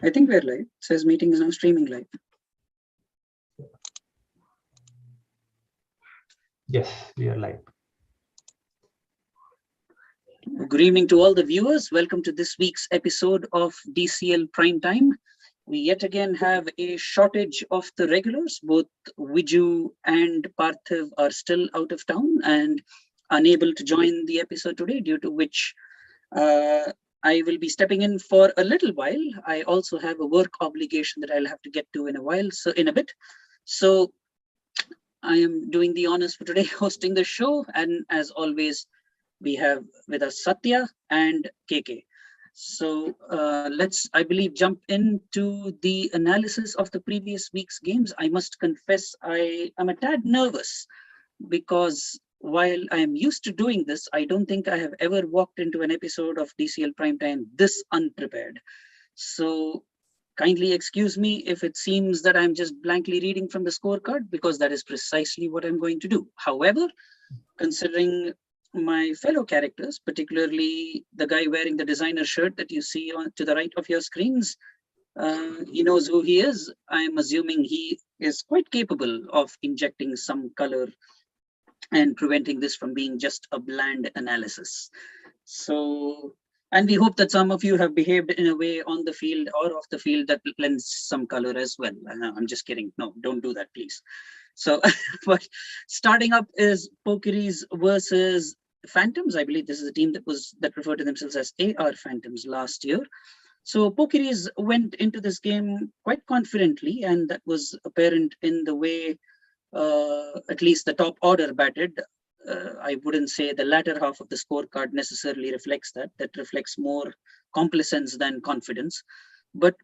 I think we're live. It says meeting is now streaming live. Yes, we are live. Good evening to all the viewers. Welcome to this week's episode of DCL Prime Time. We yet again have a shortage of the regulars. Both Viju and Parthiv are still out of town and unable to join the episode today, due to which I will be stepping in for a little while. I also have a work obligation that I'll have to get to in a bit. So I am doing the honors for today, hosting the show, and as always, we have with us Satya and KK. So let's, I believe, jump into the analysis of the previous week's games. I must confess, I am a tad nervous because while I am used to doing this, I don't think I have ever walked into an episode of DCL Primetime this unprepared. So kindly excuse me if it seems that I'm just blankly reading from the scorecard, because that is precisely what I'm going to do. However, considering my fellow characters, particularly the guy wearing the designer shirt that you see on to the right of your screens, he knows who he is. I'm assuming he is quite capable of injecting some color and preventing this from being just a bland analysis. So, and we hope that some of you have behaved in a way on the field or off the field that lends some color as well. I'm just kidding. No, don't do that, please. So, but starting up is Pokeries versus Phantoms. I believe this is a team that referred to themselves as AR Phantoms last year. So Pokeries went into this game quite confidently, and that was apparent in the way at least the top order batted. I wouldn't say the latter half of the scorecard necessarily reflects that. That reflects more complacence than confidence. But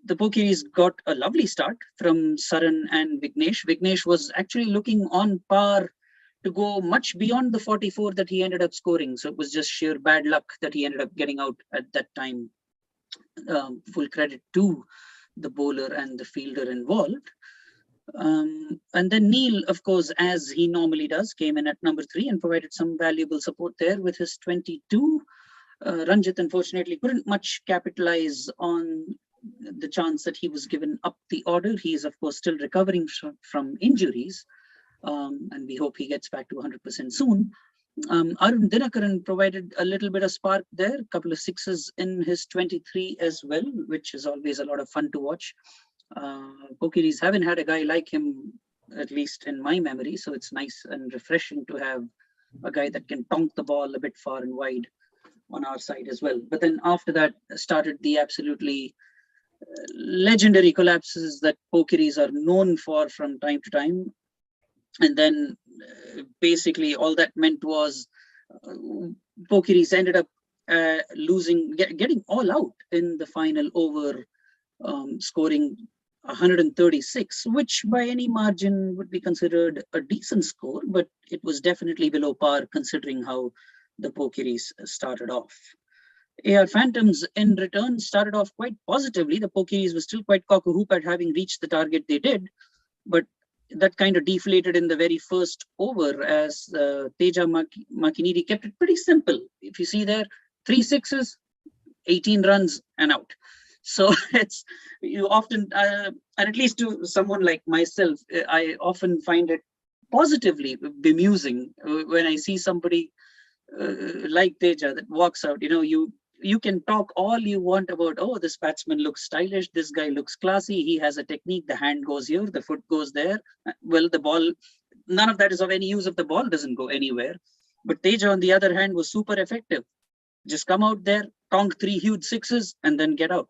the Pokeries got a lovely start from Saran and Vignesh. Vignesh was actually looking on par to go much beyond the 44 that he ended up scoring. So it was just sheer bad luck that he ended up getting out at that time. Full credit to the bowler and the fielder involved. And then Neil, of course, as he normally does, came in at number 3 and provided some valuable support there with his 22. Ranjit, unfortunately, couldn't much capitalize on the chance that he was given up the order. He is, of course, still recovering from injuries, and we hope he gets back to 100% soon. Arun Dinakaran provided a little bit of spark there, a couple of sixes in his 23 as well, which is always a lot of fun to watch. Pokeries haven't had a guy like him, at least in my memory, so it's nice and refreshing to have a guy that can tonk the ball a bit far and wide on our side as well. But then after that started the absolutely legendary collapses that Pokeries are known for from time to time. And then basically all that meant was Pokeries ended up getting all out in the final over, scoring 136, which by any margin would be considered a decent score, but it was definitely below par considering how the Pokeries started off. AR Phantoms in return started off quite positively. The Pokeries were still quite cock-a-hoop at having reached the target they did, but that kind of deflated in the very first over as Teja Makinidi kept it pretty simple. If you see there, 3 sixes, 18 runs and out. So it's, you often, and at least to someone like myself, I often find it positively bemusing when I see somebody like Teja that walks out. You can talk all you want about, oh, this batsman looks stylish, this guy looks classy, he has a technique, the hand goes here, the foot goes there. Well, the ball, none of that is of any use if the ball doesn't go anywhere. But Teja, on the other hand, was super effective. Just come out there, tonk 3 huge sixes, and then get out.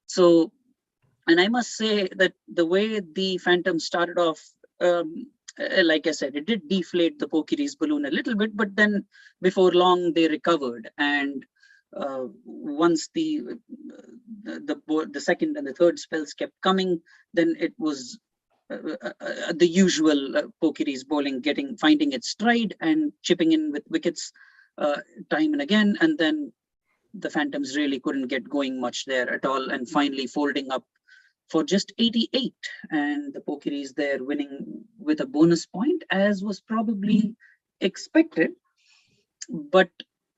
So, and I must say that the way the Phantom started off, like I said, it did deflate the Pokeries balloon a little bit, but then before long they recovered. And once the second and the third spells kept coming, then it was the usual Pokeries bowling finding its stride and chipping in with wickets time and again, and then the Phantoms really couldn't get going much there at all, and finally folding up for just 88, and the Pokeries there winning with a bonus point, as was probably expected. But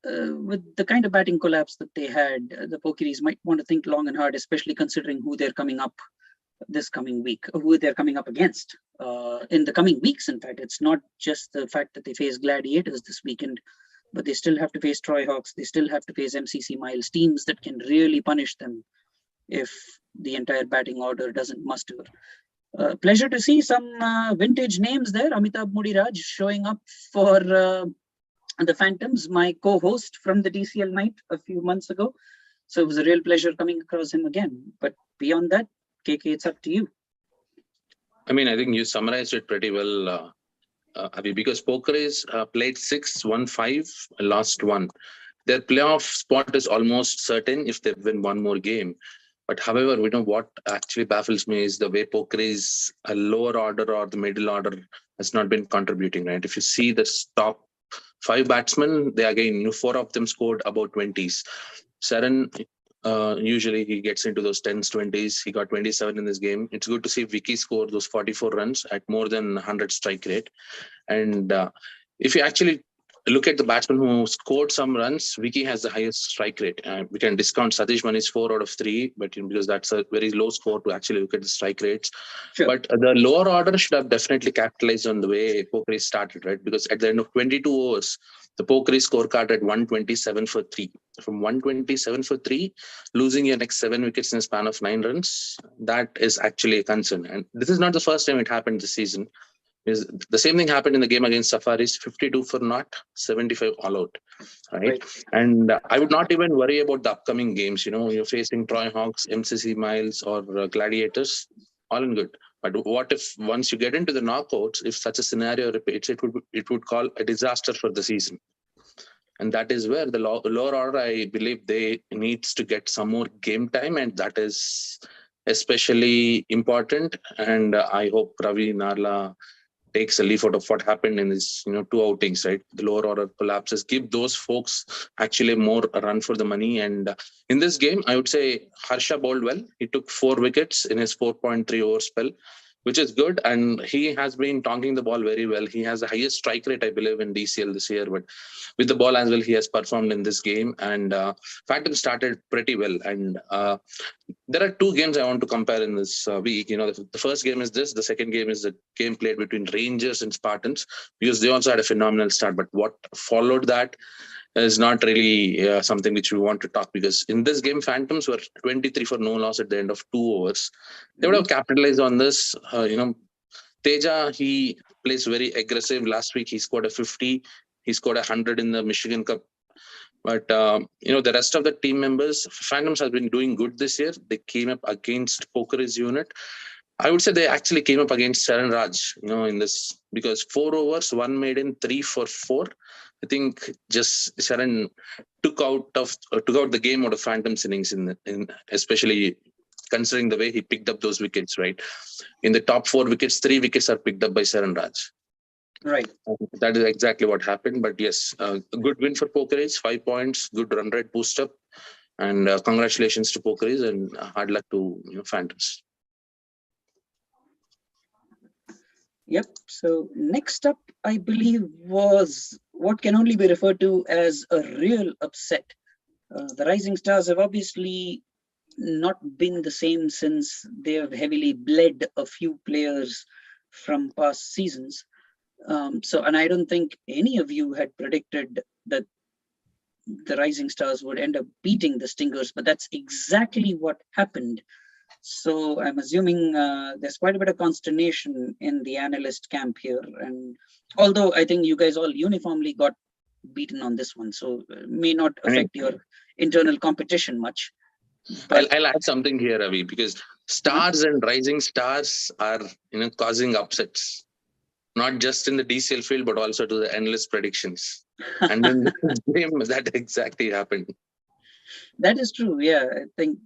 with the kind of batting collapse that they had, the Pokiries might want to think long and hard, especially considering who they're coming up this coming week, who they're coming up against in the coming weeks. In fact, it's not just the fact that they face Gladiators this weekend, but they still have to face Troy Hawks. They still have to face MCC Miles, teams that can really punish them if the entire batting order doesn't muster. Pleasure to see some vintage names there. Amitabh Mudiraj showing up for the Phantoms, my co-host from the DCL night a few months ago. So it was a real pleasure coming across him again. But beyond that, KK, it's up to you. I mean, I think you summarized it pretty well, Avi, because Pokiries played 6, won 5, lost 1. Their playoff spot is almost certain if they win one more game. But however, we know what actually baffles me is the way Pokiries, a lower order or the middle order, has not been contributing, right? If you see the top 5 batsmen, they again, 4 of them scored about 20s. Saran, usually he gets into those 10s, 20s. He got 27 in this game. It's good to see Vicky score those 44 runs at more than 100 strike rate. And if you actually look at the batsman who scored some runs, Vicky has the highest strike rate. We can discount Satish Mani's 4 out of 3, but because that's a very low score to actually look at the strike rates. Sure. But the lower order should have definitely capitalized on the way Pokiries started, right? Because at the end of 22 overs, the Pokiries scorecard at 127 for 3. From 127 for 3, losing your next 7 wickets in a span of 9 runs, that is actually a concern. And this is not the first time it happened this season. The same thing happened in the game against Safaris, 52 for not, 75 all out, right? And I would not even worry about the upcoming games. You're facing Troy Hawks, MCC Miles, or Gladiators, all in good. But what if once you get into the knockouts, if such a scenario repeats, it would call a disaster for the season. And that is where the lower order, I believe, they needs to get some more game time, and that is especially important. And I hope Ravi Narla takes a leaf out of what happened in his 2 outings, right? The lower order collapses, give those folks actually more a run for the money. And in this game, I would say Harsha bowled well. He took 4 wickets in his 4.3 over spell, which is good. And he has been tonking the ball very well. He has the highest strike rate, I believe, in DCL this year. But with the ball as well, he has performed in this game. And Phantom started pretty well. And there are 2 games I want to compare in this week. The first game is this. The second game is the game played between Rangers and Spartans, because they also had a phenomenal start. But what followed that is not really something which we want to talk, because in this game, Phantoms were 23 for no loss at the end of 2 overs. They would have capitalized on this. Teja, he plays very aggressive. Last week, he scored a 50. He scored 100 in the Michigan Cup. But, the rest of the team members, Phantoms have been doing good this year. They came up against Pokiries unit. I would say they actually came up against Sharan Raj, in this, because 4 overs, 1 maiden, 3 for 4. I think just Sharan took out the game out of Phantom's innings, in especially considering the way he picked up those wickets, right? In the top 4 wickets, 3 wickets are picked up by Sharan Raj. Right. That is exactly what happened. But yes, a good win for Pokiries, 5 points, good run rate boost up. And congratulations to Pokiries, and hard luck to Phantoms. Yep. So next up, I believe, was what can only be referred to as a real upset. The Rising Stars have obviously not been the same since they have heavily bled a few players from past seasons. And I don't think any of you had predicted that the Rising Stars would end up beating the Stingers, but that's exactly what happened. So I'm assuming there's quite a bit of consternation in the analyst camp here. And although I think you guys all uniformly got beaten on this one, so it may not affect your internal competition much. But I'll add something here, Ravi, because Stars and Rising Stars are causing upsets, not just in the DCL field, but also to the endless predictions. And in this game, that exactly happened. That is true. Yeah, I think,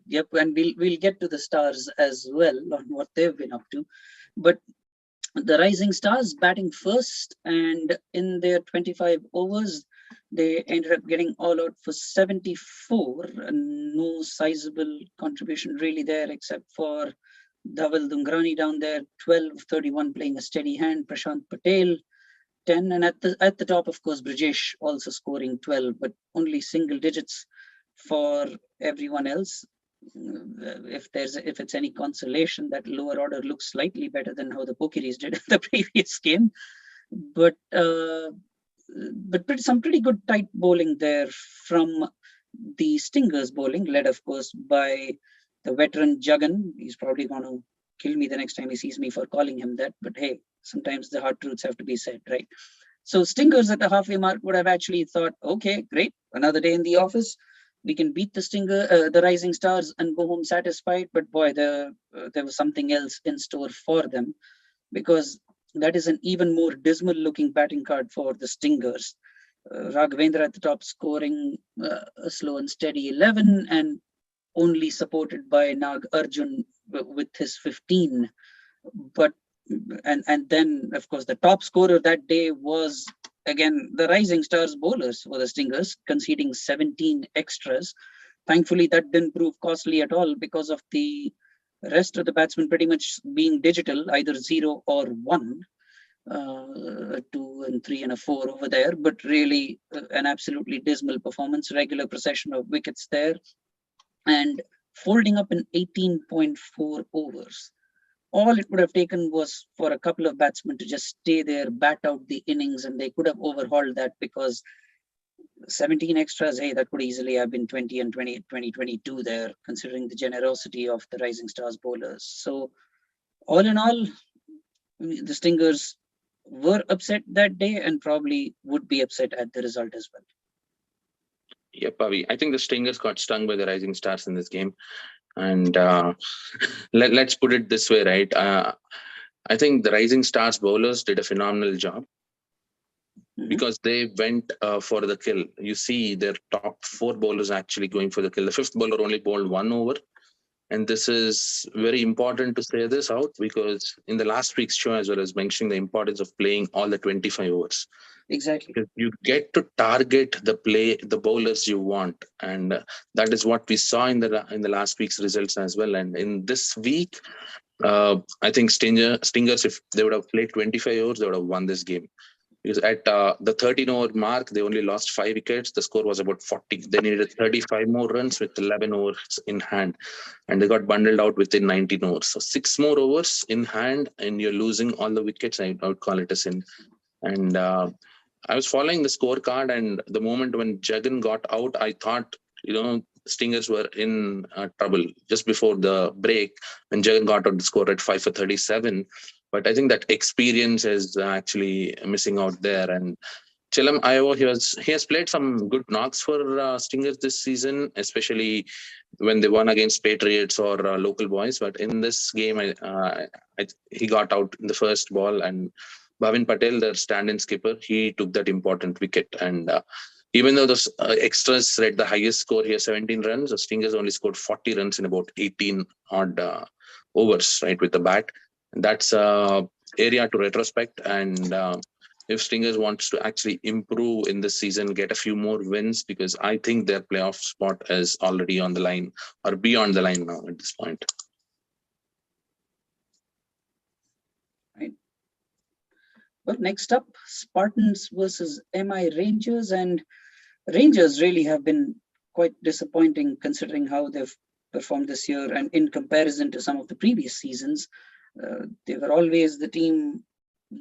yep. And we'll get to the Stars as well on what they've been up to. But the Rising Stars batting first, and in their 25 overs, they ended up getting all out for 74. And no sizable contribution really there, except for Dhaval Dungrani down there, 12-31 playing a steady hand. Prashant Patel, 10, and at the top, of course, Brijesh also scoring 12, but only single digits for everyone else. If it's any consolation, that lower order looks slightly better than how the Pokiris did the previous game, but some pretty good tight bowling there from the Stingers bowling, led of course by the veteran Jagan. He's probably going to kill me the next time he sees me for calling him that, but hey, sometimes the hard truths have to be said, right? So Stingers at the halfway mark would have actually thought, okay, great, another day in the office. We can beat the Rising Stars and go home satisfied. But boy, there was something else in store for them, because that is an even more dismal looking batting card for the Stingers. Raghavendra at the top scoring a slow and steady 11, and only supported by Nag Arjun with his 15. But and then of course the top scorer that day was again the Rising Stars bowlers for the Stingers, conceding 17 extras. Thankfully that didn't prove costly at all, because of the rest of the batsmen pretty much being digital, either 0 or 1, 2 and 3 and a 4 over there. But really an absolutely dismal performance, regular procession of wickets there, and folding up in 18.4 overs. All it would have taken was for a couple of batsmen to just stay there, bat out the innings, and they could have overhauled that, because 17 extras, hey, that could easily have been 20 and 22 there, considering the generosity of the Rising Stars bowlers. So all in all, the Stingers were upset that day and probably would be upset at the result as well. Yeah, Pavi. I think the Stingers got stung by the Rising Stars in this game. And let's put it this way, right? I think the Rising Stars bowlers did a phenomenal job, because they went for the kill. You see their top 4 bowlers actually going for the kill. The 5th bowler only bowled 1 over. And this is very important to say this out, because in the last week's show as well as mentioning the importance of playing all the 25 overs. Exactly. Because you get to target the bowlers you want, and that is what we saw in the last week's results as well. And in this week, I think Stingers, if they would have played 25 overs, they would have won this game. Because at the 13 over mark, they only lost 5 wickets. The score was about 40. They needed 35 more runs with 11 overs in hand, and they got bundled out within 19 overs. So 6 more overs in hand, and you're losing all the wickets. I would call it a sin. And I was following the scorecard, and the moment when Jagan got out, I thought, Stingers were in trouble. Just before the break, when Jagan got out, the score at 5 for 37. But I think that experience is actually missing out there. And Chilam Iowa, he has played some good knocks for Stingers this season, especially when they won against Patriots or local boys. But in this game, he got out in the first ball, and Bhavin Patel, their stand-in skipper, he took that important wicket. And even though the extras read the highest score here, 17 runs, the Stingers only scored 40 runs in about 18 odd overs, right, with the bat. And that's area to retrospect. And if Stingers wants to actually improve in this season, get a few more wins, because I think their playoff spot is already on the line or beyond the line now at this point. Well, next up, Spartans versus MI Rangers, and Rangers really have been quite disappointing considering how they've performed this year, and in comparison to some of the previous seasons. They were always the team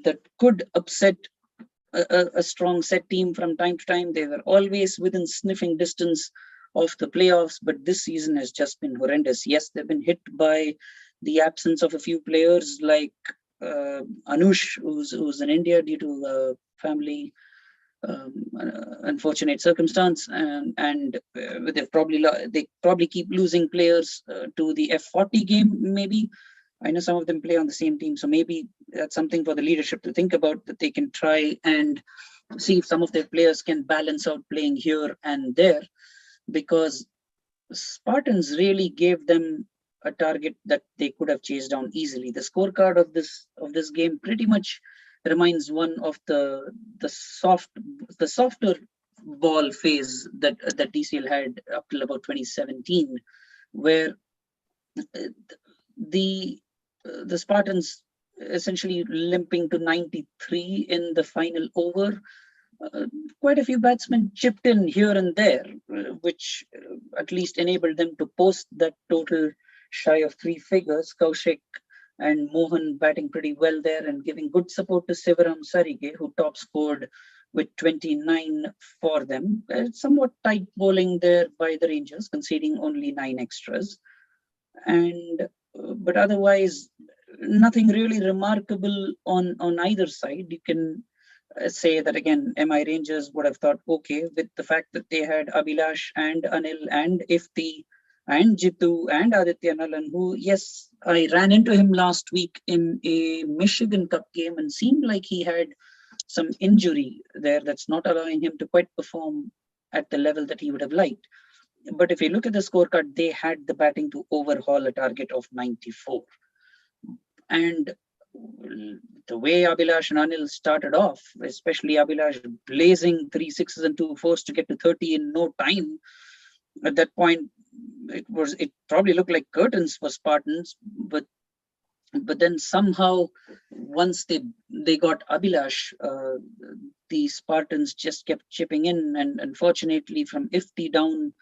that could upset a strong set team from time to time. They were always within sniffing distance of the playoffs, but this season has just been horrendous. Yes, they've been hit by the absence of a few players like Anush, who's in India due to family unfortunate circumstance, and they probably keep losing players to the F40 game. Maybe I know some of them play on the same team, so maybe that's something for the leadership to think about, that they can try and see if some of their players can balance out playing here and there, because Spartans really gave them a target that they could have chased down easily. The scorecard of this game pretty much reminds one of the softer ball phase that DCL had up till about 2017, where the Spartans essentially limping to 93 in the final over. Quite a few batsmen chipped in here and there, which at least enabled them to post that total shy of three figures. Kaushik and Mohan batting pretty well there and giving good support to Sivaram Sarige, who top scored with 29 for them. Somewhat tight bowling there by the Rangers, conceding only 9 extras. And but otherwise, nothing really remarkable on either side. You can say that again, MI Rangers would have thought, okay, with the fact that they had Abhilash and Anil and Ifti and Jitu and Aditya Nalan, who, yes, I ran into him last week in a Michigan Cup game and seemed like he had some injury there that's not allowing him to quite perform at the level that he would have liked. But if you look at the scorecard, they had the batting to overhaul a target of 94. And the way Abhilash and Anil started off, especially Abhilash blazing 3 sixes and 2 fours to get to 30 in no time, at that point, it probably looked like curtains for Spartans, but then somehow once they got Abhilash, the Spartans just kept chipping in, and unfortunately from Ifti down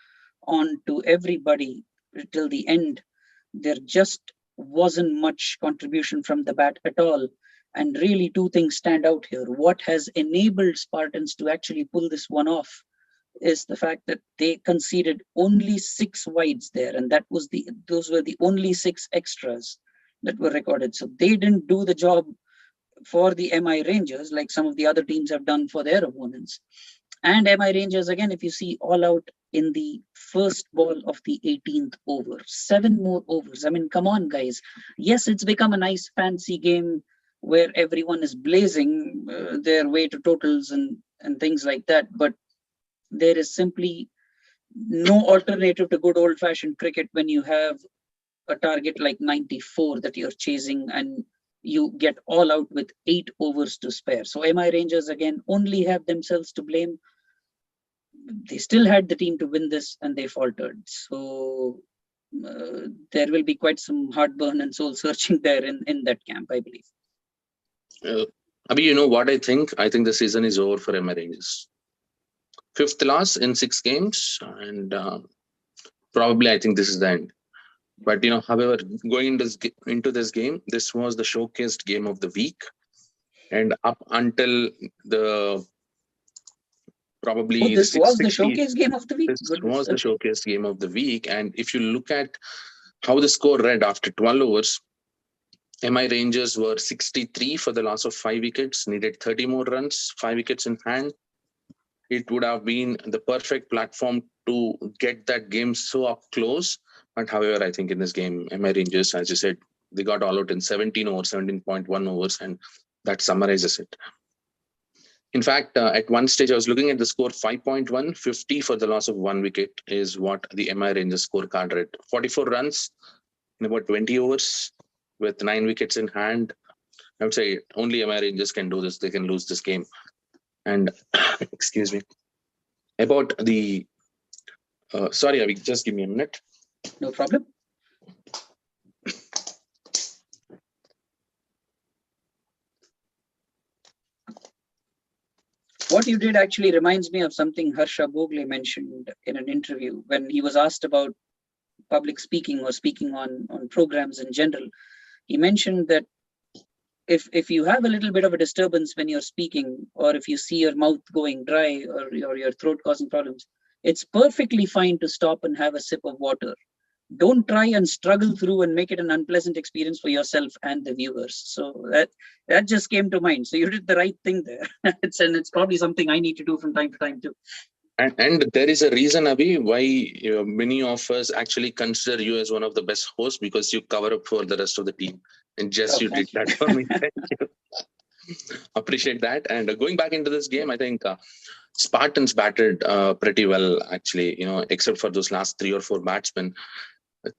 on to everybody till the end, there just wasn't much contribution from the bat at all. And really two things stand out here. What has enabled Spartans to actually pull this one off is the fact that they conceded only 6 wides there, and those were the only 6 extras that were recorded. So they didn't do the job for the MI Rangers like some of the other teams have done for their opponents. And MI Rangers, again, if you see, all out in the first ball of the 18th over. 7 more overs. I mean, come on, guys. Yes, it's become a nice fancy game where everyone is blazing their way to totals and things like that. But there is simply no alternative to good old-fashioned cricket when you have a target like 94 that you're chasing and you get all out with 8 overs to spare. So MI Rangers, again, only have themselves to blame. They still had the team to win this and they faltered. So there will be quite some heartburn and soul searching there in that camp, I believe. Abhi, you know what I think? I think the season is over for MI Rangers. 5th loss in 6 games, and probably I think this is the end. But however, going into this game, this was the showcased game of the week, and up until the probably this was the showcase game of the week. This was the showcase game of the week, and if you look at how the score read after 12 overs, MI Rangers were 63 for the loss of 5 wickets, needed 30 more runs, 5 wickets in hand. It would have been the perfect platform to get that game so up close. But however, I think in this game, MI Rangers, as you said, they got all out in 17 overs, 17.1 overs, and that summarizes it. In fact, at one stage, I was looking at the score 5.1, 50 for the loss of 1 wicket is what the MI Rangers scorecard read. 44 runs in about 20 overs with 9 wickets in hand. I would say only MI Rangers can do this. They can lose this game. And excuse me, about the sorry, Avi, just give me a minute. No problem. What you did actually reminds me of something Harsha Bogle mentioned in an interview when he was asked about public speaking or speaking on programs in general. He mentioned that if you have a little bit of a disturbance when you're speaking, or if you see your mouth going dry or your throat causing problems, it's perfectly fine to stop and have a sip of water. Don't try and struggle through and make it an unpleasant experience for yourself and the viewers. So that just came to mind. So you did the right thing there. it's probably something I need to do from time to time too. And there is a reason, Abhi, why many of us actually consider you as one of the best hosts, because you cover up for the rest of the team. And you did that for me. Thank you. Appreciate that. And going back into this game, I think Spartans batted pretty well, actually, except for those last 3 or 4 batsmen.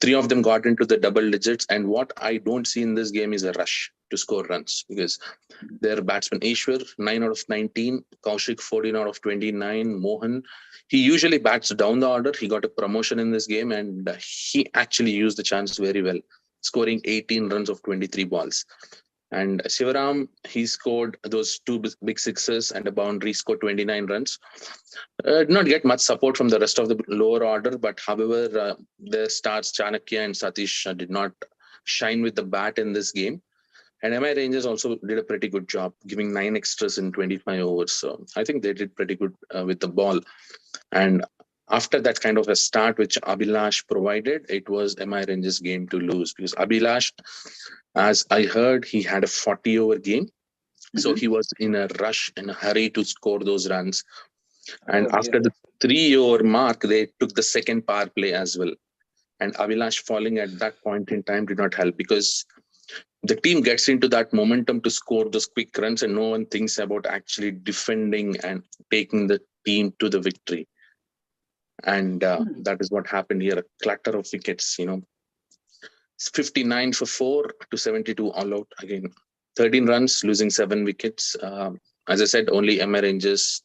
3 of them got into the double digits. And what I don't see in this game is a rush to score runs, because their batsman Ishwar, 9 out of 19, Kaushik, 14 out of 29, Mohan. He usually bats down the order. He got a promotion in this game, and he actually used the chance very well, scoring 18 runs of 23 balls. And Sivaram, he scored those two big sixes and a boundary, scored 29 runs. Did not get much support from the rest of the lower order, but however, the stars Chanakya and Satish did not shine with the bat in this game. And MI Rangers also did a pretty good job, giving 9 extras in 25 overs. So I think they did pretty good with the ball. And after that kind of a start which Abhilash provided, it was MI Rangers' game to lose, because Abhilash, as I heard, he had a 40-over game. So he was in a rush, in a hurry to score those runs. And after the 3-over mark, they took the second power play as well. And Abhilash falling at that point in time did not help, because the team gets into that momentum to score those quick runs and no one thinks about actually defending and taking the team to the victory. And that is what happened here. A clutter of wickets, 59 for 4 to 72 all out. Again, 13 runs, losing 7 wickets. As I said, only MI Rangers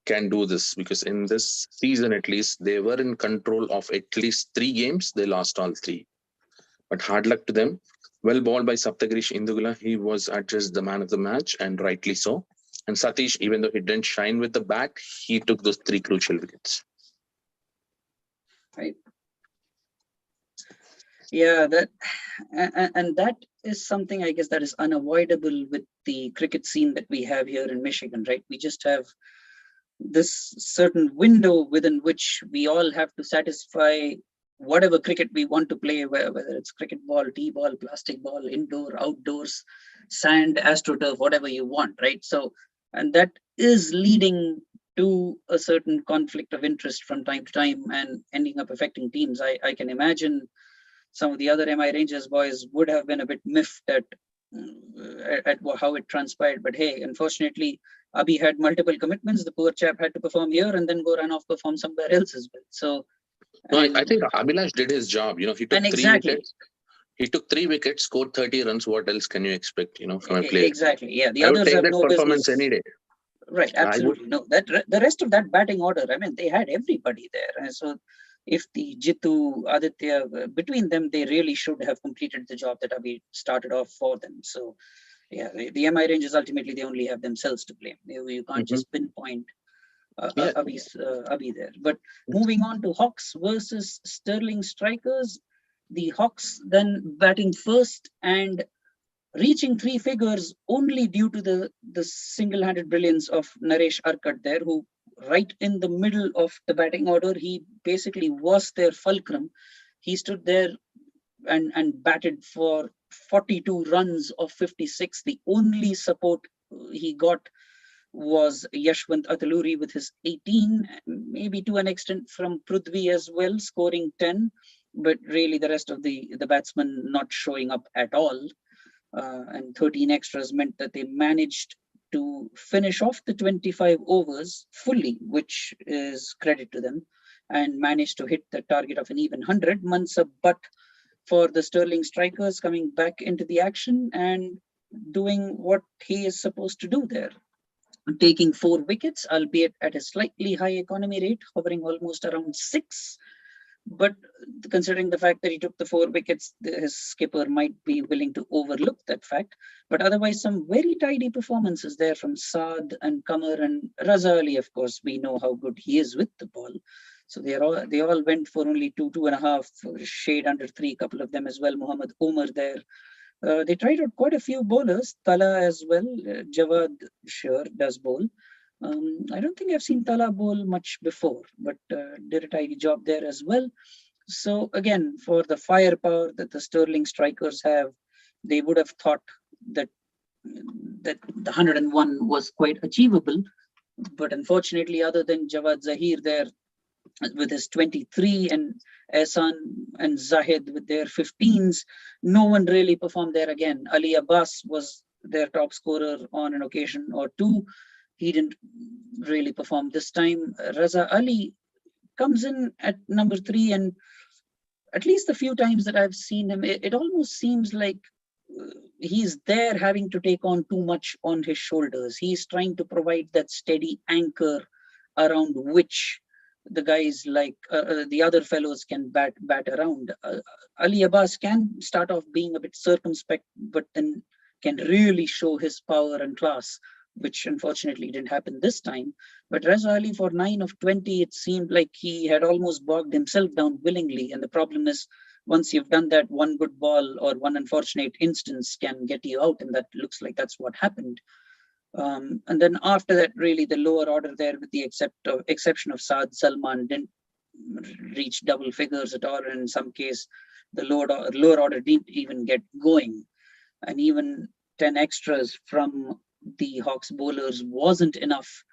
can do this, because in this season, at least, they were in control of at least 3 games. They lost all 3. But hard luck to them. Well bowled by Saptagirish Indugula. He was adjudged the man of the match, and rightly so. And Satish, even though he didn't shine with the bat, he took those 3 crucial wickets. Right. Yeah, and that is something, I guess, that is unavoidable with the cricket scene that we have here in Michigan, right? We just have this certain window within which we all have to satisfy whatever cricket we want to play, whether it's cricket ball, T-ball, plastic ball, indoor, outdoors, sand, astroturf, whatever you want, right? So, and that is leading to a certain conflict of interest from time to time and ending up affecting teams. I can imagine some of the other MI Rangers boys would have been a bit miffed at how it transpired. But hey, unfortunately, Abhi had multiple commitments. The poor chap had to perform here and then go run off perform somewhere else as well. So, no, I think Abhilash did his job. He took 3 wickets. He took 3 wickets, scored 30 runs. What else can you expect, from a player? Exactly. Yeah, the I others would take have that no performance business. any day. Right, absolutely. No, that the rest of that batting order, I mean, they had everybody there. And so if the Jitu, Aditya, between them, they really should have completed the job that Abhi started off for them. So yeah, the MI Rangers, ultimately, they only have themselves to blame. You can't just pinpoint Abhi there. But moving on to Hawks versus Sterling Strikers, the Hawks then batting first and reaching 3 figures only due to the single-handed brilliance of Naresh Arkat there, who right in the middle of the batting order, he basically was their fulcrum. He stood there and batted for 42 runs of 56. The only support he got was Yashwant Ataluri with his 18, maybe to an extent from Prithvi as well, scoring 10, but really the rest of the batsmen not showing up at all. And 13 extras meant that they managed to finish off the 25 overs fully, which is credit to them, and managed to hit the target of an even 100. Mansab Butt for the Sterling Strikers coming back into the action and doing what he is supposed to do there. Taking 4 wickets, albeit at a slightly high economy rate, hovering almost around 6. But considering the fact that he took the 4 wickets, his skipper might be willing to overlook that fact. But otherwise, some very tidy performances there from Saad and Kamar and Raza Ali. Of course, we know how good he is with the ball. So they all went for only 2.5, shade under 3, couple of them as well. Muhammad Omar there. They tried out quite a few bowlers, Tala as well. Jawad sure does bowl. I don't think I've seen Tala bowl much before, but did a tidy job there as well. So again, for the firepower that the Sterling Strikers have, they would have thought that the 101 was quite achievable. But unfortunately, other than Jawad Zahir there with his 23 and Ehsan and Zahid with their 15s, no one really performed there again. Ali Abbas was their top scorer on an occasion or two. He didn't really perform this time. Raza Ali comes in at number 3, and at least the few times that I've seen him, it almost seems like he's there having to take on too much on his shoulders. He's trying to provide that steady anchor around which the guys like the other fellows can bat around. Ali Abbas can start off being a bit circumspect, but then can really show his power and class, which unfortunately didn't happen this time. But Reza Ali, for 9 of 20, it seemed like he had almost bogged himself down willingly. And the problem is, once you've done that, one good ball or one unfortunate instance can get you out, and that looks like that's what happened. And then after that, really the lower order there, with the exception of Saad Salman, didn't reach double figures at all. And in some case, the lower order didn't even get going. And even 10 extras from the Hawks bowlers wasn't enough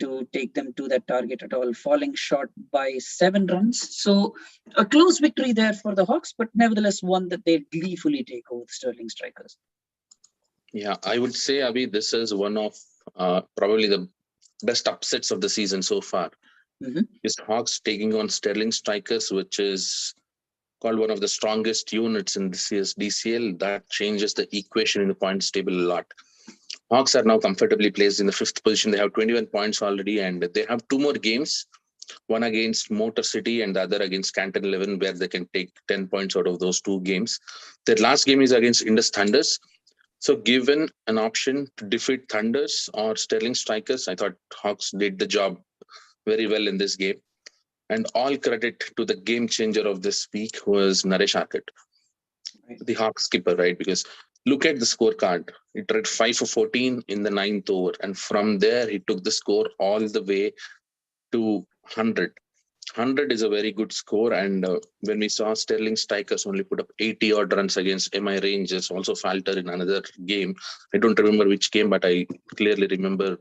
to take them to that target at all, falling short by 7 runs. So a close victory there for the Hawks, but nevertheless one that they gleefully take over the Sterling Strikers. Yeah, I would say, Abhi, this is one of probably the best upsets of the season so far. Is Hawks taking on Sterling Strikers, which is called one of the strongest units in this year's DCL. That changes the equation in the points table a lot. Hawks are now comfortably placed in the 5th position. They have 21 points already, and they have 2 more games, one against Motor City and the other against Canton 11, where they can take 10 points out of those 2 games. Their last game is against Indus Thunders. So given an option to defeat Thunders or Sterling Strikers, I thought Hawks did the job very well in this game. And all credit to the game changer of this week was Naresh Arkett, the Hawks skipper, right? Because look at the scorecard. He tried 5 for 14 in the 9th over. And from there, he took the score all the way to 100. 100 is a very good score. And when we saw Sterling Strikers only put up 80 odd runs against MI Rangers, also falter in another game. I don't remember which game, but I clearly remember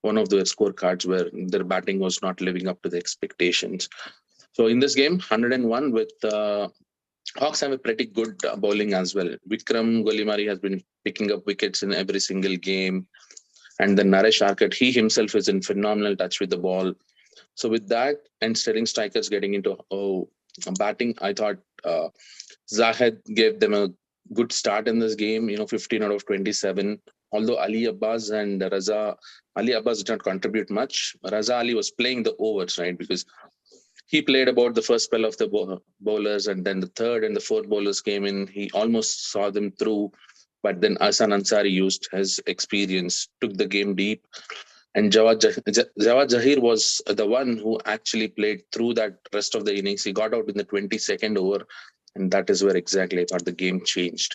one of the scorecards where their batting was not living up to the expectations. So in this game, 101 with Hawks have a pretty good bowling as well. Vikram Golimari has been picking up wickets in every single game. And then Naresh Arkett, he himself is in phenomenal touch with the ball. So with that and Sterling Strikers getting into batting, I thought Zahid gave them a good start in this game, 15 out of 27. Although Ali Abbas and Ali Abbas did not contribute much. Raza Ali was playing the overs, right? Because he played about the first spell of the bowlers, and then the third and the fourth bowlers came in. He almost saw them through, but then Ahsan Ansari used his experience, took the game deep. And Jawad Zahir was the one who actually played through that rest of the innings. He got out in the 22nd over, and that is where exactly I thought the game changed.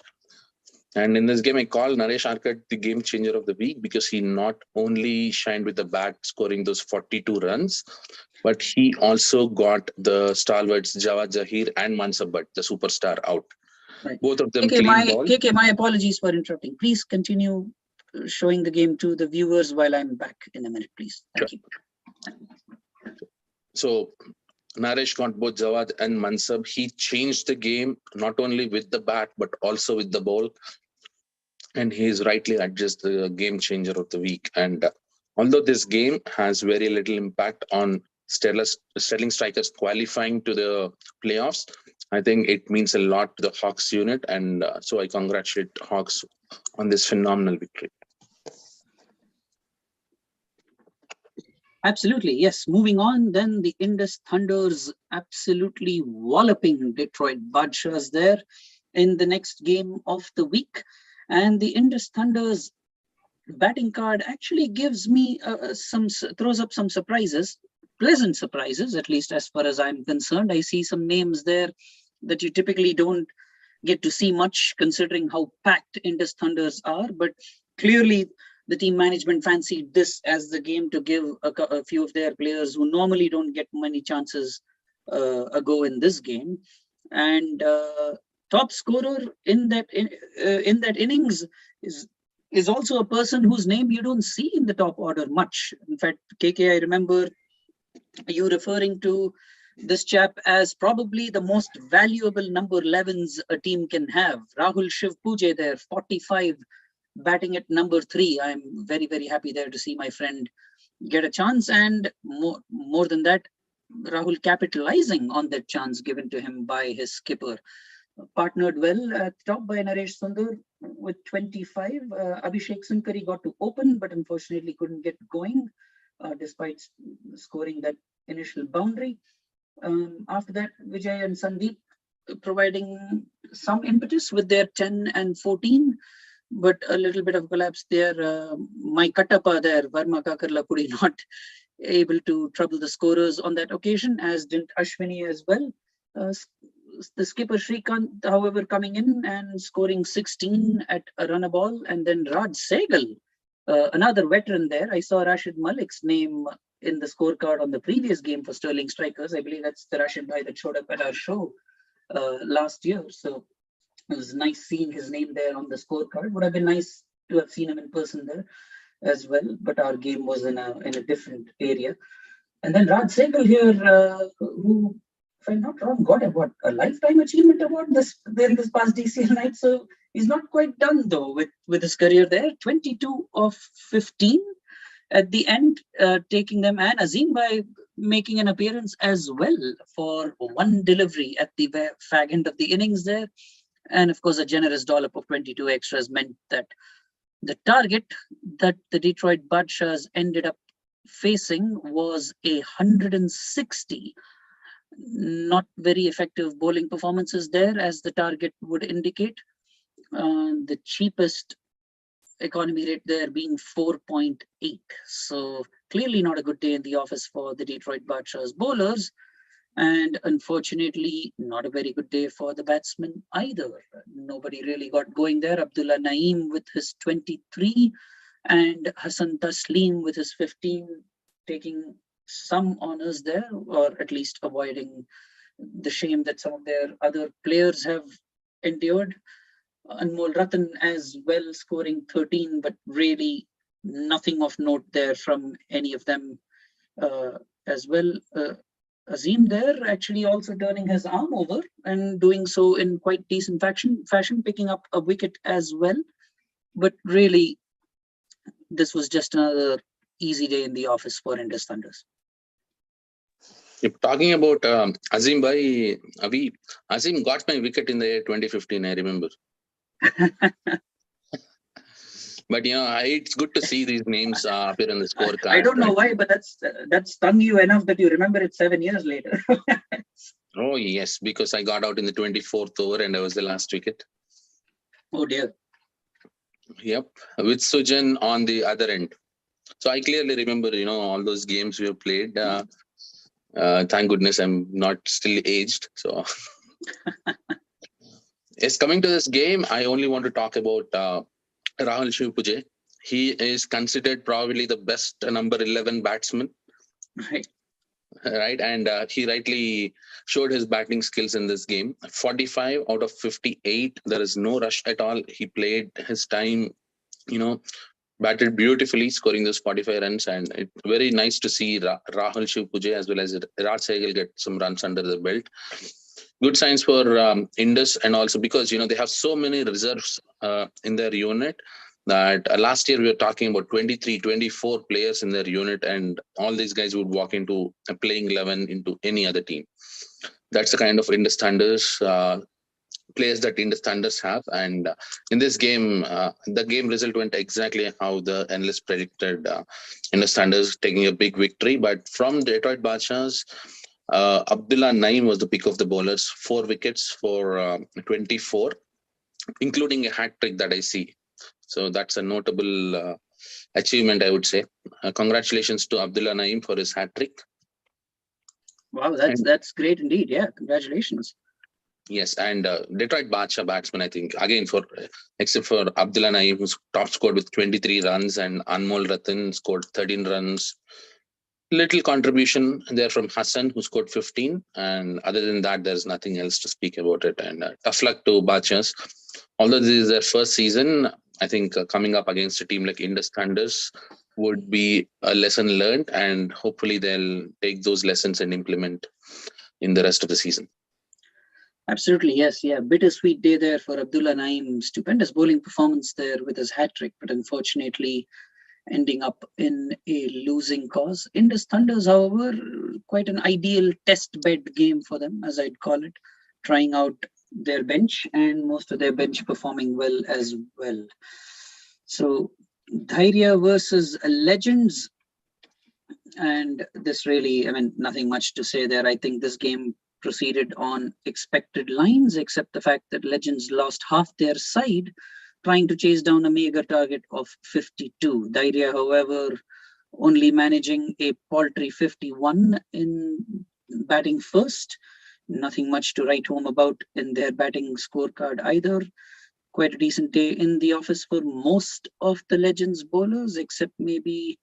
And in this game, I call Naresh Arkett the game changer of the week because he not only shined with the bat, scoring those 42 runs, but he also got the stalwarts Jawad Zahir and Mansab Butt, the superstar, out. Right. Both of them clean ball. KK, my apologies for interrupting. Please continue showing the game to the viewers while I'm back in a minute, please. Thank you. So Naresh got both Jawad and Mansab. He changed the game, not only with the bat, but also with the ball. And he is rightly adjudged the game changer of the week. And although this game has very little impact on Sterling Strikers qualifying to the playoffs, I think it means a lot to the Hawks unit. And so I congratulate Hawks on this phenomenal victory. Absolutely, yes. Moving on, then the Indus Thunders absolutely walloping Detroit Badshahs there in the next game of the week. And the Indus Thunders batting card actually gives me throws up some surprises, pleasant surprises, at least as far as I'm concerned. I see some names there that you typically don't get to see much, considering how packed Indus Thunders are. But clearly, the team management fancied this as the game to give a few of their players who normally don't get many chances a go in this game. And top scorer in that innings is also a person whose name you don't see in the top order much. In fact, KK, I remember you referring to this chap as probably the most valuable number 11s a team can have. Rahul Shiv Pujay there, 45, batting at number 3. I'm very, very happy there to see my friend get a chance, and more than that, Rahul capitalizing on that chance given to him by his skipper. Partnered well at top by Naresh Sundar with 25. Abhishek Sunkari got to open, but unfortunately couldn't get going despite scoring that initial boundary. After that, Vijay and Sandeep providing some impetus with their 10 and 14. but a little bit of collapse there. My Katapa there, Varma Kakarla Pudi, not able to trouble the scorers on that occasion, as didn't Ashwini as well. The skipper Shrikant, however, coming in and scoring 16 at a run a ball, and then Raj Sehgal, another veteran there. I saw Rashid Malik's name in the scorecard on the previous game for Sterling Strikers. I believe that's the Rashid bhai that showed up at our show last year. So it was nice seeing his name there on the scorecard. Would have been nice to have seen him in person there as well, but our game was in a different area. And then Raj Sehgal here, who, if I'm not wrong, got a lifetime achievement award this past DCL night. So he's not quite done though with his career there. 22 of 15 at the end, taking them, and Azim by making an appearance as well for one delivery at the fag end of the innings there. And of course, a generous dollop of 22 extras meant that the target that the Detroit Badshahs ended up facing was 160. Not very effective bowling performances there, as the target would indicate. The cheapest economy rate there being 4.8. So clearly not a good day in the office for the Detroit Badshahs bowlers. And unfortunately, not a very good day for the batsmen either. Nobody really got going there. Abdullah Naeem with his 23 and Hassan Taslim with his 15, taking some honors there, or at least avoiding the shame that some of their other players have endured. Anmol Ratan as well, scoring 13, but really nothing of note there from any of them as well. Azim there actually also turning his arm over and doing so in quite decent fashion, picking up a wicket as well. But really, this was just another easy day in the office for Indus Thunders. If talking about Azim bhai, Azim got my wicket in the year 2015, I remember. But it's good to see these names appear on the scorecard. I don't know why, but that's stung you enough that you remember it 7 years later. Oh yes, because I got out in the 24th over and I was the last wicket. Oh dear. Yep, with Sujan on the other end. So I clearly remember, all those games we have played. Thank goodness I'm not still aged. So yes, coming to this game, I only want to talk about Rahul Shivpuje. He is considered probably the best number 11 batsman. Right. And he rightly showed his batting skills in this game. 45 out of 58. There is no rush at all. He played his time, batted beautifully, scoring those 45 runs. And it's very nice to see Rahul Shivpuje as well as Raj Sehgal get some runs under the belt. Good signs for Indus, and also because they have so many reserves in their unit that last year we were talking about 23, 24 players in their unit, and all these guys would walk into a playing 11 into any other team. That's the kind of Indus Thunders players that Indus Thunders have, and in this game, the game result went exactly how the analysts predicted. Indus Thunders taking a big victory, but from Detroit Badshahs, Abdullah Naeem was the pick of the bowlers, 4 wickets for 24, including a hat trick that I see. So that's a notable achievement, I would say. Congratulations to Abdullah Naeem for his hat trick. Wow, that's great indeed. Yeah, congratulations. Yes, and Detroit Badshah batsman, I think, again, except for Abdullah Naeem, who's top scored with 23 runs, and Anmol Ratan scored 13 runs. Little contribution there from Hassan, who scored 15. And other than that, there's nothing else to speak about it. And tough luck to Badshahs. Although this is their first season, I think coming up against a team like Indus Thunders would be a lesson learned. And hopefully they'll take those lessons and implement in the rest of the season. Absolutely, yes. Yeah, bittersweet day there for Abdullah Naeem. Stupendous bowling performance there with his hat trick, but unfortunately ending up in a losing cause. Indus Thunders, however, quite an ideal test bed game for them, as I'd call it, trying out their bench, and most of their bench performing well as well. So Dhairya versus Legends, and this really, nothing much to say there. I think this game proceeded on expected lines, except the fact that Legends lost half their side trying to chase down a mega target of 52. Dairya, however, only managing a paltry 51 in batting first. Nothing much to write home about in their batting scorecard either. Quite a decent day in the office for most of the Legends bowlers, except maybe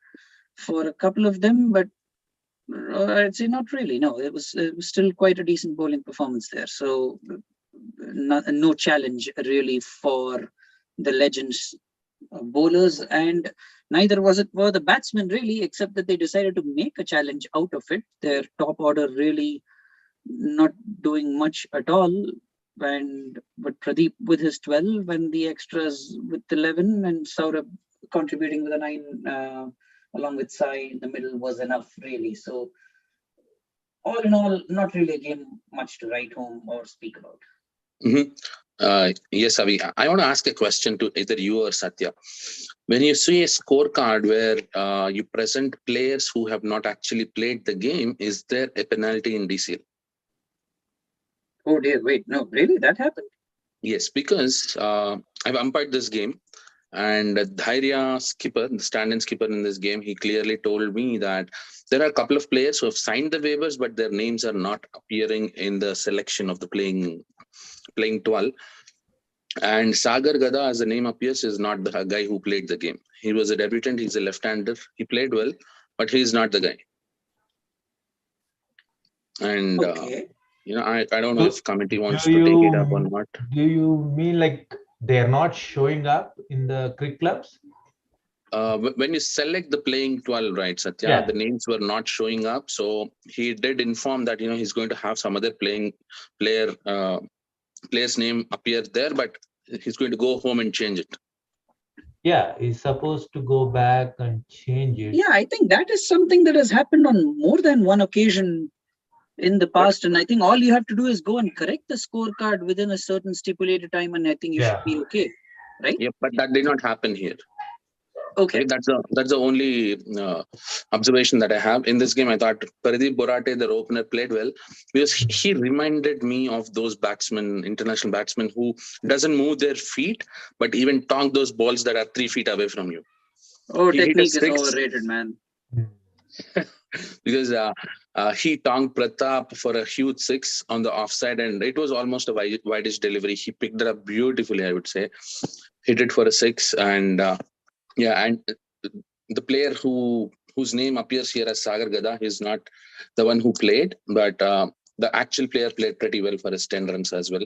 for a couple of them, but I'd say not really. No, it was still quite a decent bowling performance there. So no challenge really for the Legends bowlers, and neither were the batsmen really, except that they decided to make a challenge out of it. Their top order really not doing much at all. But Pradeep with his 12 and the extras with 11 and Saurabh contributing with a 9 along with Sai in the middle was enough really. So all in all, not really a game much to write home or speak about. Yes, Avi. I want to ask a question to either you or Satya. When you see a scorecard where you present players who have not actually played the game, is there a penalty in DCL? Oh dear, wait, no, really? That happened? Yes, because I've umpired this game, and Dhairya skipper, the stand-in skipper in this game, he clearly told me that there are a couple of players who have signed the waivers, but their names are not appearing in the selection of the playing 12. And Sagar Gada, as the name appears, is not the guy who played the game. He was a debutant. He's a left-hander. He played well, but he's not the guy. And okay. I don't know if committee wants to you take it up or not. Do you mean like they're not showing up in the cricket clubs? When you select the playing 12, right, Satya, Yeah. the names were not showing up. So he did inform that he's going to have some other player's name appear there, but he's going to go home and change it. Yeah, he's supposed to go back and change it. Yeah, I think that is something that has happened on more than one occasion in the past, and I think all you have to do is go and correct the scorecard within a certain stipulated time, and I think you should be okay, right? Yeah, but that did not happen here. Okay. That's the only observation that I have in this game. I thought Pradeep Borate, the opener, played well because he reminded me of those international batsmen who doesn't move their feet, but even tonk those balls that are 3 feet away from you. Oh, technique is overrated, man. Because he tonked Pratap for a huge 6 on the offside, and it was almost a wideish delivery. He picked it up beautifully, I would say. Hit it for a 6, and and the player whose name appears here as Sagar Gada is not the one who played, but the actual player played pretty well for his 10 runs as well.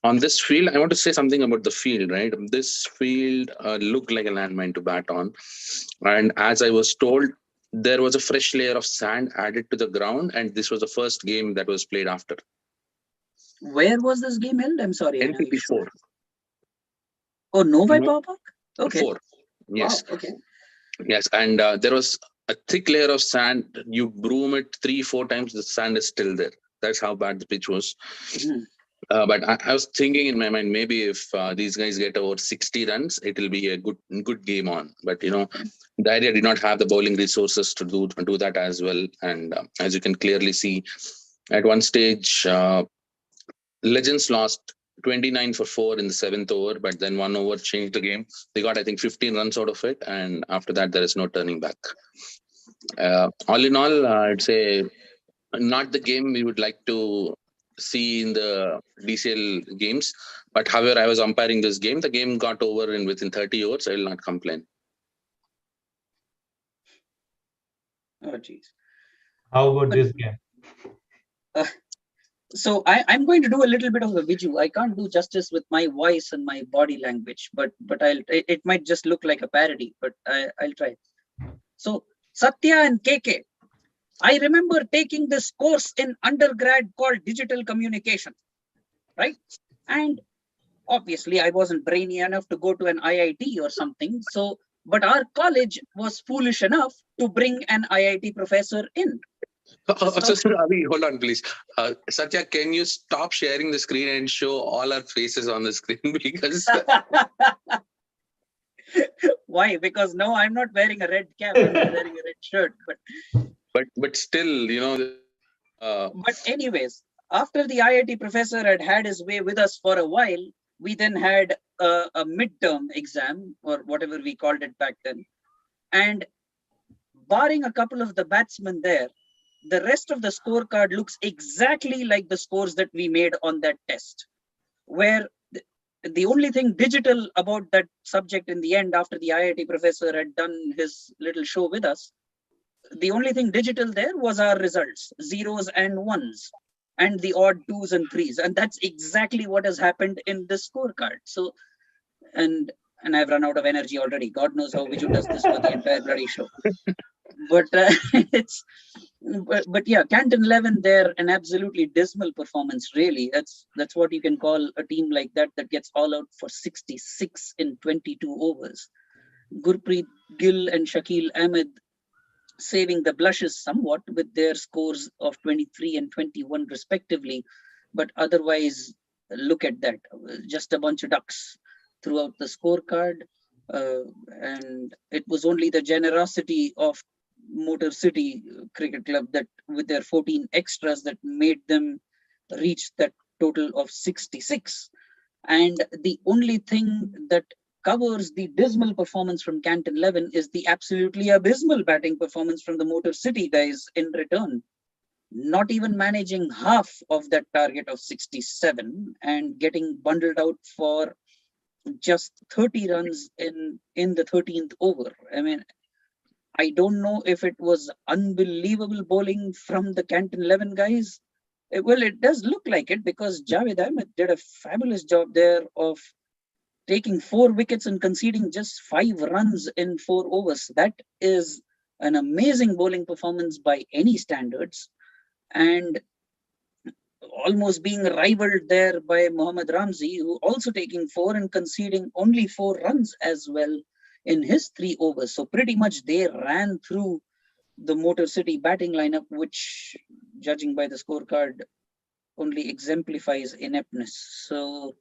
On this field, I want to say something about the field, right? This field looked like a landmine to bat on. And as I was told, there was a fresh layer of sand added to the ground, and this was the first game that was played after. Where was this game held? I'm sorry. NPP 4. Oh, Novi Power Park? Okay. 4. Yes. Wow, okay. Yes, and there was a thick layer of sand. You broom it 3-4 times, the sand is still there. That's how bad the pitch was. Mm-hmm. But I was thinking in my mind, maybe if these guys get over 60 runs, it will be a good game on. But the idea did not have the bowling resources to do that as well. And as you can clearly see, at one stage, Legends lost 29 for 4 in the 7th over, but then 1 over changed the game. They got, I think, 15 runs out of it, and after that, there is no turning back. All in all, I'd say not the game we would like to see in the DCL games, but however, I was umpiring this game. The game got over within 30 overs. I will not complain. Oh, geez. How about this game? So I'm going to do a little bit of a visual. I can't do justice with my voice and my body language, but it might just look like a parody, but I'll try. So Satya and KK, I remember taking this course in undergrad called digital communication, right? And obviously I wasn't brainy enough to go to an IIT or something. But our college was foolish enough to bring an IIT professor in. Avi, hold on, please. Satya, can you stop sharing the screen and show all our faces on the screen? Because why? Because no, I'm not wearing a red cap. I'm not wearing a red shirt. But still, But anyways, after the IIT professor had his way with us for a while, We then had a midterm exam, or whatever we called it back then. And barring a couple of the batsmen there, the rest of the scorecard looks exactly like the scores that we made on that test, where the only thing digital about that subject in the end, after the IIT professor had done his little show with us, the only thing digital there was our results, zeros and ones, and the odd twos and threes. And that's exactly what has happened in this scorecard. So, and I've run out of energy already. God knows how Viju does this for the entire bloody show. But it's, but yeah, Canton 11 there, an absolutely dismal performance. Really, that's what you can call a team like that gets all out for 66 in 22 overs. Gurpreet Gill and Shakil Ahmed saving the blushes somewhat with their scores of 23 and 21 respectively, but otherwise, look at that, just a bunch of ducks throughout the scorecard. And it was only the generosity of Motor City Cricket Club that, with their 14 extras, that made them reach that total of 66. And the only thing that covers the dismal performance from Canton 11 is the absolutely abysmal batting performance from the Motor City guys in return. Not even managing half of that target of 67 and getting bundled out for just 30 runs in the 13th over. I mean, I don't know if it was unbelievable bowling from the Canton 11 guys. Well, it does look like it, because Javed Ahmed did a fabulous job there of taking 4 wickets and conceding just 5 runs in 4 overs. That is an amazing bowling performance by any standards, and almost being rivaled there by Mohammad Ramzi, who also taking 4 and conceding only 4 runs as well in his 3 overs. So pretty much they ran through the Motor City batting lineup, which, judging by the scorecard, only exemplifies ineptness. So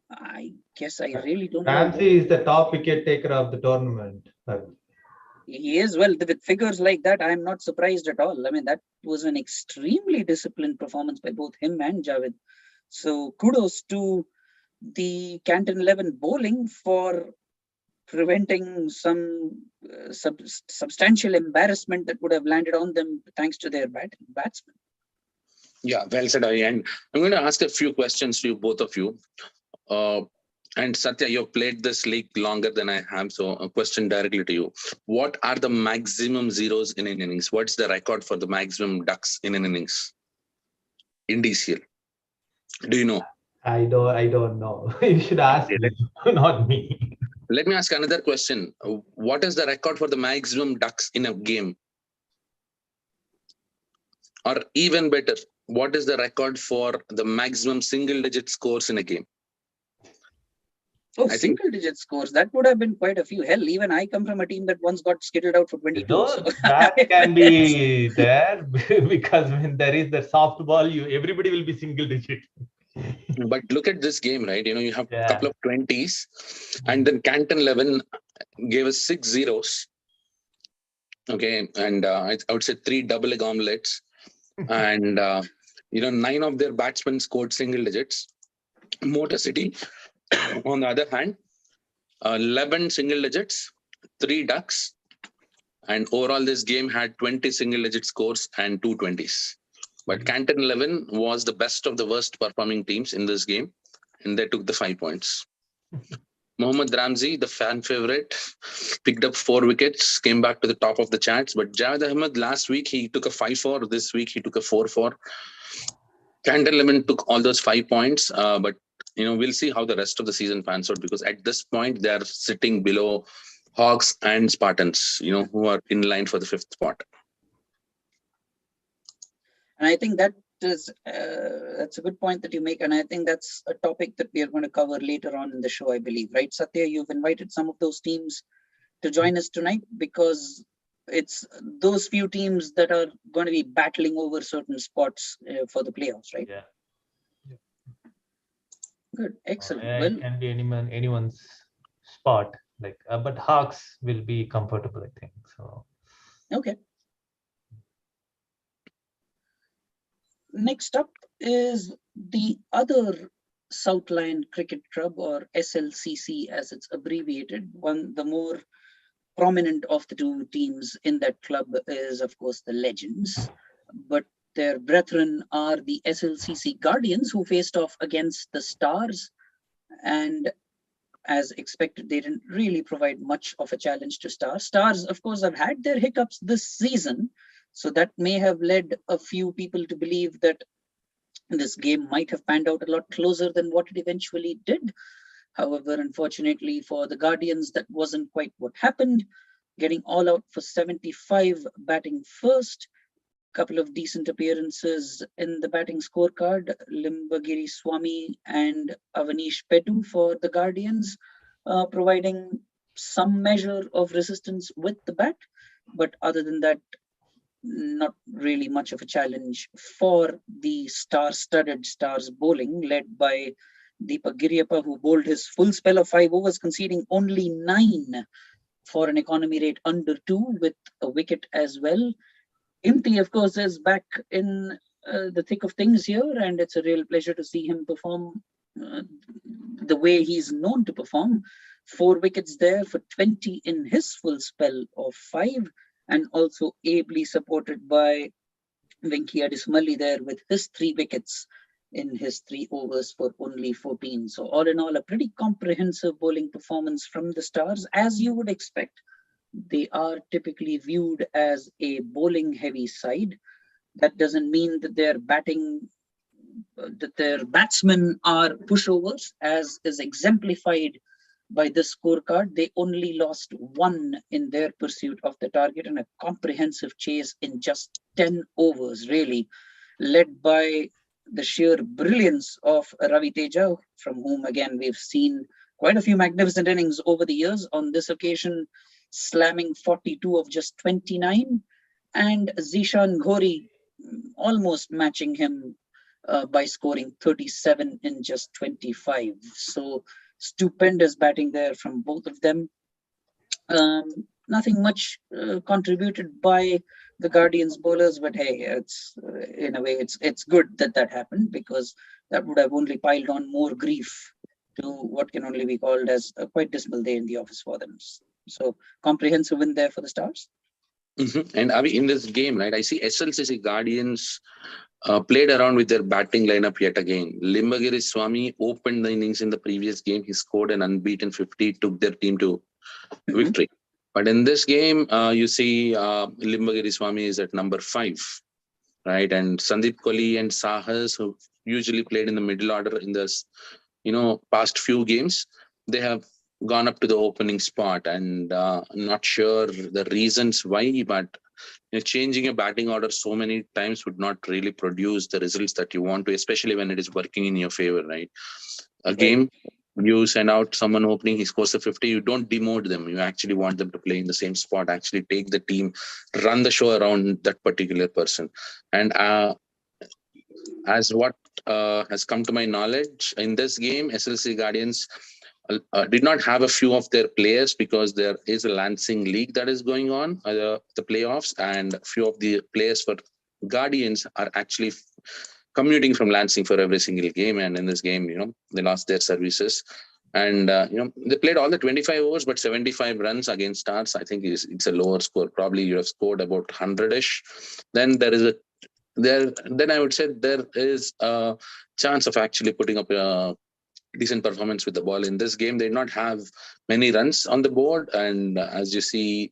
I guess I really don't know. Ramsey is the top wicket taker of the tournament. He is, well, with figures like that, I'm not surprised at all. I mean, that was an extremely disciplined performance by both him and Javed. So kudos to the Canton 11 bowling for preventing some substantial embarrassment that would have landed on them thanks to their batsmen. Yeah, well said, Avi. And I'm going to ask a few questions to you, both of you. And Satya, you've played this league longer than I have, so a question directly to you. What are the maximum zeros in an innings? What's the record for the maximum ducks in an innings in DCL? Do you know? I don't know. You should ask me, not me. Let me ask another question. What is the record for the maximum ducks in a game? Or even better, what is the record for the maximum single-digit scores in a game? Oh, single-digit scores. That would have been quite a few. Hell, even I come from a team that once got skittled out for 22. So. That can be there, because when there is the soft ball, everybody will be single-digit. But look at this game, right? You have a couple of 20s, and then Canton 11 gave us 6 zeros. Okay, and I would say 3 double leg omelets, and 9 of their batsmen scored single digits. Motor City, on the other hand, 11 single digits, 3 ducks, and overall this game had 20 single digit scores and 2 20s. But Canton 11 was the best of the worst performing teams in this game, and they took the 5 points. Mohammad Ramzi, the fan favorite, picked up 4 wickets, came back to the top of the charts. But Javed Ahmed, last week, he took a 5-4. This week, he took a 4-4. Canton 11 took all those 5 points. But, we'll see how the rest of the season pans out, because at this point, they're sitting below Hawks and Spartans, who are in line for the 5th spot. And I think that's a good point that you make. And I think that's a topic that we are going to cover later on in the show, I believe. Right, Satya, you've invited some of those teams to join us tonight, because it's those few teams that are going to be battling over certain spots for the playoffs, right? Yeah. Good, excellent. It can be anyone's spot, but Hawks will be comfortable, I think. So. Okay. Next up is the other Southland Cricket Club, or SLCC as it's abbreviated. The more prominent of the two teams in that club is, of course, the Legends, but their brethren are the SLCC Guardians, who faced off against the Stars, and as expected, they didn't really provide much of a challenge to Stars. Stars, of course, have had their hiccups this season, so that may have led a few people to believe that this game might have panned out a lot closer than what it eventually did. However, unfortunately for the Guardians, that wasn't quite what happened. Getting all out for 75, batting first. Couple of decent appearances in the batting scorecard. Limbagiri Swami and Avanish Petu for the Guardians, providing some measure of resistance with the bat. But other than that, not really much of a challenge for the star-studded Stars bowling, led by Deepak Giriyappa, who bowled his full spell of 5 overs, conceding only 9 for an economy rate under 2, with a wicket as well. Imti, of course, is back in the thick of things here, and it's a real pleasure to see him perform the way he's known to perform. 4 wickets there for 20 in his full spell of 5, and also ably supported by Venki Adismalli there with his 3 wickets in his 3 overs for only 14. So all in all, a pretty comprehensive bowling performance from the Stars, as you would expect. They are typically viewed as a bowling heavy side. That doesn't mean that their batsmen are pushovers, as is exemplified by this scorecard. They only lost 1 in their pursuit of the target, and a comprehensive chase in just 10 overs, really, led by the sheer brilliance of Ravi Teja, from whom, again, we've seen quite a few magnificent innings over the years. On this occasion, slamming 42 of just 29, and Zishan Ghori almost matching him by scoring 37 in just 25. So stupendous batting there from both of them. Nothing much contributed by the Guardians bowlers, but hey, it's in a way it's good that happened, because that would have only piled on more grief to what can only be called as a quite dismal day in the office for them. So comprehensive win there for the Stars. And Avi, in this game, right, I see SLCC Guardians played around with their batting lineup yet again. Limbagiri Swami opened the innings in the previous game. He scored an unbeaten 50, took their team to victory. But in this game, you see Limbagiri Swami is at number 5, right? And Sandeep Kohli and Sahas, who usually played in the middle order in this, past few games, they have gone up to the opening spot, and I'm not sure the reasons why, but changing a batting order so many times would not really produce the results that you want to, especially when it is working in your favor, right? A game, you send out someone opening, he scores a 50, you don't demote them. You actually want them to play in the same spot, actually take the team, run the show around that particular person. And as what has come to my knowledge, in this game, SLC Guardians did not have a few of their players, because there is a Lancing League that is going on, the playoffs, and a few of the players for Guardians are actually commuting from Lancing for every single game. And in this game, they lost their services. And, they played all the 25 overs, but 75 runs against Stars, I think it's a lower score. Probably you have scored about 100-ish. Then then I would say there is a chance of actually putting up a decent performance with the ball. In this game, they did not have many runs on the board. And as you see,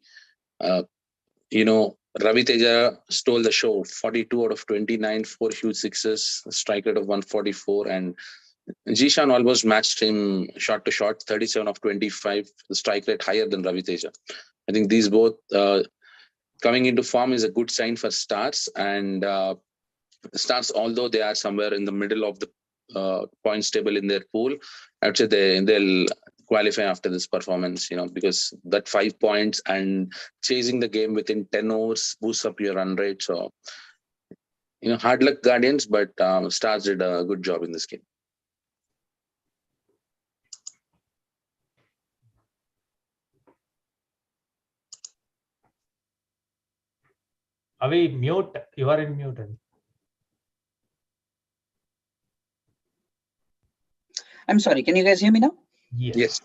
Ravi Teja stole the show. 42 out of 29, 4 huge sixes, strike rate of 144. And Jishan almost matched him shot to shot, 37 of 25, the strike rate higher than Ravi Teja. I think these both coming into form is a good sign for Stars. And Stars, although they are somewhere in the middle of the points table in their pool, I would say they'll qualify after this performance, because that 5 points and chasing the game within 10 overs boosts up your run rate. So, hard luck Guardians, but Stars did a good job in this game. Avi, mute. You are in mute. I'm sorry, can you guys hear me now? Yes.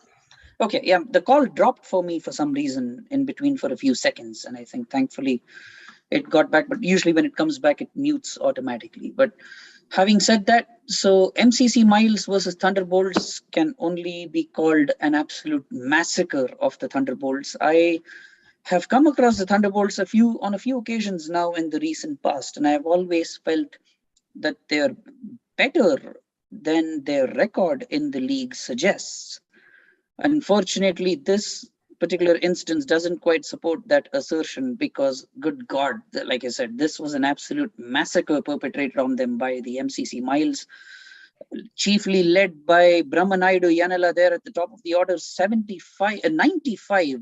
Okay, yeah, the call dropped for me for some reason in between for a few seconds, and I think thankfully it got back, but usually when it comes back, it mutes automatically. But having said that, so MCC Miles versus Thunderbolts can only be called an absolute massacre of the Thunderbolts. I have come across the Thunderbolts on a few occasions now in the recent past, and I have always felt that they're better than their record in the league suggests. Unfortunately, this particular instance doesn't quite support that assertion because, good God, like I said, this was an absolute massacre perpetrated on them by the MCC Miles, chiefly led by Brahmanaidu Yanala there at the top of the order, 95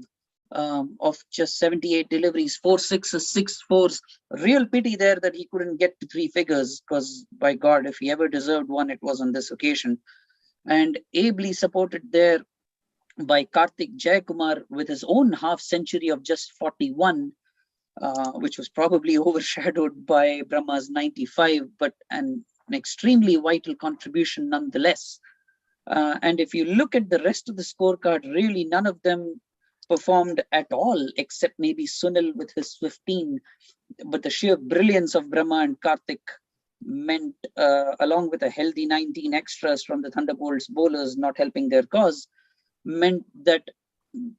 of just 78 deliveries, 4 sixes, 6 fours. Real pity there that he couldn't get to 3 figures because, by God, if he ever deserved one, it was on this occasion. And ably supported there by Karthik J Kumar with his own half century of just 41, which was probably overshadowed by Brahma's 95, but an extremely vital contribution nonetheless. And if you look at the rest of the scorecard, really none of them performed at all, except maybe Sunil with his 15. But the sheer brilliance of Brahma and Karthik meant, along with a healthy 19 extras from the Thunderbolts bowlers not helping their cause, meant that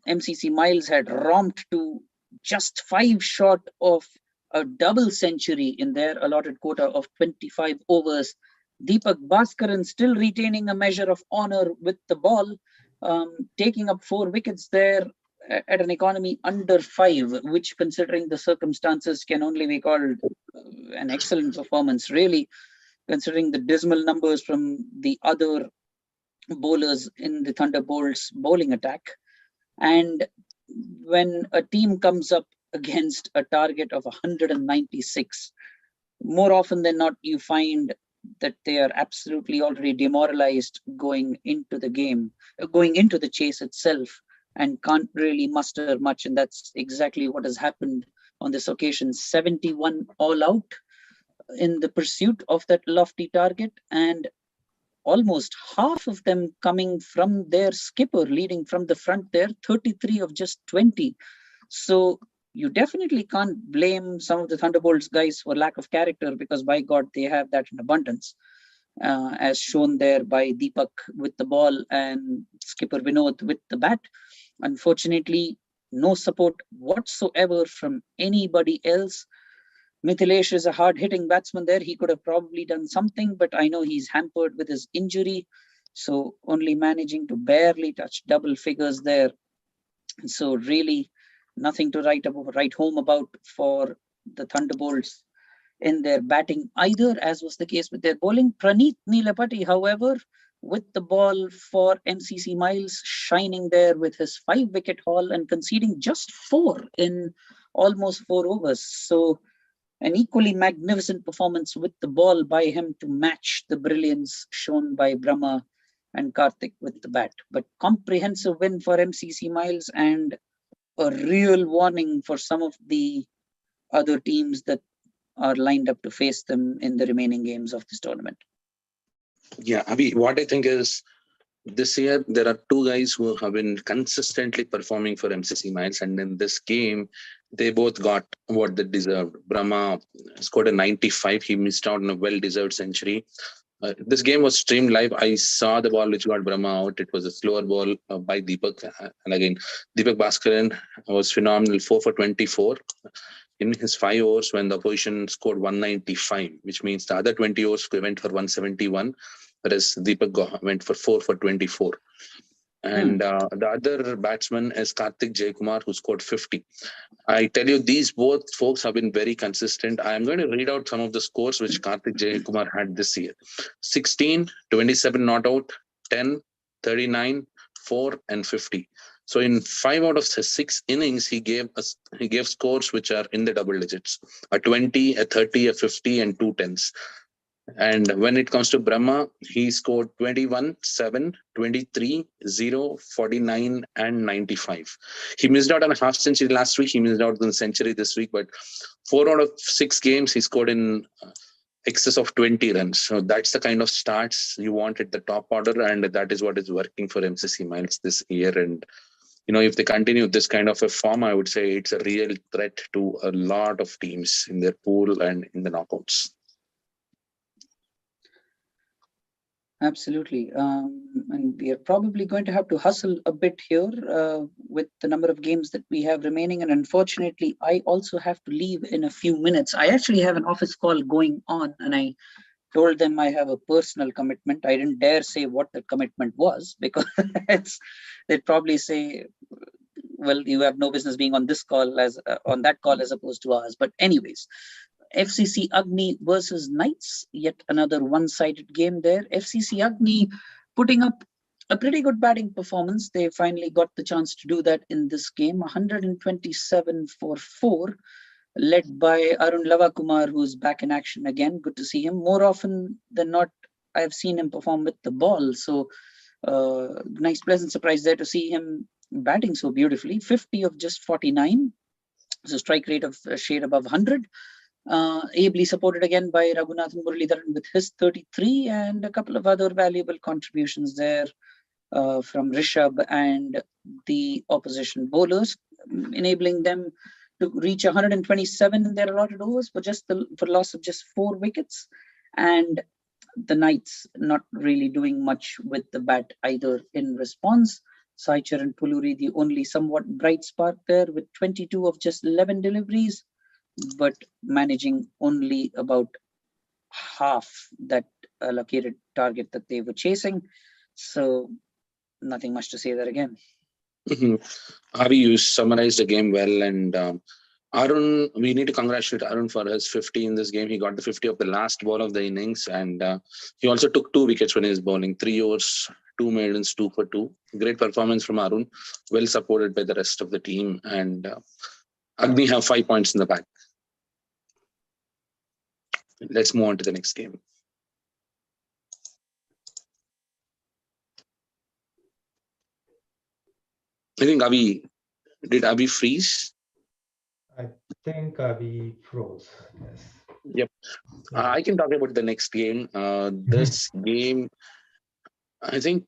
MCC Miles had romped to just 5 short of a double century in their allotted quota of 25 overs. Deepak Bhaskaran still retaining a measure of honor with the ball, taking up 4 wickets there at an economy under 5, which, considering the circumstances, can only be called an excellent performance, really, considering the dismal numbers from the other bowlers in the Thunderbolts bowling attack. And when a team comes up against a target of 196, more often than not, you find that they are absolutely already demoralized going into the game, going into the chase itself, and can't really muster much. And that's exactly what has happened on this occasion. 71 all out in the pursuit of that lofty target, and almost half of them coming from their skipper leading from the front there, 33 of just 20. So you definitely can't blame some of the Thunderbolts guys for lack of character, because by God, they have that in abundance, as shown there by Deepak with the ball and skipper Vinod with the bat. Unfortunately, no support whatsoever from anybody else. Mithilesh is a hard-hitting batsman there. He could have probably done something, but I know he's hampered with his injury, so only managing to barely touch double figures there. So really nothing to write home about for the Thunderbolts in their batting either, as was the case with their bowling. Praneeth Neelapati, however, with the ball for MCC Miles, shining there with his 5-wicket haul and conceding just 4 in almost 4 overs. So an equally magnificent performance with the ball by him to match the brilliance shown by Brahma and Karthik with the bat. But comprehensive win for MCC Miles, and a real warning for some of the other teams that are lined up to face them in the remaining games of this tournament. Yeah, Abhi, what I think is, this year there are 2 guys who have been consistently performing for MCC Miles, and in this game they both got what they deserved. Brahma scored a 95. He missed out on a well-deserved century. This game was streamed live. I saw the ball which got Brahma out. It was a slower ball by Deepak. And again, Deepak Bhaskaran was phenomenal, 4 for 24 in his 5 overs when the opposition scored 195, which means the other 20 overs went for 171, whereas Deepak went for 4 for 24. And the other batsman is Karthik J Kumar, who scored 50. I tell you, these both folks have been very consistent. I am going to read out some of the scores which Karthik J Kumar had this year. 16, 27 not out, 10, 39, 4 and 50. So in 5 out of 6 innings, he gave scores which are in the double digits: a 20, a 30, a 50 and 2 10s. And when it comes to Brahma, he scored 21, 7, 23, 0, 49, and 95. He missed out on a half century last week. He missed out on a century this week, but 4 out of 6 games he scored in excess of 20 runs. So that's the kind of starts you want at the top order, and that is what is working for MCC Miles this year. And if they continue this kind of a form, I would say it's a real threat to a lot of teams in their pool and in the knockouts. Absolutely. And we are probably going to have to hustle a bit here with the number of games that we have remaining. And unfortunately, I also have to leave in a few minutes. I actually have an office call going on, and I told them I have a personal commitment. I didn't dare say what the commitment was, because they'd probably say, well, you have no business being on this call on that call as opposed to ours. But anyways, FCC Agni versus Knights, yet another one-sided game there. FCC Agni putting up a pretty good batting performance. They finally got the chance to do that in this game. 127 for 4, led by Arun Lavakumar, who's back in action again. Good to see him. More often than not, I've seen him perform with the ball. So nice, pleasant surprise there to see him batting so beautifully. 50 of just 49. So strike rate of a shade above 100. Ably supported again by Raghunathan Muralidharan with his 33, and a couple of other valuable contributions there from Rishabh and the opposition bowlers, enabling them to reach 127 in their allotted overs for loss of just 4 wickets. And the Knights not really doing much with the bat either in response. Sai Charan Puluri, the only somewhat bright spark there, with 22 of just 11 deliveries, but managing only about half that allocated target that they were chasing. So nothing much to say there again. Avi, you summarized the game well, and Arun, we need to congratulate Arun for his 50 in this game. He got the 50 of the last ball of the innings, and he also took 2 wickets when he was bowling. 3 overs, 2 maidens, 2 for 2. Great performance from Arun, well supported by the rest of the team, and Agni have 5 points in the bag. Let's move on to the next game. I think did Avi freeze? I think we froze. Yes. Yep. I can talk about the next game. This game, I think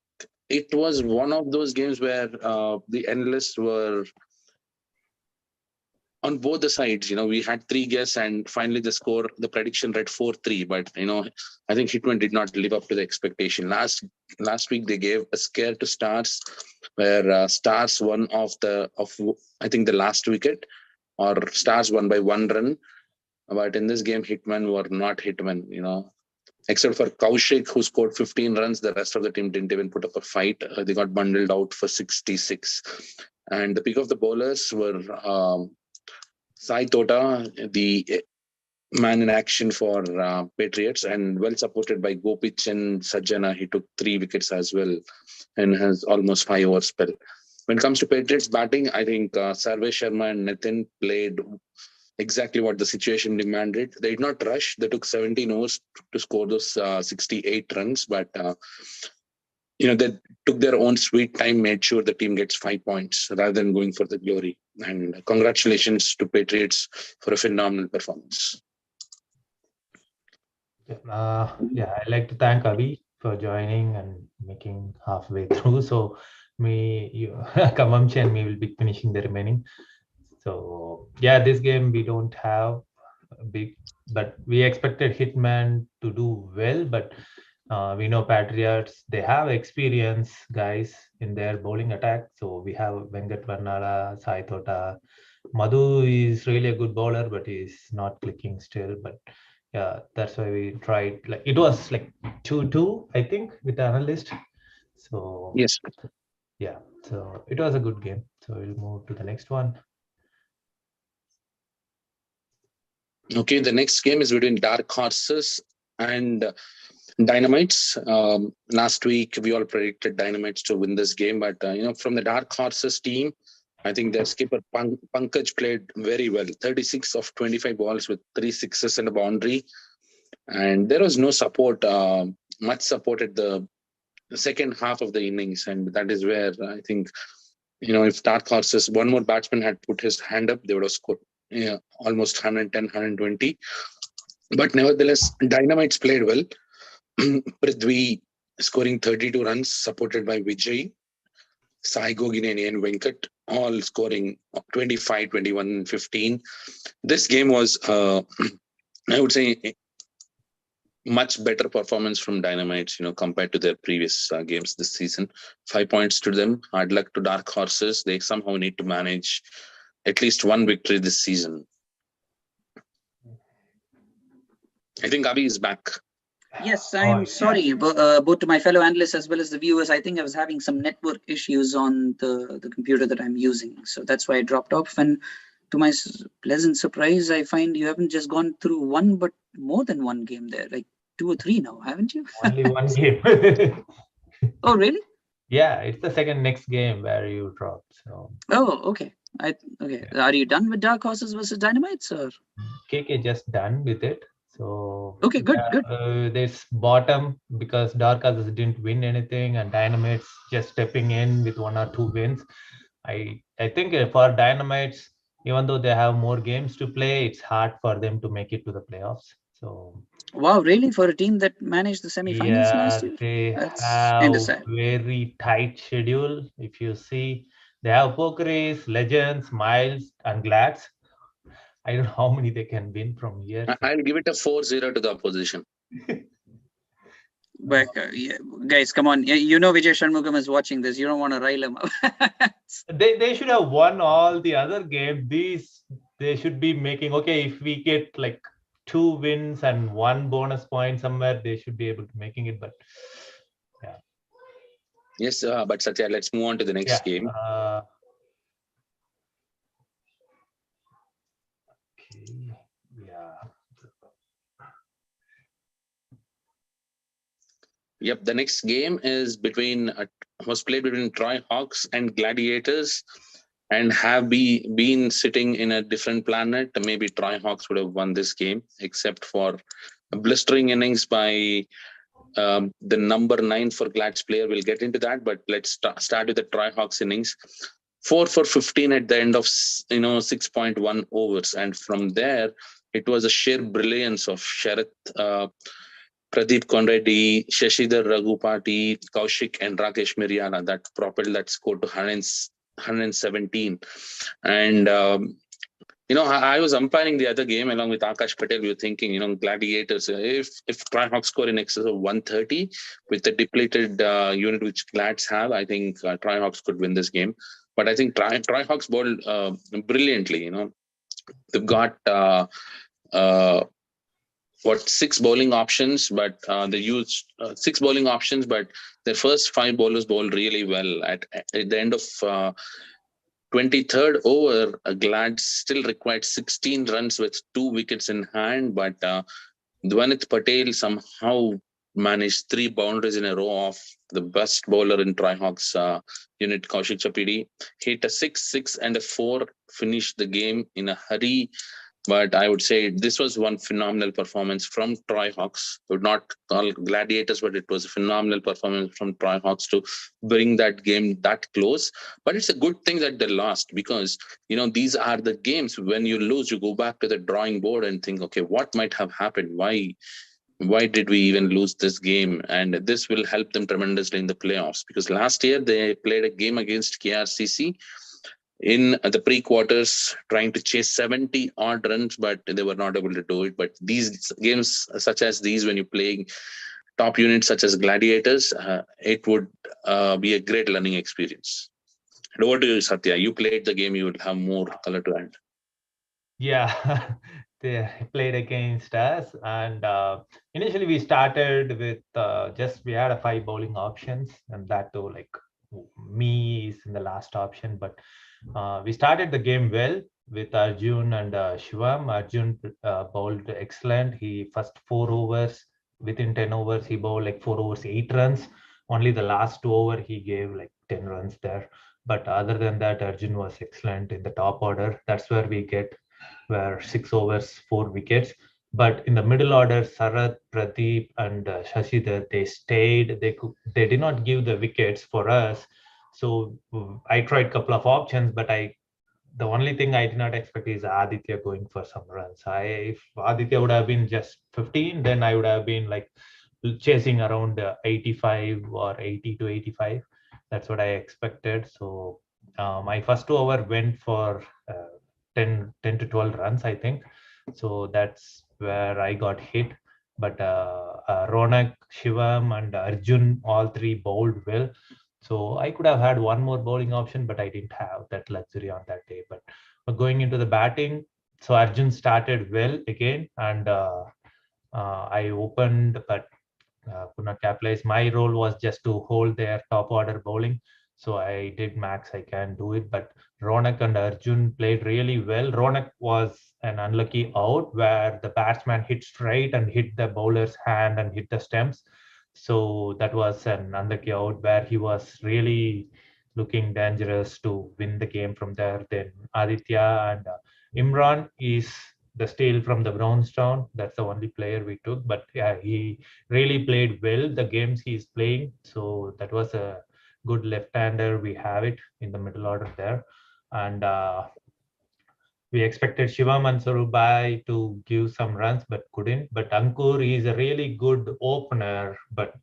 it was one of those games where the analysts were on both the sides. We had 3 guesses, and finally the prediction read 4-3. But I think Hitman did not live up to the expectation. Last week they gave a scare to Stars, where Stars won I think the last wicket, or Stars won by 1 run. But in this game, Hitman were not Hitman. Except for Kaushik, who scored 15 runs, the rest of the team didn't even put up a fight. They got bundled out for 66. And the pick of the bowlers were Sai Tota, the man in action for Patriots, and well supported by Gopichan Sajjana. He took 3 wickets as well and has almost 5 over spell. When it comes to Patriots batting, I think Sarve Sharma and Nitin played exactly what the situation demanded. They did not rush. They took 17 overs to score those 68 runs, but they took their own sweet time, made sure the team gets 5 points rather than going for the glory. And congratulations to Patriots for a phenomenal performance. I'd like to thank Avi for joining and making halfway through. So Kavamchi and me will be finishing the remaining. So this game we don't have a big, but we expected Hitman to do well, but we know Patriots, they have experience guys in their bowling attack. So we have Venkat Varnala, Sai Tota. Madhu is really a good bowler, but he's not clicking still. But that's why we tried. Like it was like 2-2, I think, with the analyst. So yes, so it was a good game. So we'll move to the next one. Okay, the next game is between Dark Horses and Dynamites. Last week, we all predicted Dynamites to win this game, but from the Dark Horses team, I think their skipper Pankaj played very well. 36 of 25 balls with 3 sixes and a boundary, and there was no support, much support at the second half of the innings, and that is where I think if Dark Horses, one more batsman had put his hand up, they would have scored almost 110, 120. But nevertheless, Dynamites played well. Prithvi scoring 32 runs, supported by Vijay, Sai Gogineni and Venkat, all scoring 25, 21, 15. This game was, I would say, much better performance from Dynamites, compared to their previous games this season. 5 points to them. Hard luck to Dark Horses. They somehow need to manage at least one victory this season. I think Avi is back. Yes, I'm sorry, both to my fellow analysts as well as the viewers. I think I was having some network issues on the computer that I'm using. So that's why I dropped off. And to my pleasant surprise, I find you haven't just gone through one, but more than one game there, like 2 or 3 now, haven't you? Only one game. Oh, really? Yeah, it's the second next game where you dropped. So. Oh, okay. Okay. Yeah. Are you done with Dark Horses versus Dynamites, or? KK just done with it. So okay, good, good. This bottom, because Dark Horses didn't win anything and Dynamites just stepping in with 1 or 2 wins. I think for Dynamites, even though they have more games to play, it's hard for them to make it to the playoffs. So wow, really? For a team that managed the semi-finals last year? That's have very tight schedule. If you see, they have Pokeries, Legends, Miles, and Glads. I don't know how many they can win from here. I'll give it a 4-0 to the opposition. But yeah, guys, come on. You know Vijay Shanmugam is watching this. You don't want to rile him up. They should have won all the other games. They should be making, okay, if we get like 2 wins and 1 bonus point somewhere, they should be able to making it. But yeah. Yes, but Satya, let's move on to the next game. Yep, the next game is was played between Troy Hawks and Gladiators, and have been sitting in a different planet. Maybe Troy Hawks would have won this game, except for a blistering innings by the number 9 for Glad's player. We'll get into that, but let's start with the Troy Hawks innings. 4 for 15 at the end of 6.1 overs, and from there it was a sheer brilliance of Sharath, Pradeep Konreddy, Shashidhar Raghupati, Kaushik, and Rakesh Miryana that propelled that score to 117. And I was umpiring the other game along with Akash Patel. We were thinking, Gladiators, if Troy Hawks score in excess of 130 with the depleted unit which Glads have, I think Troy Hawks could win this game. But I think Troy Hawks bowled brilliantly. They've got 6 bowling options, but they used 6 bowling options, but their first 5 bowlers bowled really well. At the end of 23rd over, Glad still required 16 runs with 2 wickets in hand, but Dwanith Patel somehow managed 3 boundaries in a row off the best bowler in Troy Hawks unit, Kaushik Chapidi. Hit a 6 and a 4, finished the game in a hurry. But I would say this was one phenomenal performance from Troy Hawks. I would not call Gladiators, but it was a phenomenal performance from Troy Hawks to bring that game that close. But it's a good thing that they lost, because, these are the games when you lose, you go back to the drawing board and think, okay, what might have happened? Why did we even lose this game? And this will help them tremendously in the playoffs, because last year they played a game against Krcc in the pre-quarters, trying to chase 70 odd runs, but they were not able to do it. But these games such as these, when you're playing top units such as Gladiators, it would be a great learning experience. And over to you, Satya. You played the game, you would have more color to add. Yeah, they played against us, and initially we started with we had a 5 bowling options, and that too, like me is in the last option, but we started the game well with Arjun and Shivam. Arjun bowled excellent. He first 4 overs, within 10 overs, he bowled like 4 overs, 8 runs. Only the last 2 over, he gave like 10 runs there. But other than that, Arjun was excellent in the top order. That's where we were 6 overs, 4 wickets. But in the middle order, Sarath, Pradeep, and Shashidhar, they stayed. They did not give the wickets for us. So I tried a couple of options, but I the only thing I did not expect is Aditya going for some runs. If Aditya would have been just 15, then I would have been like chasing around 85 or 80 to 85. That's what I expected. So my first over went for 10 to 12 runs, I think. So that's where I got hit. But Ronak, Shivam, and Arjun, all three bowled well. So I could have had one more bowling option, but I didn't have that luxury on that day. But going into the batting, so Arjun started well again, and I opened, but could not capitalize. My role was just to hold their top order bowling. So I did max I can do it. But Ronak and Arjun played really well. Ronak was an unlucky out where the batsman hit straight and hit the bowler's hand and hit the stumps. So that was an unlucky out where he was really looking dangerous to win the game from there. Then Aditya and Imran is the steal from the Brownstown. That's the only player we took. But yeah, he really played well the games he's playing. So that was a good left-hander. We have it in the middle order there. And we expected Shivam and Sarubai to give some runs, but couldn't. But Ankur is a really good opener, but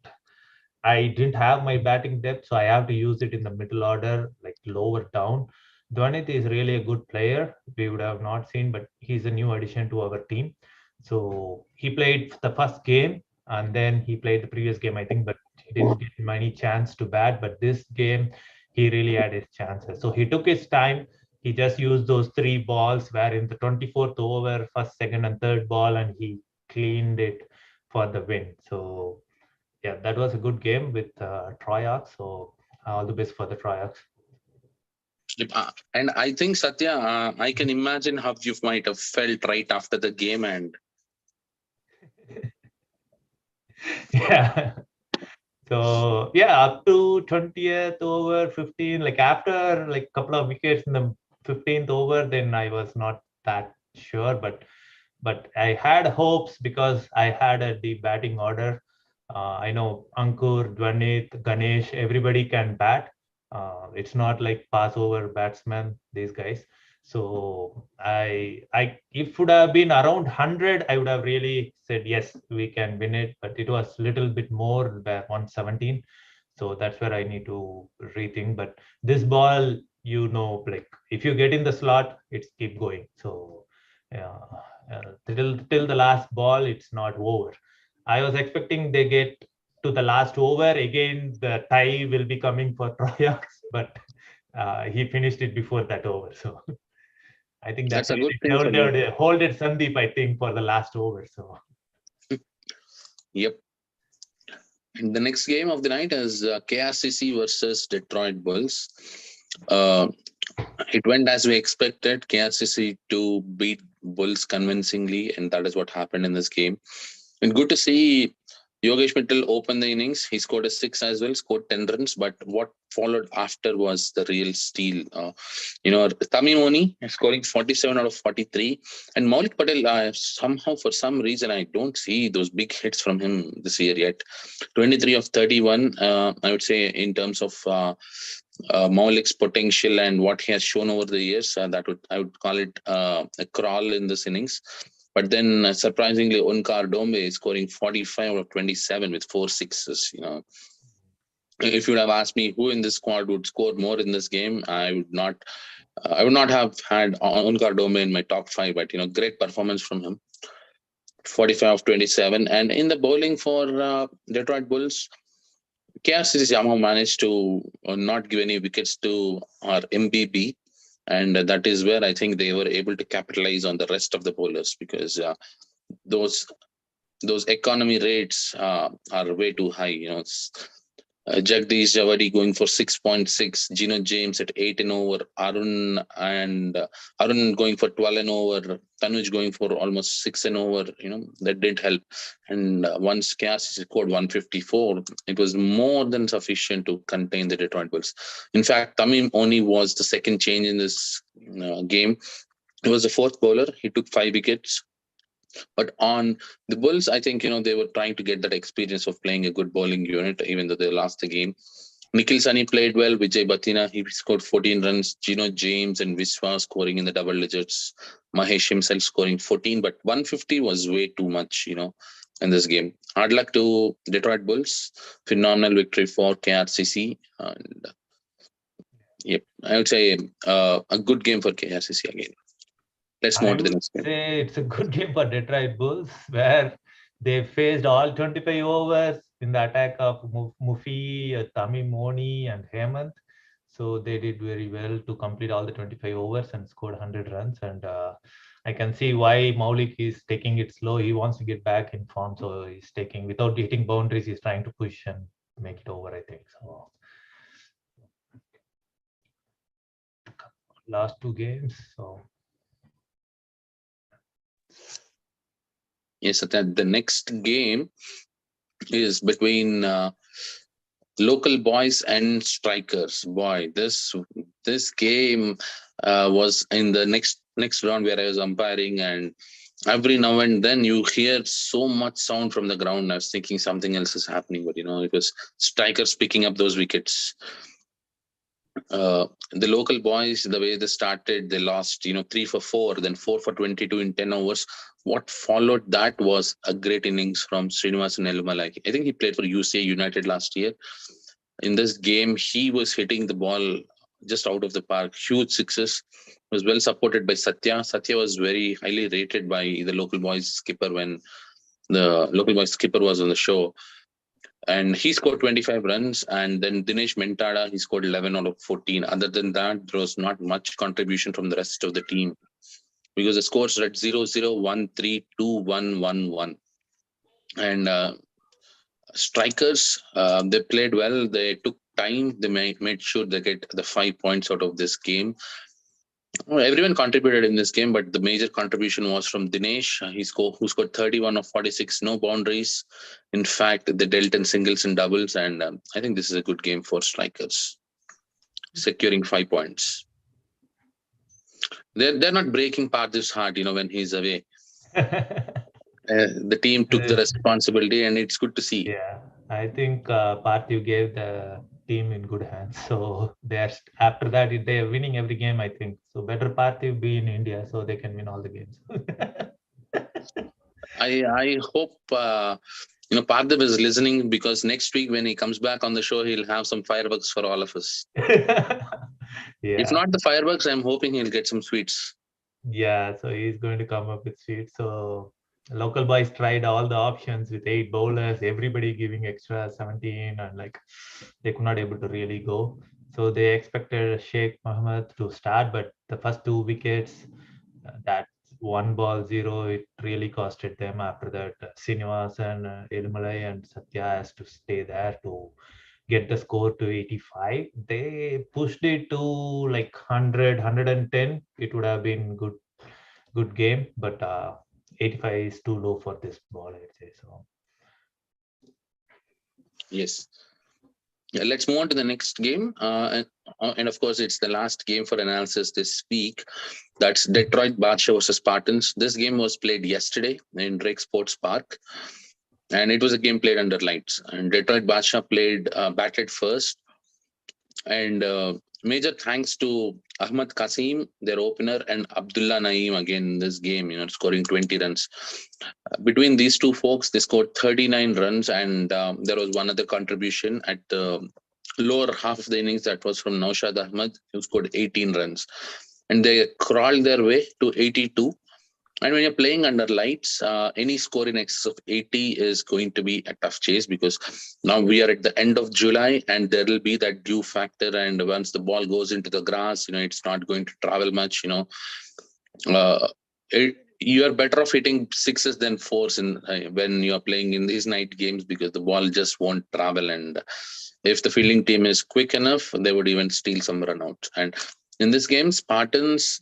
I didn't have my batting depth, so I have to use it in the middle order, like lower down. Dwanit is really a good player. We would have not seen, but he's a new addition to our team. So he played the first game and then he played the previous game, I think, but he didn't get many chance to bat. But this game, he really had his chances. So he took his time. He just used those three balls where in the 24th over, first, second, and third ball, and he cleaned it for the win. So yeah, that was a good game with Troy-Ox. So all the best for the Troy-Ox. And I think, Satya, I can imagine how you might have felt right after the game. And yeah. So yeah, up to 20th over 15, like after like couple of wickets in the 15th over, then I was not that sure, but I had hopes because I had a deep batting order. I know Ankur, Dwanit, Ganesh, everybody can bat. It's not like pass over batsmen, these guys. So if it would have been around 100, I would have really said yes, we can win it. But it was a little bit more than 117. So that's where I need to rethink. But this ball, like if you get in the slot, it's keep going. So yeah, till the last ball, it's not over. I was expecting they get to the last over again. The tie will be coming for Troyax, but he finished it before that over. So I think that's that's a good thing for turned you. out hold it Sandeep, I think, for the last over. So Yep. And the next game of the night is KRCC versus Detroit Bulls. It went as we expected. KRCC to beat Bulls convincingly, and that is what happened in this game. And good to see Yogesh Mittal open the innings. He scored a 6 as well, scored 10 runs. But what followed after was the real steal. Tamim Oni scoring 47 out of 43. And Maulik Patel, somehow, for some reason, I don't see those big hits from him this year yet. 23 of 31, I would say, in terms of Maulik's potential and what he has shown over the years, I would call it a crawl in this innings. But then surprisingly, Onkar Dombe is scoring 45 out of 27 with 4 sixes. If you would have asked me who in this squad would score more in this game, I would not have had Onkar Dombe in my top 5. But great performance from him. 45 of 27, and in the bowling for Detroit Bulls, KRCC somehow managed to not give any wickets to our MBB. And that is where I think they were able to capitalize on the rest of the bowlers, because those economy rates are way too high. Jagdish Javadi going for 6.6, Gino James at 8 and over, Arun going for 12 and over, Tanuj going for almost 6 and over. That didn't help. And once KRCC scored 154, it was more than sufficient to contain the Detroit Bulls. In fact, Tamim Oni was the second change in this game. He was the fourth bowler. He took 5 wickets. But on the Bulls, I think, they were trying to get that experience of playing a good bowling unit, even though they lost the game. Nikhil Sani played well. Vijay Batina, he scored 14 runs. Gino James and Viswa scoring in the double digits. Mahesh himself scoring 14, but 150 was way too much, in this game. Hard luck to Detroit Bulls. Phenomenal victory for KRCC. And yep, I would say a good game for KRCC again. Let's move on to the next game. Say it's a good game for Detroit Bulls, where they faced all 25 overs in the attack of Mufi, Tamimoni, and Hemant. So they did very well to complete all the 25 overs and scored 100 runs. And I can see why Maulik is taking it slow. He wants to get back in form, so he's taking, without hitting boundaries, he's trying to push and make it over, I think. So last two games. So yes, the next game is between local boys and strikers. Boy, this game was in the next round where I was umpiring, and every now and then you hear so much sound from the ground. I was thinking something else is happening, but it was strikers picking up those wickets. The local boys, the way they started, they lost 3 for 4, then 4 for 22 in 10 overs. What followed that was a great innings from Srinivasan Elumalai. I think he played for UCA United last year. In this game, he was hitting the ball just out of the park, huge sixes. Was well supported by Satya. Satya was very highly rated by the local boys skipper when the local boys skipper was on the show. And he scored 25 runs, and then Dinesh Mentada, he scored 11 out of 14. Other than that, there was not much contribution from the rest of the team, because the scores read 0-0, 1-3, 2-1, 1-1. And strikers, they played well. They took time. They made sure they get the 5 points out of this game. Everyone contributed in this game, but the major contribution was from Dinesh. Who scored 31 of 46, no boundaries. In fact, they dealt in singles and doubles, and I think this is a good game for strikers, securing 5 points. They're not breaking Parthi's heart, when he's away. The team took the responsibility, and it's good to see. Yeah, I think Parthiv gave the team in good hands. So after that, they're winning every game, I think. So better Parthiv be in India so they can win all the games. I hope Parthiv is listening, because next week when he comes back on the show, he'll have some fireworks for all of us. Yeah. If not the fireworks, I'm hoping he'll get some sweets. Yeah, so he's going to come up with sweets. So local boys tried all the options with 8 bowlers, everybody giving extra 17, and they could not able to really go. So they expected Sheikh Mohammed to start, but the first 2 wickets, that 1 ball 0, it really costed them. After that, Srinivasan, Elumalai, and Satya has to stay there to get the score to 85. They pushed it to 100, 110. It would have been good game, but 85 is too low for this ball, I'd say. So yes. Yeah, let's move on to the next game. And of course, it's the last game for analysis this week. That's Detroit Bachelor versus Spartans. This game was played yesterday in Drake Sports Park, and it was a game played under lights. And Detroit Bachelor batted first. And major thanks to Ahmad Kasim, their opener, and Abdullah Naeem again in this game, scoring 20 runs. Between these two folks, they scored 39 runs, and there was one other contribution at the lower half of the innings that was from Naushad Ahmad, who scored 18 runs. And they crawled their way to 82. And when you're playing under lights, any score in excess of 80 is going to be a tough chase, because now we are at the end of July and there will be that dew factor. And once the ball goes into the grass, it's not going to travel much. You are better off hitting sixes than fours when you are playing in these night games, because the ball just won't travel. And if the fielding team is quick enough, they would even steal some run out. And in this game, Spartans,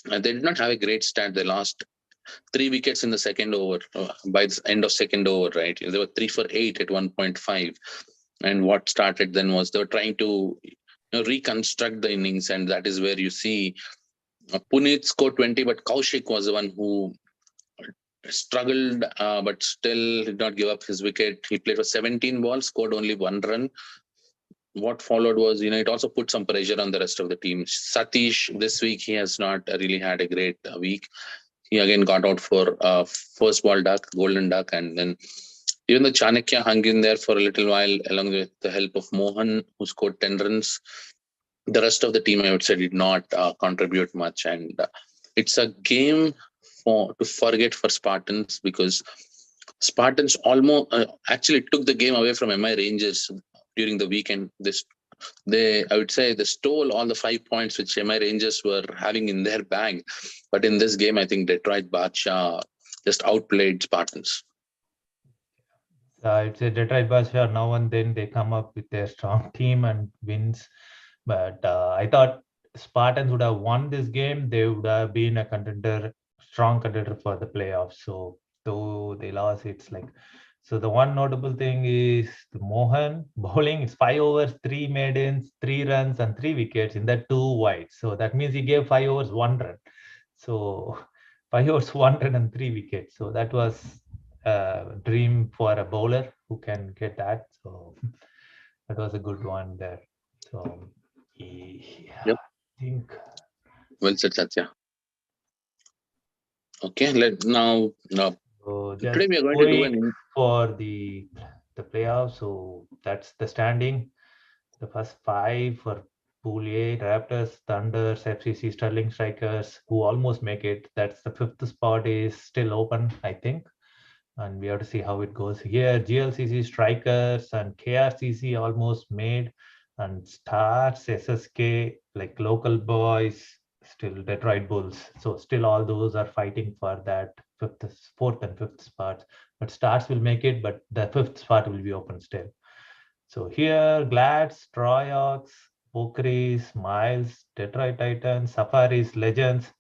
they did not have a great start. They lost 3 wickets in the second over, by the end of second over, right? They were 3 for 8 at 1.5. And what started then was they were trying to reconstruct the innings. And that is where you see Puneet scored 20, but Kaushik was the one who struggled, but still did not give up his wicket. He played for 17 balls, scored only 1 run. what followed was, it also put some pressure on the rest of the team. Satish, this week, he has not really had a great week. He again got out for first ball duck, golden duck, and then even the Chanakya hung in there for a little while along with the help of Mohan, who scored 10 runs. The rest of the team, I would say, did not contribute much. And it's a game to forget for Spartans, because Spartans almost actually took the game away from MI Rangers during the weekend. I would say, they stole all the 5 points which MI Rangers were having in their bag. But in this game, I think Detroit Bacha just outplayed Spartans. It's a Detroit Bachelor. Now and then they come up with their strong team and wins. But I thought Spartans would have won this game. They would have been a strong contender for the playoffs. So though they lost, it's like, so the one notable thing is the Mohan bowling. It's 5 overs, 3 maidens, 3 runs, and 3 wickets in that 2 wide. So that means he gave 5 overs, 1 run. So 5 overs, 1 run, and 3 wickets. So that was a dream for a bowler who can get that. So that was a good one there. So yeah, Yep. I think. Well said, Satya. Okay, now So today just we are going to do going for the playoffs. So that's the standing. The first 5 for Pool A: Raptors, Thunders, FCC, Sterling Strikers, who almost make it. That's the 5th spot is still open, I think. And we have to see how it goes here. GLCC, Strikers, and KRCC almost made. And Stars, SSK, like local boys, still Detroit Bulls. So still all those are fighting for that 4th and 5th spot. But Stars will make it, but the 5th spot will be open still. So here, Glads, Troyox, Pokeries, Miles, Detroit Titans, Safaris, Legends,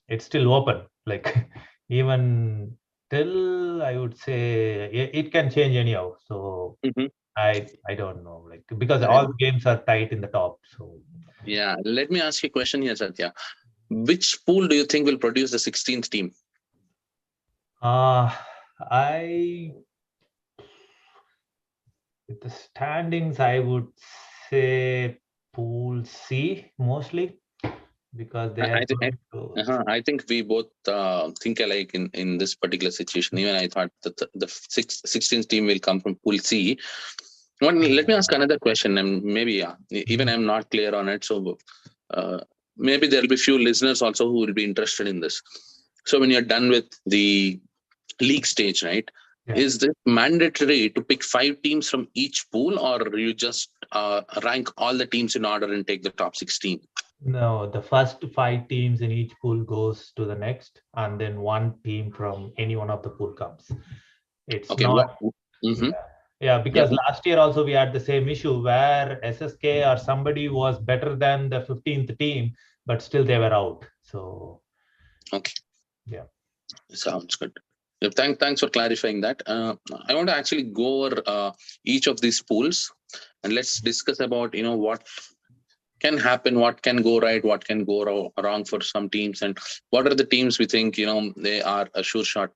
it's still open. Like even till, I would say it can change anyhow. So I don't know, like, because all the games are tight in the top. So yeah, let me ask you a question here, Satya. Which pool do you think will produce the 16th team? With the standings, I would say Pool C mostly, because they are I think we both think alike in this particular situation. Even I thought that the 16th team will come from Pool C. Let me ask another question, and maybe even I'm not clear on it. So maybe there'll be few listeners also who will be interested in this. So when you're done with the league stage, right? Yeah. Is this mandatory to pick 5 teams from each pool, or you just rank all the teams in order and take the top 16? No, the first 5 teams in each pool goes to the next, and then 1 team from any one of the pool comes. It's okay, not. Because last year also we had the same issue where SSK or somebody was better than the 15th team, but still they were out. So okay, yeah, sounds good. Thanks for clarifying that. I want to actually go over each of these pools, and let's discuss about what can happen, what can go right, what can go wrong for some teams, and what are the teams we think they are a sure shot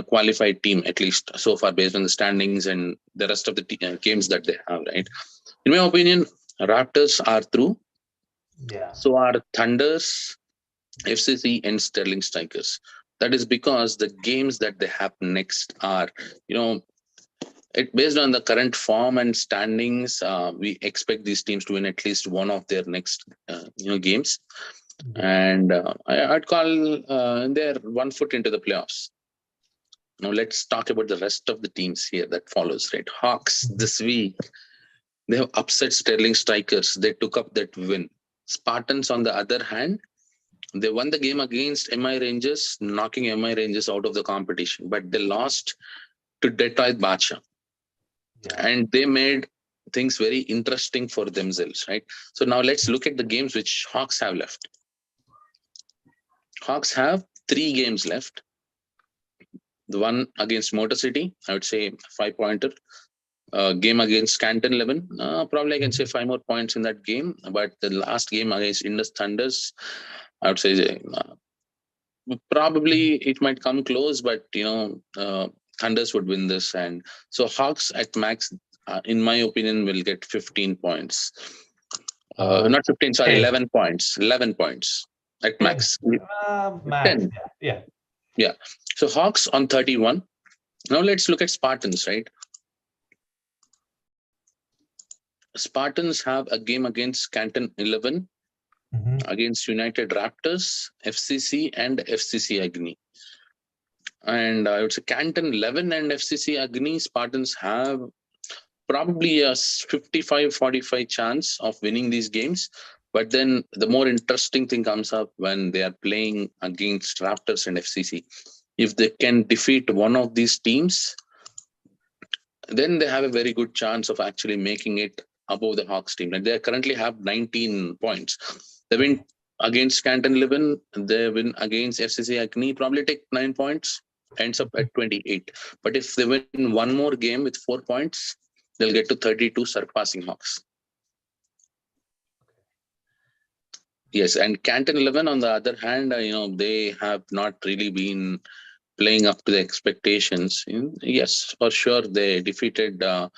qualified team, at least so far, based on the standings and the rest of the games that they have, right? In my opinion, Raptors are through. Yeah. So are Thunders, FCC, and Sterling Strikers. That is because the games that they have next are, based on the current form and standings, we expect these teams to win at least one of their next, games. Yeah. And I'd call they're 1 foot into the playoffs. Now let's talk about the rest of the teams here that follows, right? Hawks this week, they have upset Sterling Strikers. They took up that win. Spartans, on the other hand, they won the game against MI Rangers, knocking MI Rangers out of the competition, but they lost to Detroit Bacha. Yeah. And they made things very interesting for themselves, right? So now let's look at the games which Hawks have left. Hawks have 3 games left. The one against Motor City, I would say 5-pointer. Game against Canton 11, probably I can say 5 more points in that game. But the last game against Indus Thunders, I would say probably it might come close, but Thunders would win this. And so Hawks at max in my opinion, will get 15 points. Not 15, sorry, 10. 11 points. 11 points at 10. max. Max. 10. Yeah. Yeah. So Hawks on 31. Now let's look at Spartans, right? Spartans have a game against Canton 11, against United Raptors, FCC, and FCC Agni. And I would say Canton 11 and FCC Agni, Spartans have probably a 55-45 chance of winning these games. But then the more interesting thing comes up when they are playing against Raptors and FCC. If they can defeat one of these teams, then they have a very good chance of actually making it above the Hawks team. And they currently have 19 points. They win against Canton 11, they win against FCC Agni, probably take 9 points, ends up at 28. But if they win one more game with 4 points, they'll get to 32, surpassing Hawks. Yes, and Canton 11, on the other hand, they have not really been playing up to the expectations. Yes, for sure, they defeated a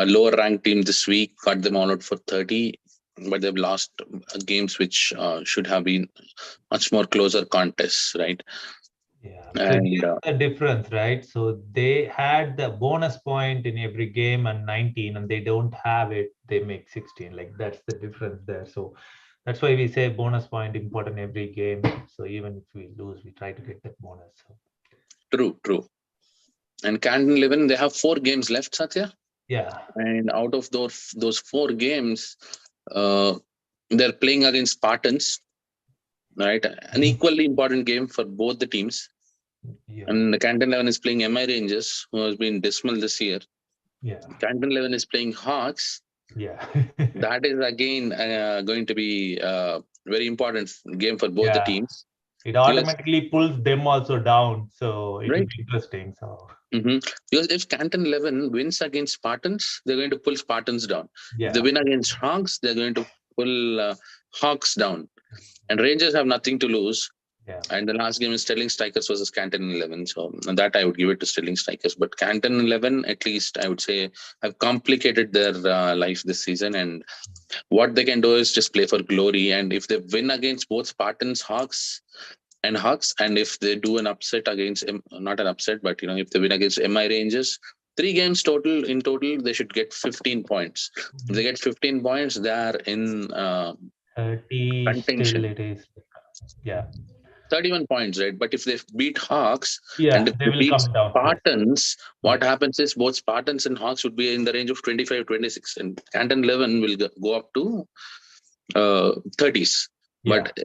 lower ranked team this week, cut them all out for 30, but they've lost games which should have been much more closer contests, right? Yeah, so here's the difference, right? So they had the bonus point in every game and 19, and they don't have it, they make 16. Like that's the difference there. So that's why we say bonus point important every game. So even if we lose, we try to get that bonus. So. True. And Canton 11, they have 4 games left, Satya. Yeah. And out of those 4 games, they're playing against Spartans, right? An equally important game for both the teams. Yeah. And the Canton 11 is playing MI Rangers, who has been dismal this year. Yeah. Canton 11 is playing Hawks. Yeah. That is again going to be a very important game for both the teams. It automatically pulls them also down, so it will be interesting. So because if Canton 11 wins against Spartans, they're going to pull Spartans down. Yeah. If they win against Hawks, they're going to pull Hawks down. And Rangers have nothing to lose. Yeah. And the last game is Sterling Strikers versus Canton 11. So that I would give it to Sterling Strikers. But Canton 11, at least I would say, have complicated their life this season. And what they can do is just play for glory. And if they win against both Spartans, Hawks, and if they do an upset against, not an upset, but if they win against MI Rangers, 3 games in total, they should get 15 points. If they get 15 points, they are in 30 contention. Still it is. Yeah. 31 points, right? But if they beat Hawks and if they beat Spartans, what happens is both Spartans and Hawks would be in the range of 25-26, and Canton 11 will go up to 30s. But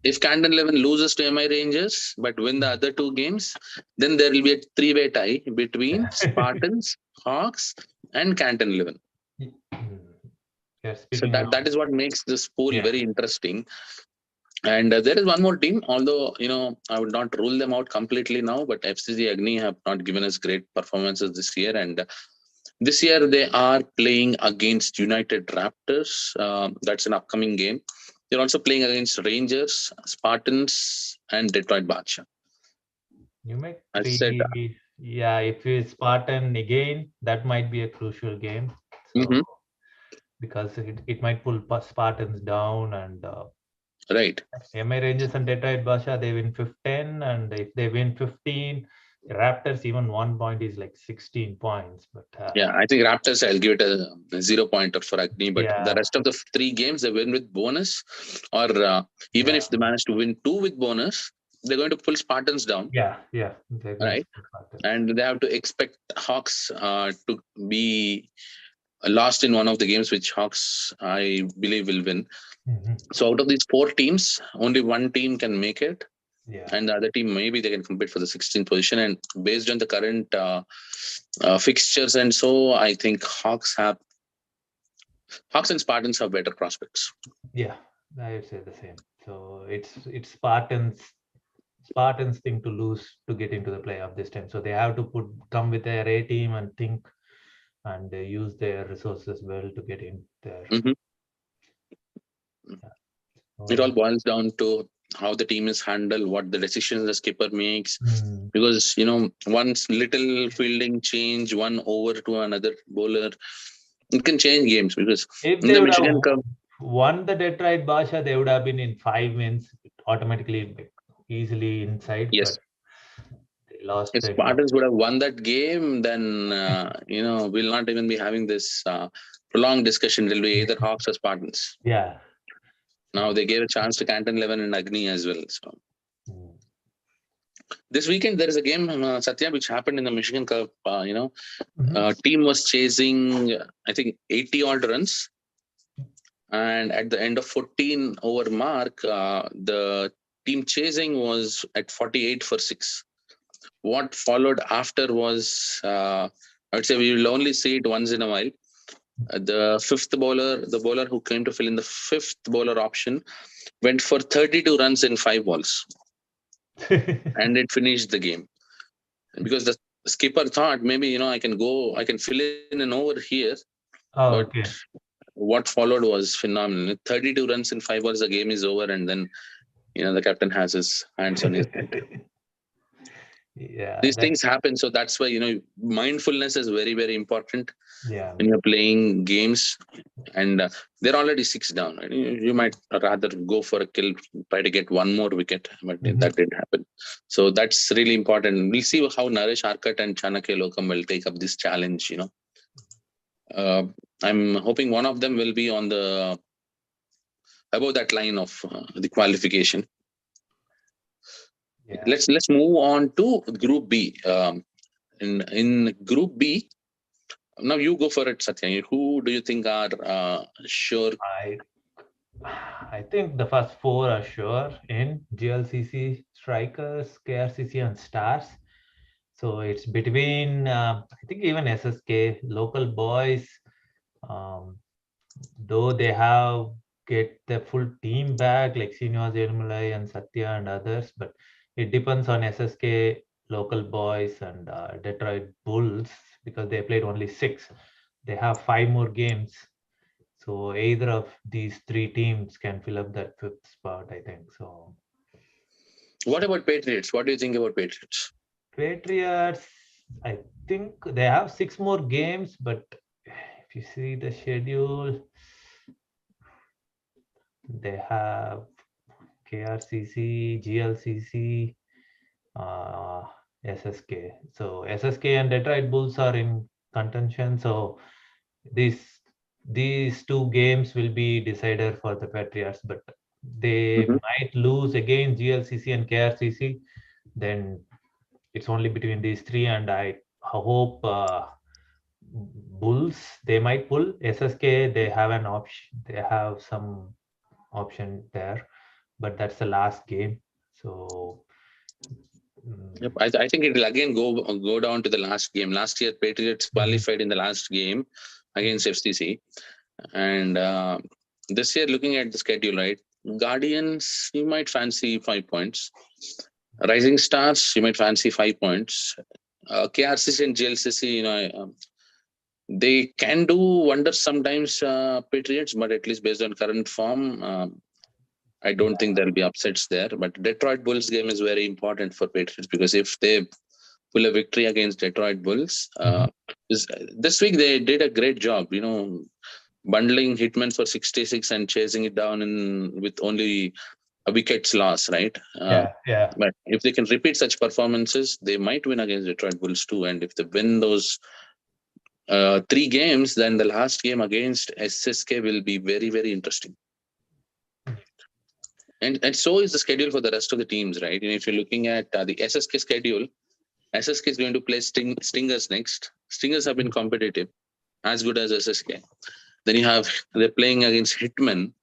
if Canton 11 loses to MI Rangers but win the other 2 games, then there will be a 3-way tie between Spartans, Hawks, and Canton 11. So that is what makes this pool very interesting. And there is one more team, although, I would not rule them out completely now, but FCC Agni have not given us great performances this year. And this year they are playing against United Raptors. That's an upcoming game. They're also playing against Rangers, Spartans, and Detroit Bachelor. You make 3, if it's Spartan again, that might be a crucial game. So, because it might pull Spartans down and... Right. MI Rangers and Detroit Basha, they win 15, and if they win 15, Raptors, even 1 point is like 16 points. But I think Raptors, I'll give it a 0 pointer for Agni, but the rest of the 3 games they win with bonus, or even if they manage to win 2 with bonus, they're going to pull Spartans down. Right. And they have to expect Hawks to be lost in one of the games, which Hawks, I believe, will win. So out of these 4 teams, only 1 team can make it. And the other team, maybe they can compete for the 16th position. And based on the current fixtures and so, I think Hawks and Spartans have better prospects. Yeah, I would say the same. So it's Spartans thing to lose to get into the playoff this time. So they have to come with their A team and think and use their resources well to get in there. It all boils down to how the team is handled, what the decisions the skipper makes. Mm. Because, once little fielding change, one over to another bowler, it can change games. Because If in they the would have Michigan Cup, won the Detroit Basha, they would have been in 5 wins automatically, easily inside. yes, But they lost if it. Spartans would have won that game, then, we'll not even be having this prolonged discussion. It'll be either Hawks or Spartans. Yeah. Now they gave a chance to Canton 11 and Agni as well. So Mm. this weekend there is a game, Satya, which happened in the Michigan Cup. Mhm. Team was chasing, I think, 80 odd runs, and at the end of 14 over mark, the team chasing was at 48 for 6. What followed after was, I would say, we will only see it once in a while. The fifth bowler, the bowler who came to fill in the fifth bowler option, went for 32 runs in 5 balls, and it finished the game. Because the skipper thought maybe, I can fill in an over here, Oh, but okay. what followed was phenomenal. 32 runs in 5 balls, the game is over, and then the captain has his hands on his head. Yeah, These that, things happen, so that's why mindfulness is very, very important yeah. when you're playing games. And they're already 6 down. Right? You might rather go for a kill, try to get one more wicket, but Mhm. that didn't happen. So that's really important. We'll see how Naresh Arkat and Chanakya Lokam will take up this challenge. I'm hoping one of them will be on the above that line of the qualification. Yeah. Let's move on to Group B. In Group B, now you go for it, Satya. Who do you think are sure? I think the first 4 are sure in GLCC, Strikers, KRCC, and Stars. So it's between, I think even SSK, local boys, um, though they have get the full team back like Srinivas Yedumalai and Satya and others, but it depends on SSK, local boys, and Detroit Bulls because they played only 6. They have 5 more games. So either of these 3 teams can fill up that 5th spot, I think. So What about Patriots? What do you think about Patriots? Patriots, I think they have 6 more games, but if you see the schedule, they have KRCC, GLCC, SSK. So SSK and Detroit Bulls are in contention. So these 2 games will be decider for the Patriots, but they Mhm. might lose again GLCC and KRCC. Then it's only between these 3, and I hope Bulls they might pull. SSK they have an option. They have some option there, but that's the last game. So Yep. I think it will again go down to the last game. Last year, Patriots qualified in the last game against FCC, and this year, looking at the schedule, right? Guardians, you might fancy 5 points. Rising Stars, you might fancy 5 points. KRCC and GLCC, they can do wonders sometimes, Patriots, but at least based on current form, I don't think there'll be upsets there. But Detroit Bulls game is very important for Patriots because if they pull a victory against Detroit Bulls, this week they did a great job, bundling Hitman for 66 and chasing it down with only a wicket's loss, right? yeah. But if they can repeat such performances, they might win against Detroit Bulls too. And if they win those 3 games, then the last game against SSK will be very, very interesting. And so is the schedule for the rest of the teams, right? If you're looking at the SSK schedule, SSK is going to play Stingers next. Stingers have been competitive, as good as SSK. Then they're playing against Hitman.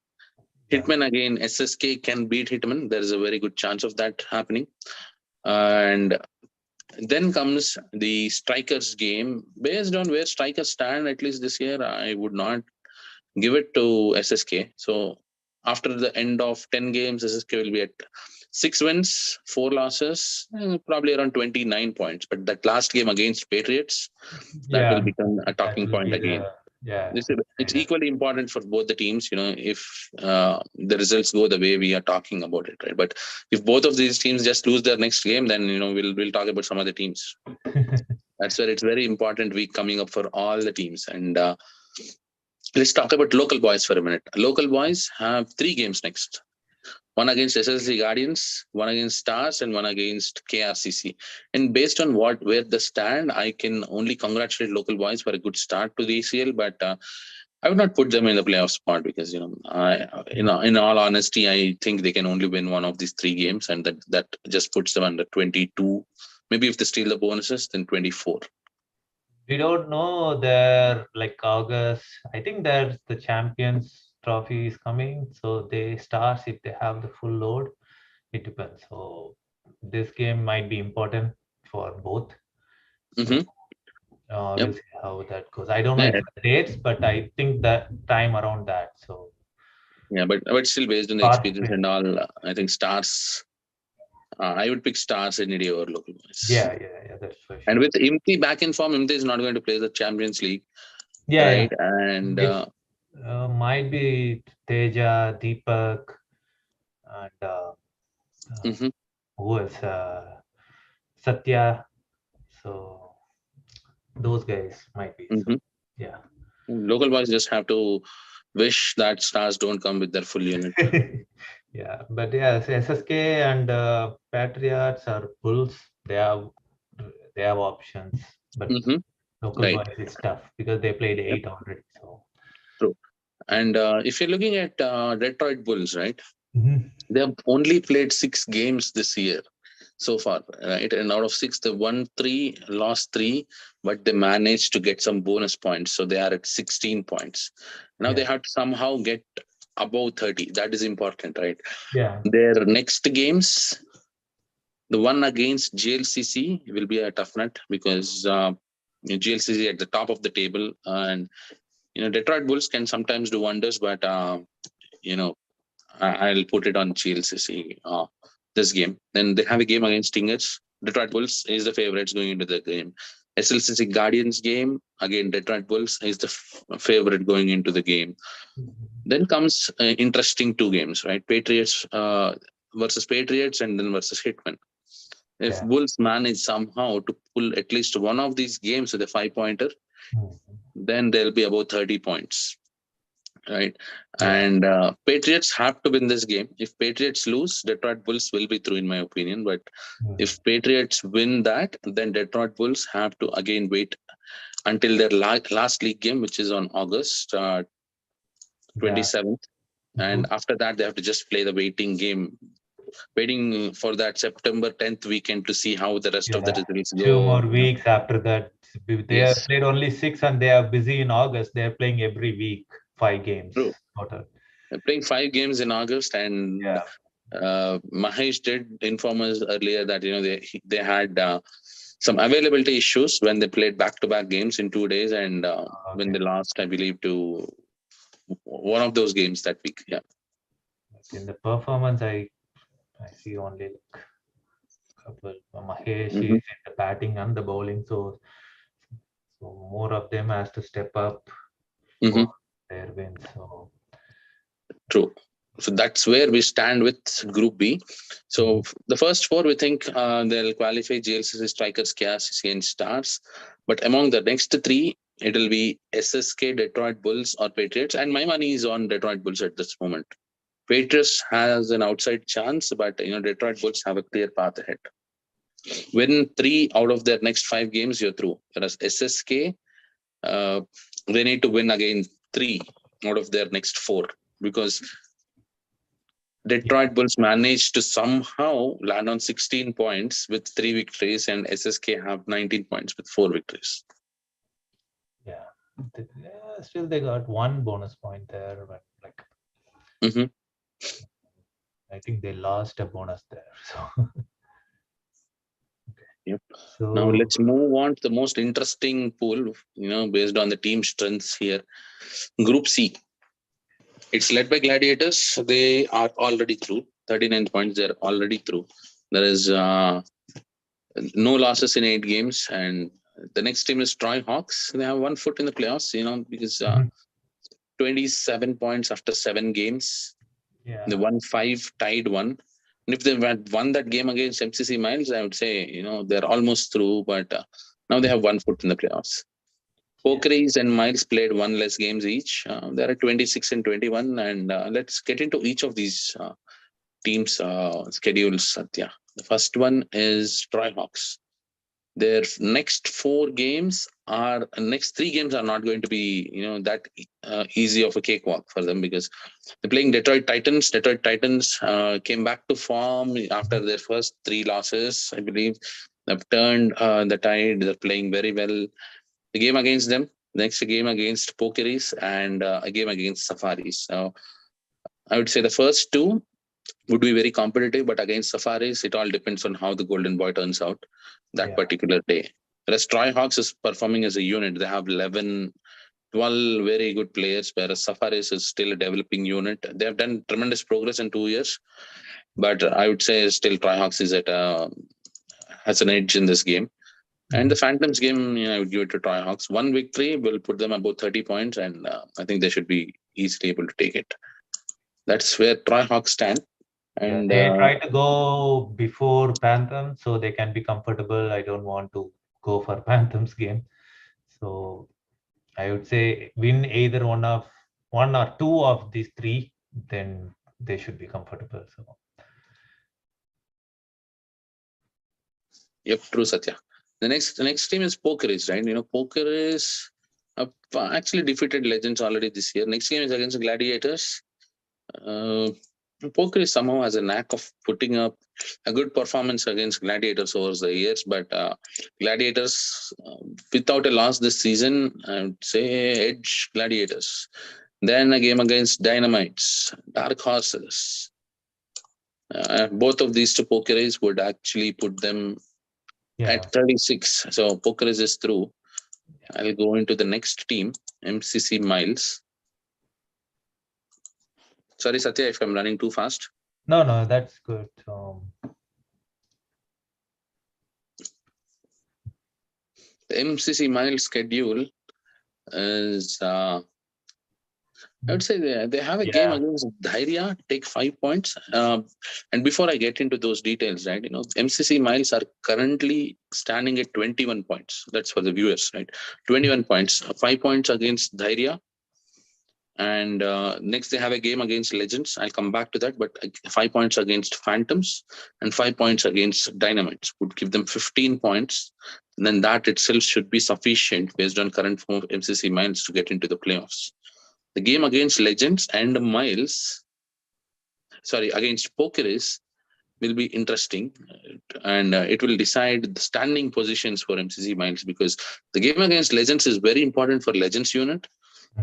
Hitman again, SSK can beat Hitman. There is a very good chance of that happening. And then comes the Strikers game. Based on where Strikers stand, at least this year, I would not give it to SSK. So after the end of 10 games, SSK will be at 6 wins, 4 losses, probably around 29 points. But that last game against Patriots, that will become a talking point again. Yeah. It's equally important for both the teams, if the results go the way we are talking about it, right? But if both of these teams just lose their next game, then we'll talk about some other teams. That's where it's very important week coming up for all the teams. And let's talk about local boys for a minute. Local boys have 3 games next. One against SSC Guardians, one against Stars, and one against KRCC. And based on where they stand, I can only congratulate local boys for a good start to the ACL. But I would not put them in the playoff spot because in all honesty, I think they can only win one of these 3 games, and that just puts them under 22. Maybe if they steal the bonuses, then 24. We don't know their August. I think there's the Champions Trophy is coming, so they Stars if they have the full load. It depends. So this game might be important for both. So, Mhm. we'll see how that goes. I don't know exact dates, but I think that time around that. So Yeah, but still based on the Stars experience win. and all, I think Stars. I would pick Stars any day over local boys. Yeah, that's for And sure. with Imti back in form, Imti is not going to play the Champions League, Yeah, right? And It's, might be Teja, Deepak, and mhm, who else? Satya. So those guys might be. So mhm. yeah. Local boys just have to wish that Stars don't come with their full unit. Yeah, but yeah, SSK and Patriots or Bulls, they have options, but Mhm. local Right, boys is tough because they played yep, 8 already. So true. And if you're looking at Detroit Bulls, right, Mhm. they have only played 6 games this year so far, right? And out of 6, they won 3, lost 3, but they managed to get some bonus points. So they are at 16 points. Now they Yeah, have to somehow get above 30. That is important, right? yeah, Their next games, the one against GLCC will be a tough nut because GLCC at the top of the table, and Detroit Bulls can sometimes do wonders, but you know I'll put it on GLCC this game. Then they have a game against Stingers. Detroit Bulls is the favorites going into the game. SLCC Guardians game, again Detroit Bulls is the favorite going into the game. Then comes interesting 2 games, right? Patriots versus Patriots, and then versus Hitmen. If yeah. Bulls manage somehow to pull at least one of these games with a 5-pointer, Mhm. then they'll be about 30 points, right? Yeah. And Patriots have to win this game. If Patriots lose, Detroit Bulls will be through, in my opinion. But Mhm. if Patriots win that, then Detroit Bulls have to again wait until their last league game, which is on August Yeah. 27th. And Good. after that, they have to just play the waiting game, waiting for that September 10th weekend to see how the rest of the Yeah. results 2 go. more weeks after that. They have Yes, played only 6 and they are busy in August. They are playing every week, 5 games true. total. They're playing 5 games in August, and Yeah. Mahesh did inform us earlier that they had some availability issues when they played back-to-back games in 2 days, and when Okay. they lost, I believe, to one of those games that week. Yeah. In the performance, I see only couple. Mahesh Hmm. is in the batting and the bowling, so more of them has to step up for Hmm. their win. So True. So that's where we stand with Group B. So Mhm. the first 4, we think they'll qualify: GLCC, Strikers, KRCC, and Stars. But among the next 3, it'll be SSK, Detroit Bulls, or Patriots. And my money is on Detroit Bulls at this moment. Patriots has an outside chance, but Detroit Bulls have a clear path ahead. Win 3 out of their next 5 games, you're through. Whereas SSK, uh, they need to win again 3 out of their next 4, because yeah, Detroit Bulls managed to somehow land on 16 points with 3 victories, and SSK have 19 points with 4 victories. yeah. Still, they got one bonus point there, but Hmm. I think they lost a bonus there. So, Yep. Now so let's move on to the most interesting pool, based on the team strengths here. Group C. It's led by Gladiators. They are already through. 39 points. They're already through. There is no losses in 8 games, and The next team is Troy Hawks. They have 1 foot in the playoffs, because 27 points after 7 games. Yeah. They won 5, tied 1. And if they had won that game against MCC Miles, I would say, they're almost through, but now they have 1 foot in the playoffs. Pokeries and Miles played 1 less games each. They're at 26 and 21. And let's get into each of these teams' schedules, Satya. The first one is Troy Hawks. Their next 3 games are not going to be that easy of a cakewalk for them, because they're playing Detroit Titans. Detroit Titans came back to form after their first 3 losses, I believe. They've turned the tide. They're playing very well. The game against them, next game against Pokeries, and a game against Safaris. So I would say the first 2 would be very competitive, but against Safaris, it all depends on how the Golden Boy turns out that particular day. Whereas Troy Hawks is performing as a unit. They have 12 very good players, whereas Safaris is still a developing unit. They have done tremendous progress in 2 years, but I would say still Troy Hawks is has an edge in this game. And the Phantoms game, I would give it to Troy Hawks. 1 victory will put them above 30 points, and I think they should be easily able to take it. That's where Troy Hawks stand. And they try to go before Phantom so they can be comfortable. I don't want to go for Phantom's game. So I would say win either one or 2 of these 3, then they should be comfortable. So yep, true, Satya. The next team is Pokeries, right? Pokeries have actually defeated Legends already this year. Next game is against Gladiators. Pokeries somehow has a knack of putting up a good performance against Gladiators over the years, but Gladiators, without a loss this season, I would say edge Gladiators. Then a game against Dynamites, Dark Horses. Both of these 2 Pokeries would actually put them at 36. So Pokeries is through. I'll go into the next team, MCC Miles. Sorry, Satya, if I'm running too fast. No, that's good. The MCC Miles schedule is, I would say they have a game against Dhairya, take 5 points. And before I get into those details, right, MCC Miles are currently standing at 21 points. That's for the viewers, right? 21 points, 5 points against Dhairya. And next they have a game against Legends. I'll come back to that, but 5 points against Phantoms and 5 points against Dynamites would give them 15 points. And then that itself should be sufficient based on current form of MCC Miles to get into the playoffs. The game against Legends and against Pokeries will be interesting, and it will decide the standing positions for MCC Miles, because the game against Legends is very important for Legends unit.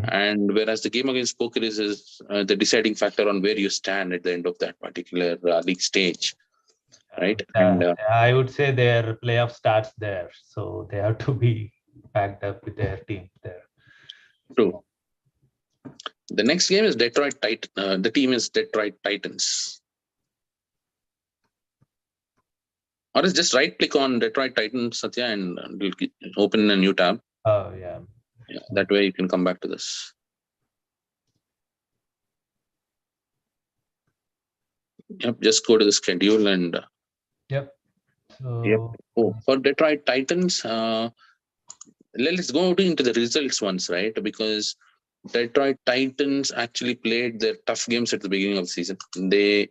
And whereas the game against Pokeries is the deciding factor on where you stand at the end of that particular league stage, right? And I would say their playoff starts there, so they have to be backed up with their team there. True. The next game is Detroit Titans. The team is Detroit Titans. Or just right click on Detroit Titans, Satya, and open a new tab. Oh, yeah. That way you can come back to this. Yep, just go to the schedule and. Yep. So, yep. For Detroit Titans, let's go into the results once, right? Because Detroit Titans actually played their tough games at the beginning of the season. They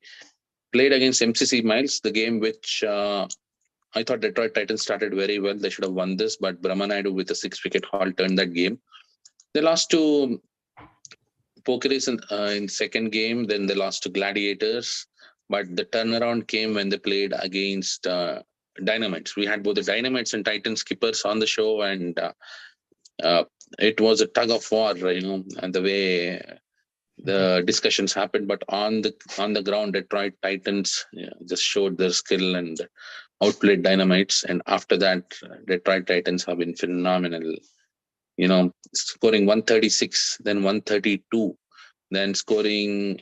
played against MCC Miles, the game which I thought Detroit Titans started very well. They should have won this, but Brahmanaidu with a 6-wicket haul turned that game. They lost to Pokeries in second game, then they lost to Gladiators. But the turnaround came when they played against Dynamites. We had both the Dynamites and Titans skippers on the show, and it was a tug of war, and the way the discussions happened. But on the ground, Detroit Titans just showed their skill and outplayed Dynamites. And after that, Detroit Titans have been phenomenal. Scoring 136, then 132, then scoring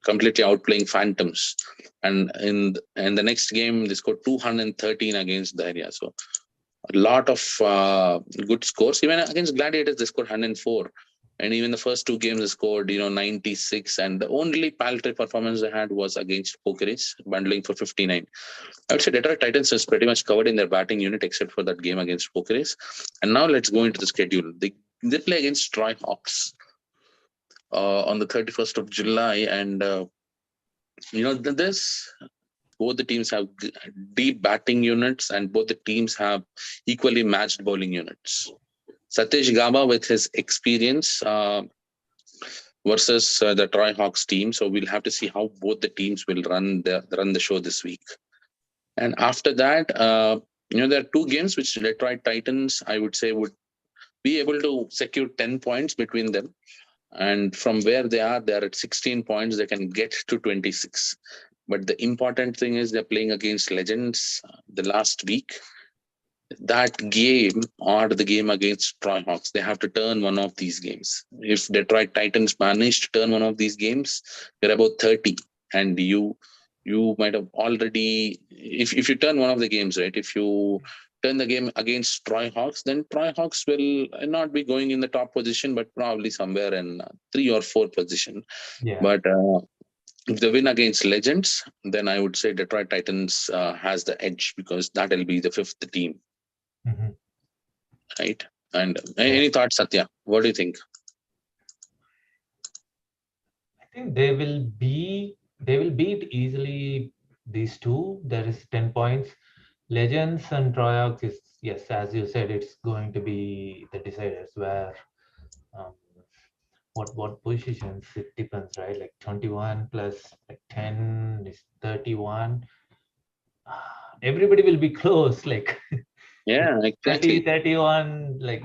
completely outplaying Phantoms. And in the next game, they scored 213 against Dhairya. So a lot of good scores. Even against Gladiators, they scored 104. And even the first two games, they scored, 96. And the only paltry performance they had was against Pokeris, bundling for 59. I would say Detroit Titans is pretty much covered in their batting unit, except for that game against Pokeris. And now let's go into the schedule. They play against Troy Hawks on the 31st of July. And, this both the teams have deep batting units and both the teams have equally matched bowling units. Satish Gaba with his experience versus the Troy Hawks team. So we'll have to see how both the teams will run the show this week. And after that, there are two games which Detroit Titans, I would say, would be able to secure 10 points between them. And from where they are at 16 points, they can get to 26. But the important thing is they're playing against Legends the last week. That game or the game against Troy Hawks, they have to turn one of these games. If Detroit Titans manage to turn one of these games, they're about 30. And you might have already, if you turn one of the games, right? If you turn the game against Troy Hawks, then Troy Hawks will not be going in the top position, but probably somewhere in 3 or 4 position. Yeah. But if they win against Legends, then I would say Detroit Titans has the edge because that will be the 5th team. Mm-hmm. Right. And any thoughts, Satya? What do you think? I think they will beat easily these two. There is 10 points. Legends and Troy Hawks is, yes, as you said, it's going to be the deciders where what positions it depends, right? Like 21 plus like 10 is 31. Everybody will be close, like Yeah, exactly. 30, 31, like,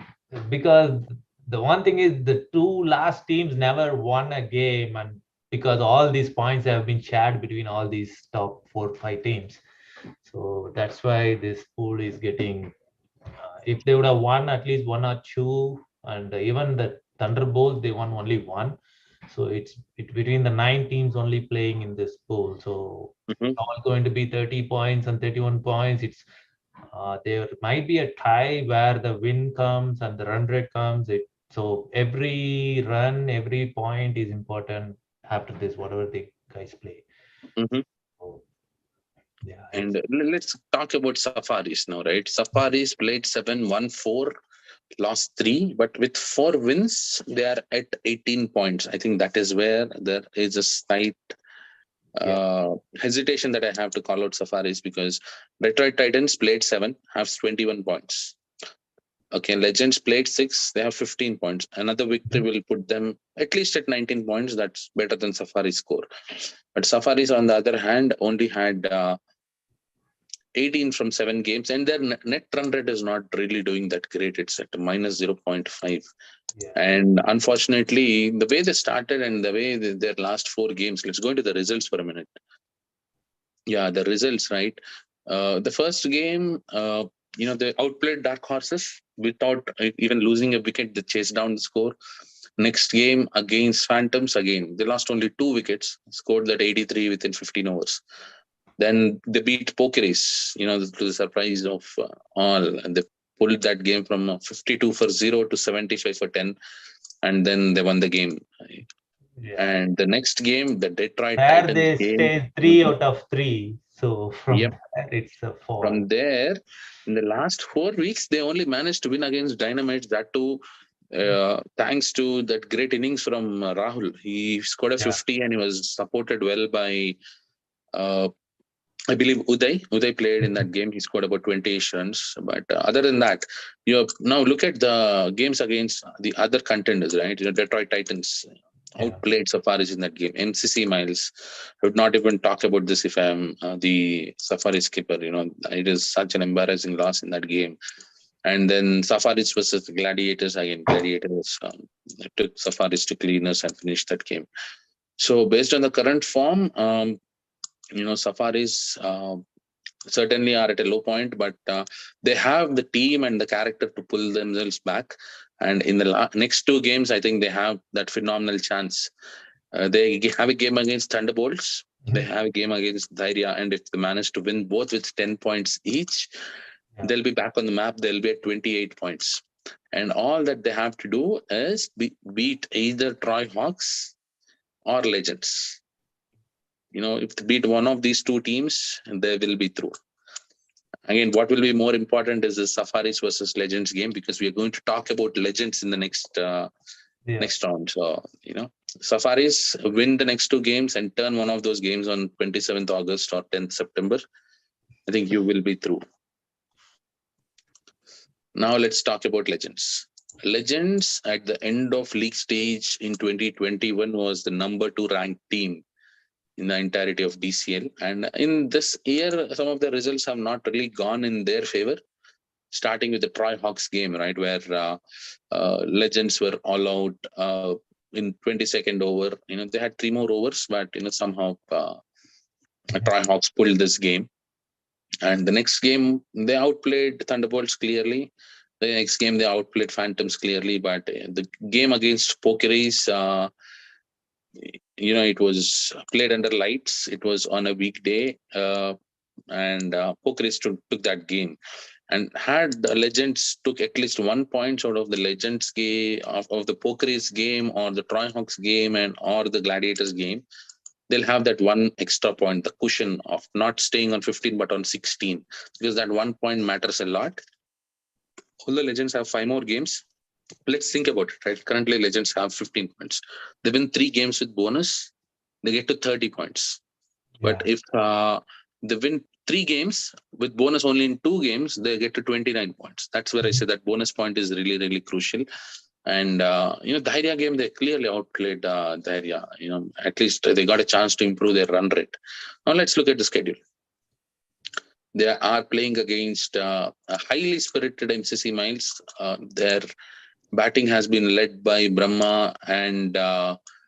because the one thing is the two last teams never won a game, and because all these points have been shared between all these top 4-5 teams. So that's why this pool is getting, if they would have won at least 1 or 2, and even the Thunderbolts, they won only 1. So it's between the 9 teams only playing in this pool. So it's all going to be 30 points and 31 points. It's there might be a tie where the win comes and the run rate comes. So every run, every point is important after this, whatever the guys play. So, yeah. And let's talk about Safaris now, right? Safaris played 7, won 4, lost 3, but with 4 wins, they are at 18 points. I think that is where there is a slight hesitation that I have to call out Safaris, because Detroit Titans played 7, have 21 points. Okay, Legends played 6, they have 15 points. Another victory will put them at least at 19 points. That's better than Safari's score. But Safaris, on the other hand, only had 18 from 7 games, and their net run rate is not really doing that great. It's at minus 0.5. Yeah. And unfortunately, the way they started and the way their last 4 games, let's go into the results for a minute. Yeah, the results, right? The first game, they outplayed Dark Horses without even losing a wicket. They chased down the score. Next game against Phantoms, again, they lost only 2 wickets, scored that 83 within 15 overs. Then they beat Pokeris, to the surprise of all. And they pulled that game from 52 for 0 to 75 for 10. And then they won the game. Yeah. And the next game, the Detroit There Titans they game. stayed 3 out of 3. So from Yep. there, it's a 4. From there, in the last 4 weeks, they only managed to win against Dynamites. That too, thanks to that great innings from Rahul. He scored a 50 and he was supported well by I believe Uday. Uday played in that game. He scored about 20 runs. But other than that, now look at the games against the other contenders, right? Detroit Titans outplayed Safaris in that game. MCC Miles. I would not even talk about this if I'm the Safaris skipper. It is such an embarrassing loss in that game. And then Safaris versus Gladiators again. Gladiators took Safaris to cleaners and finished that game. So based on the current form, Safaris certainly are at a low point, but they have the team and the character to pull themselves back. And in the next 2 games, I think they have that phenomenal chance. They have a game against Thunderbolts. They have a game against Dhairya. And if they manage to win both with 10 points each, They'll be back on the map. They'll be at 28 points. And all that they have to do is beat either Troy Hawks or Legends. If they beat one of these two teams, they will be through. Again, what will be more important is the Safaris versus Legends game, because we are going to talk about Legends in the next round. So, Safaris win the next two games and turn one of those games on 27th August or 10th September. I think you will be through. Now let's talk about Legends. Legends at the end of league stage in 2021 was the number 2 ranked team in the entirety of DCL. And in this year, some of the results have not really gone in their favor, starting with the Troy Hawks game, right, where Legends were all out in 22nd over. They had 3 more overs, but somehow Troy Hawks pulled this game. And the next game, they outplayed Thunderbolts clearly. The next game, they outplayed Phantoms clearly. But the game against Pokeries, it was played under lights. It was on a weekday, and Pokeries took that game. And had the Legends took at least 1 point out of the Legends game, of the Pokeries game, or the Troy Hawks game, or the Gladiators game, they'll have that 1 extra point, the cushion of not staying on 15 but on 16, because that 1 point matters a lot. All the Legends have 5 more games. Let's think about it, right? Currently, Legends have 15 points. They win 3 games with bonus, they get to 30 points. But if they win 3 games with bonus only in 2 games, they get to 29 points. That's where I say that bonus point is really, really crucial. And, Dhairya game, they clearly outplayed Dhairya. At least they got a chance to improve their run rate. Now let's look at the schedule. They are playing against a highly spirited MCC Miles. Their batting has been led by Brahma and who's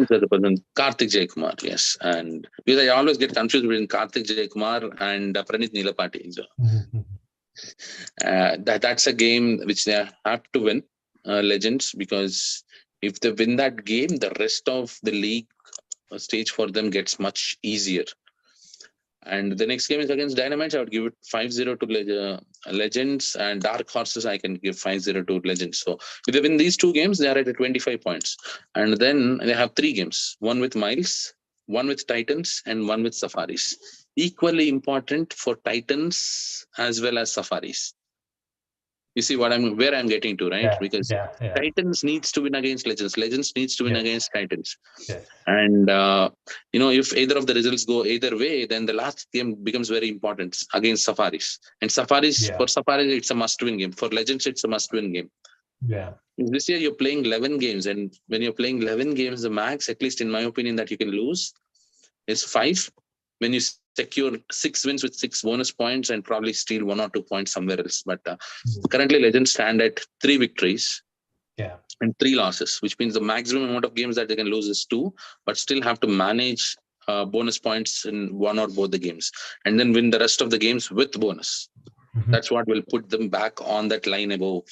the other person? Karthik J Kumar, yes. And because I always get confused between Karthik J Kumar and Pranit Nilapati. So, that's a game which they have to win, Legends, because if they win that game, the rest of the league stage for them gets much easier. And the next game is against Dynamites. I would give it 5-0 to Legends, and Dark Horses I can give 5-0 to Legends. So if they win these 2 games, they are at 25 points. And then they have 3 games, 1 with Miles, 1 with Titans, and 1 with Safaris. Equally important for Titans as well as Safaris. You see where I'm getting to, right? Because Titans needs to win against Legends. Legends needs to win against Titans. And, if either of the results go either way, then the last game becomes very important against Safaris. And for Safaris, it's a must-win game. For Legends, it's a must-win game. This year, you're playing 11 games. And when you're playing 11 games, the max, at least in my opinion, that you can lose is 5. When you secure 6 wins with 6 bonus points and probably steal 1 or 2 points somewhere else. But currently, Legends stand at 3 victories and 3 losses, which means the maximum amount of games that they can lose is 2, but still have to manage bonus points in 1 or both the games, and then win the rest of the games with bonus. That's what will put them back on that line above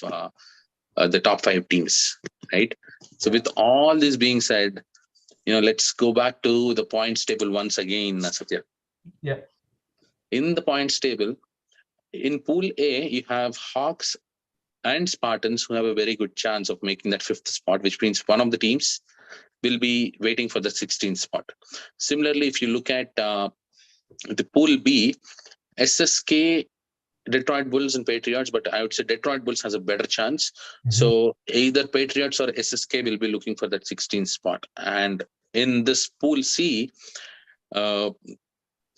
the top 5 teams, right? So with all this being said, let's go back to the points table once again, Satya. In the points table, in Pool A, you have Hawks and Spartans who have a very good chance of making that 5th spot, which means one of the teams will be waiting for the 16th spot. Similarly, if you look at the Pool B, SSK, Detroit Bulls and Patriots, but I would say Detroit Bulls has a better chance. So either Patriots or SSK will be looking for that 16th spot. And in this Pool C,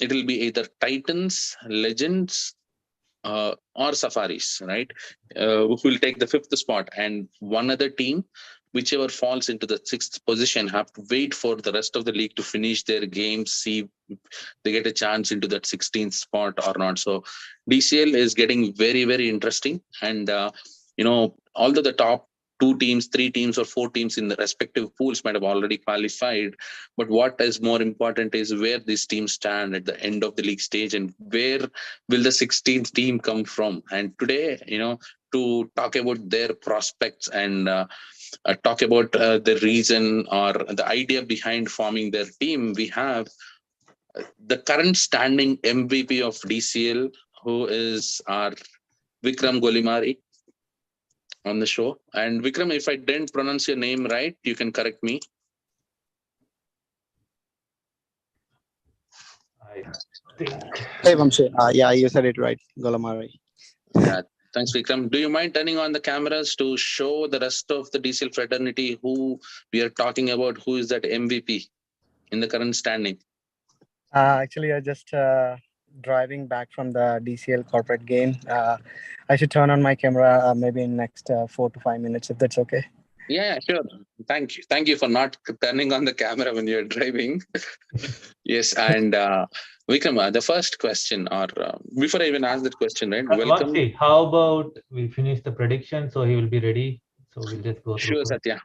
it will be either Titans, Legends, or Safaris, right? Who will take the 5th spot, and one other team, whichever falls into the 6th position, have to wait for the rest of the league to finish their games, see if they get a chance into that 16th spot or not. So DCL is getting very, very interesting. And, although the top 2 teams, 3 teams, or 4 teams in the respective pools might have already qualified, but what is more important is where these teams stand at the end of the league stage, and where will the 16th team come from. And today, to talk about their prospects and talk about the reason or the idea behind forming their team, we have the current standing MVP of DCL, who is our Vikram Golimari on the show. And Vikram, if I didn't pronounce your name right, you can correct me. I think. Hey, Vamshi. Yeah, you said it right, Golamari. Yeah, thanks, Vikram. Do you mind turning on the cameras to show the rest of the DCL fraternity who we are talking about? Who is that MVP in the current standing? Actually, I just driving back from the DCL corporate game. I should turn on my camera maybe in next 4 to 5 minutes, if that's okay. Yeah, sure. Thank you. Thank you for not turning on the camera when you're driving. Yes, and Vikram, the first question, or before I even ask that question, right? Welcome. Vamshi, how about we finish the prediction so he will be ready? So we'll just go through. Sure, Satya.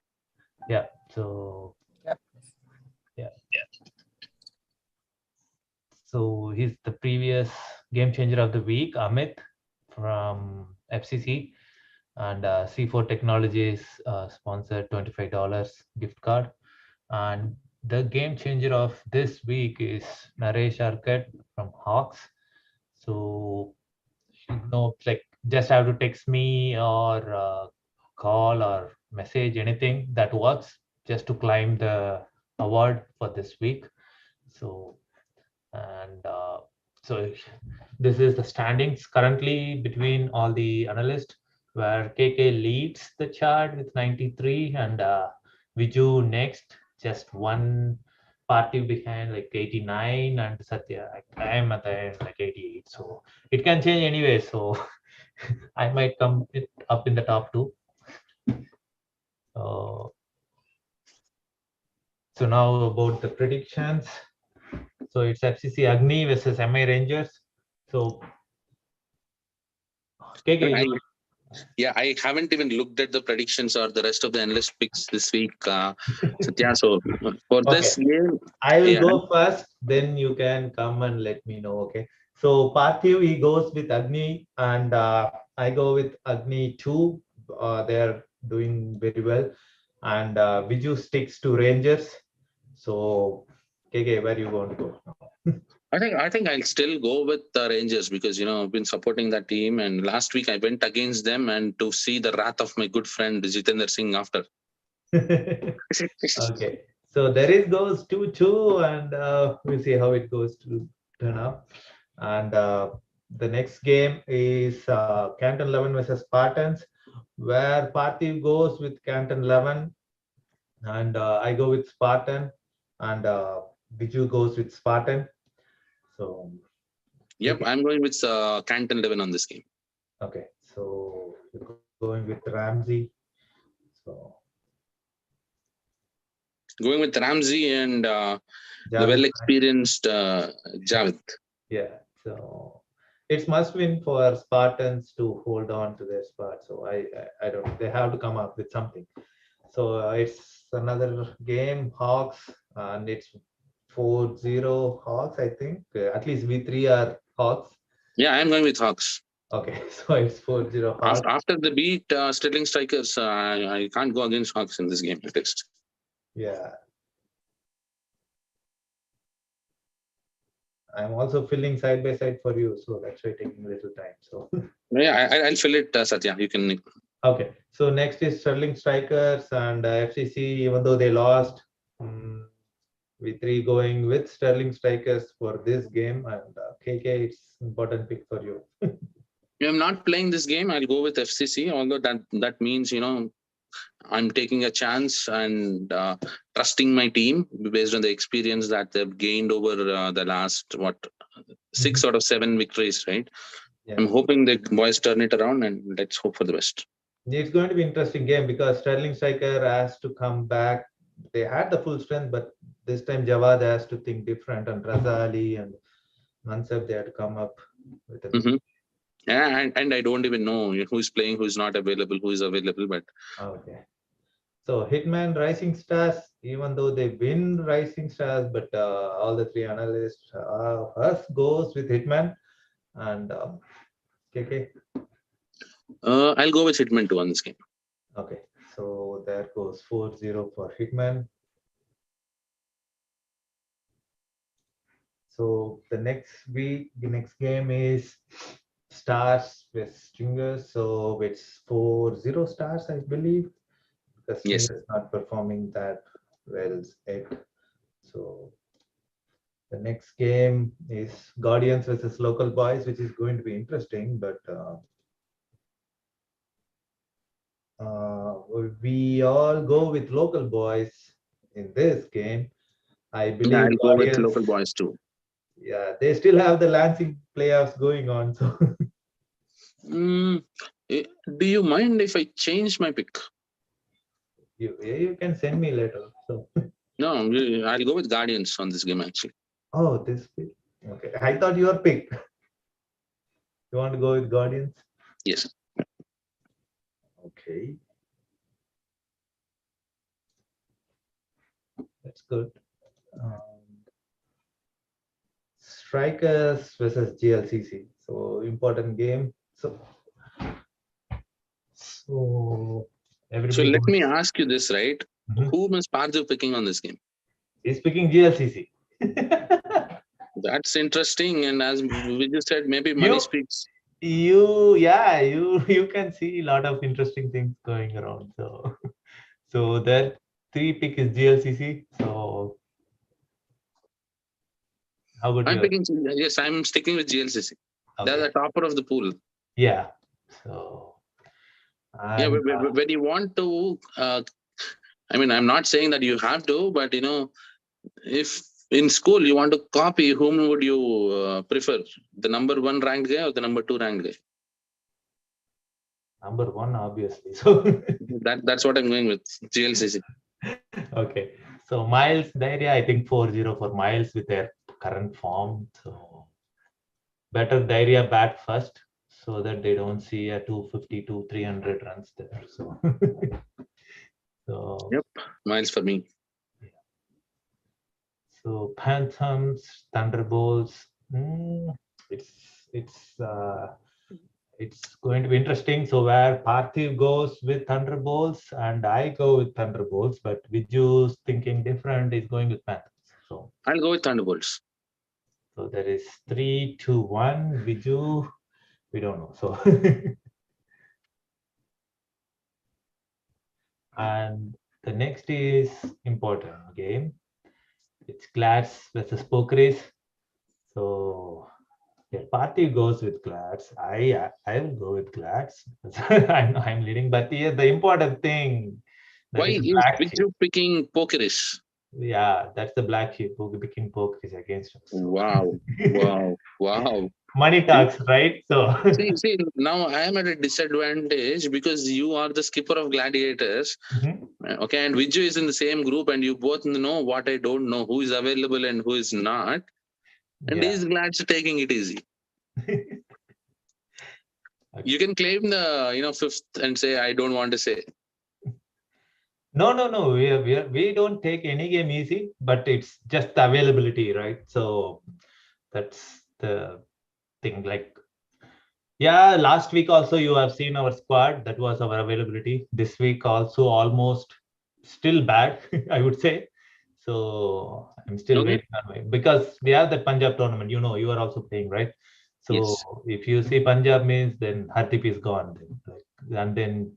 Yeah. So. Yep. Yeah. So he's the previous game changer of the week, Amit from FCC, and C4 Technologies sponsored $25 gift card. And the game changer of this week is Naresh Arkat from Hawks. So like just have to text me or call or message, anything that works, just to claim the award for this week. So and so this is the standings currently between all the analysts, where KK leads the chart with 93 and Viju next, just one party behind, like 89, and Satya, I am at the end like 88. So it can change anyway. So I might come up in the top two. So now about the predictions. So it's FCC Agni versus MI Rangers. So, KK, I haven't even looked at the predictions or the rest of the analyst picks this week, Satya. So for this game, I will go first, then you can come and let me know. Okay. So Parthiv, he goes with Agni, and I go with Agni too. They're doing very well, and Viju sticks to Rangers. So KK, where you want to go? I think I'll still go with the Rangers because I've been supporting that team, and last week I went against them, and to see the wrath of my good friend Jitender Singh after. Okay, so there is goes 2-2, and we'll see how it goes to turn out. And the next game is Canton 11 versus Spartans, where Parthiv goes with Canton 11, and I go with Spartan, and Biju goes with Spartan. So. Yep, I'm going with Canton 11 on this game. Okay, so you're going with Ramsey. So. Going with Ramsey and the well-experienced Javed. Yeah, so it's must win for Spartans to hold on to their spot. So I don't. They have to come up with something. So it's another game, Hawks, and it's 4-0 Hawks. I think at least we three are Hawks. Yeah, I'm going with Hawks. Okay, so it's 4-0 Hawks. After the beat Sterling Strikers, I can't go against Hawks in this game at least. Yeah. I'm also filling side by side for you, so that's why taking a little time. So yeah, I'll fill it, Satya. You can. Okay. So next is Sterling Strikers and FCC. Even though they lost, we three going with Sterling Strikers for this game, and KK, it's important pick for you. I'm not playing this game. I'll go with FCC. Although that means I'm taking a chance and trusting my team based on the experience that they've gained over the last 6 out of 7 victories, right? Yeah. I'm hoping the boys turn it around, and let's hope for the best. It's going to be an interesting game because Sterling Striker has to come back. They had the full strength, but this time Jawad has to think different, and Raza Ali and Mansab, they had to come up with a Yeah, and I don't even know who's playing, who's not available, who is available. But okay. So Hitman, Rising Stars, even though they win Rising Stars, but all the three analysts, us goes with Hitman, and KK. I'll go with Hitman 2 on this game. Okay, so there goes 4-0 for Hitman. So the next game is Stars with Stringers. So it's 4-0 Stars, I believe. The Yes. Stringers not performing that well yet. So the next game is Guardians versus Local Boys, which is going to be interesting. But we all go with Local Boys in this game. I believe Yeah, I'll go with Guardians. local boys too. Yeah, they still have the Lansing playoffs going on. So Do you mind if I change my pick? you can send me later. So No, I'll go with Guardians on this game actually. oh, this pick. Okay, I thought your pick. You want to go with Guardians? Yes. Okay, that's good. Strikers versus GLCC. So important game. So everybody. So let me ask you this, right? Mhm. Whom is Parthiv picking on this game? He's picking GLCC. That's interesting. And as we just said, maybe money speaks. You can see a lot of interesting things going around. So their 3 pick is GLCC. So how about I'm you? picking. Yes, I'm sticking with GLCC. They're Okay. the topper of the pool. Yeah. So Yeah, and, when you want to, I mean, I'm not saying that you have to, but if in school you want to copy, whom would you prefer? The number 1 ranked guy or the number 2 ranked guy? number 1, obviously. So That's what I'm going with. GLCC. okay. So Miles Dairia, I think 4-0 for Miles with their current form. So better Dairia bat first so that they don't see a 250 300 runs there. So so Yep, Miles for me. So Phantoms, Thunderbolts. It's going to be interesting. So where Parthiv goes with Thunderbolts and I go with Thunderbolts, but Viju's thinking different is going with Phantoms. So I'll go with Thunderbolts. So there is 3-2-1. Viju, we don't know. So and the next is important game. It's Glads versus Pokeris. So yeah, party goes with Glads. I will go with Glads. I'm leading, but yeah, the important thing that Why is is black sheep. Viju picking Pokeris? Yeah, that's the black sheep who picking Pokeris against us. So. Wow. Money talks, right? So see, now I am at a disadvantage because you are the skipper of Gladiators. Okay, and Viju is in the same group, and you both know what I don't know, who is available and who is not. And yeah. he's glad to taking it easy. Okay. You can claim the fifth and say I don't want to say. No. We don't take any game easy, but it's just the availability, right? So that's the thing. Like, yeah, last week also you have seen our squad. That was our availability. This week also almost still bad, I would say. So I'm still waiting on my, because we have the Punjab tournament. You are also playing, right? So yes. If you see Punjab means then Hardeep is gone, and then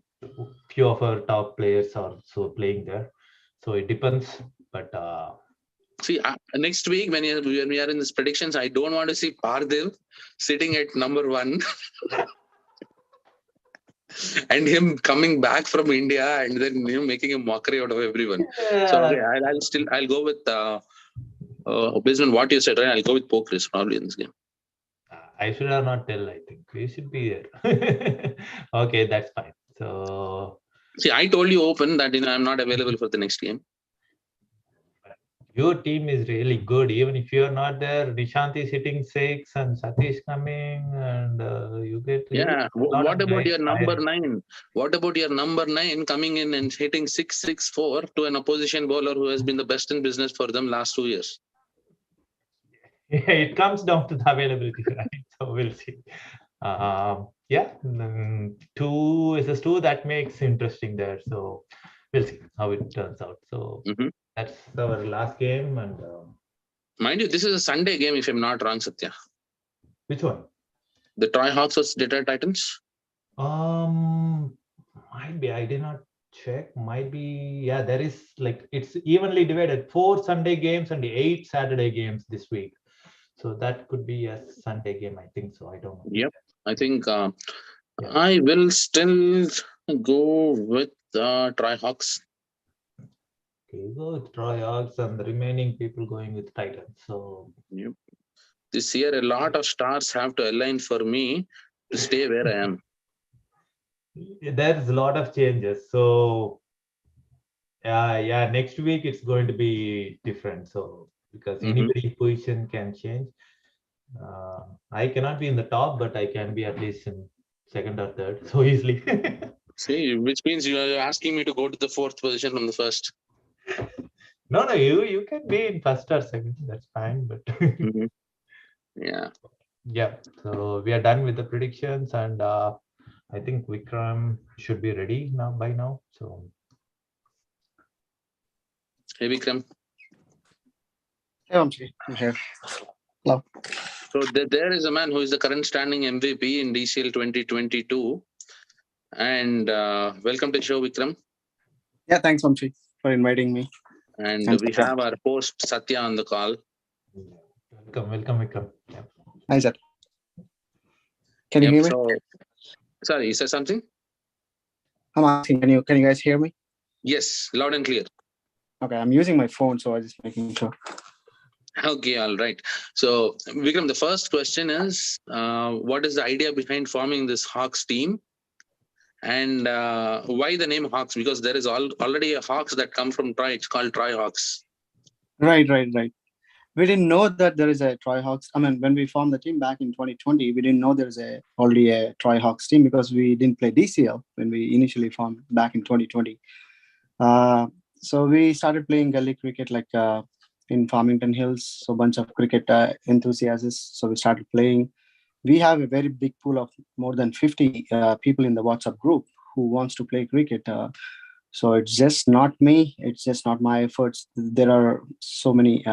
few of our top players are also playing there. So it depends, but see next week when we are in these predictions, I don't want to see Parthiv sitting at number 1 and him coming back from India and then making a mockery out of everyone. yeah. So okay, I'll go with based on what you said, right? I'll go with Pokeris probably in this game. I should have not tell. I think we should be there. Okay, that's fine. So see, I told you open that I'm not available for the next game. Your team is really good. Even if you're not there, Nishant is hitting 6 and Satish coming, and you get. Yeah. What about your number 9? What about your number 9 coming in and hitting 6-6-4 to an opposition bowler who has been the best in business for them last 2 years? Yeah, it comes down to the availability, right? So we'll see. Yeah, 2 is a 2 that makes interesting there. So we'll see how it turns out. So that's our last game, and Mind you, this is a Sunday game, if I'm not wrong, Satya. Which one? The Troy Hawks vs Detroit Titans. Might be. I did not check. Might be. Yeah, there is like it's evenly divided. 4 Sunday games and 8 Saturday games this week. So that could be a Sunday game. I think so. I don't know. Yep. I think Yeah. I will still go with Troy Hawks. Okay, go with Troy Hawks and the remaining people going with Titans. So Yep. This year, a lot of stars have to align for me to stay where I am. there's a lot of changes. So yeah, next week it's going to be different. So because anybody's position can change. I cannot be in the top, but I can be at least in second or third so easily. See, which means you are asking me to go to the 4th position from the 1st. No, you can be in first or second. That's fine. But Yeah. yeah, so we are done with the predictions, and I think Vikram should be ready now by now. So Hey, Vikram. Hey, Vamshi, I'm here. Hello. So there is a man who is the current standing MVP in DCL 2022. And welcome to the show, Vikram. Yeah, thanks, Vamshi, for inviting me. And Thanks, we Satya. have our host Satya on the call. welcome, Vikram. Yeah. Hi, sir. Can you hear me? So, sorry, you said something? I'm asking, can you guys hear me? Yes, loud and clear. Okay, I'm using my phone, so I'm just making sure. Okay, all right. So, Vikram, the first question is, what is the idea behind forming this Hawks team? And why the name Hawks? Because there is already a Hawks that come from Troy. It's called Troy Hawks. Right. We didn't know that there is a Troy Hawks. I mean, when we formed the team back in 2020, we didn't know there's already a Troy Hawks team because we didn't play DCL when we initially formed back in 2020. So we started playing gully cricket in Farmington Hills. So a bunch of cricket enthusiasts. So we started playing. We have a very big pool of more than 50 people in the WhatsApp group who wants to play cricket. So it's just not me. It's just not my efforts. There are so many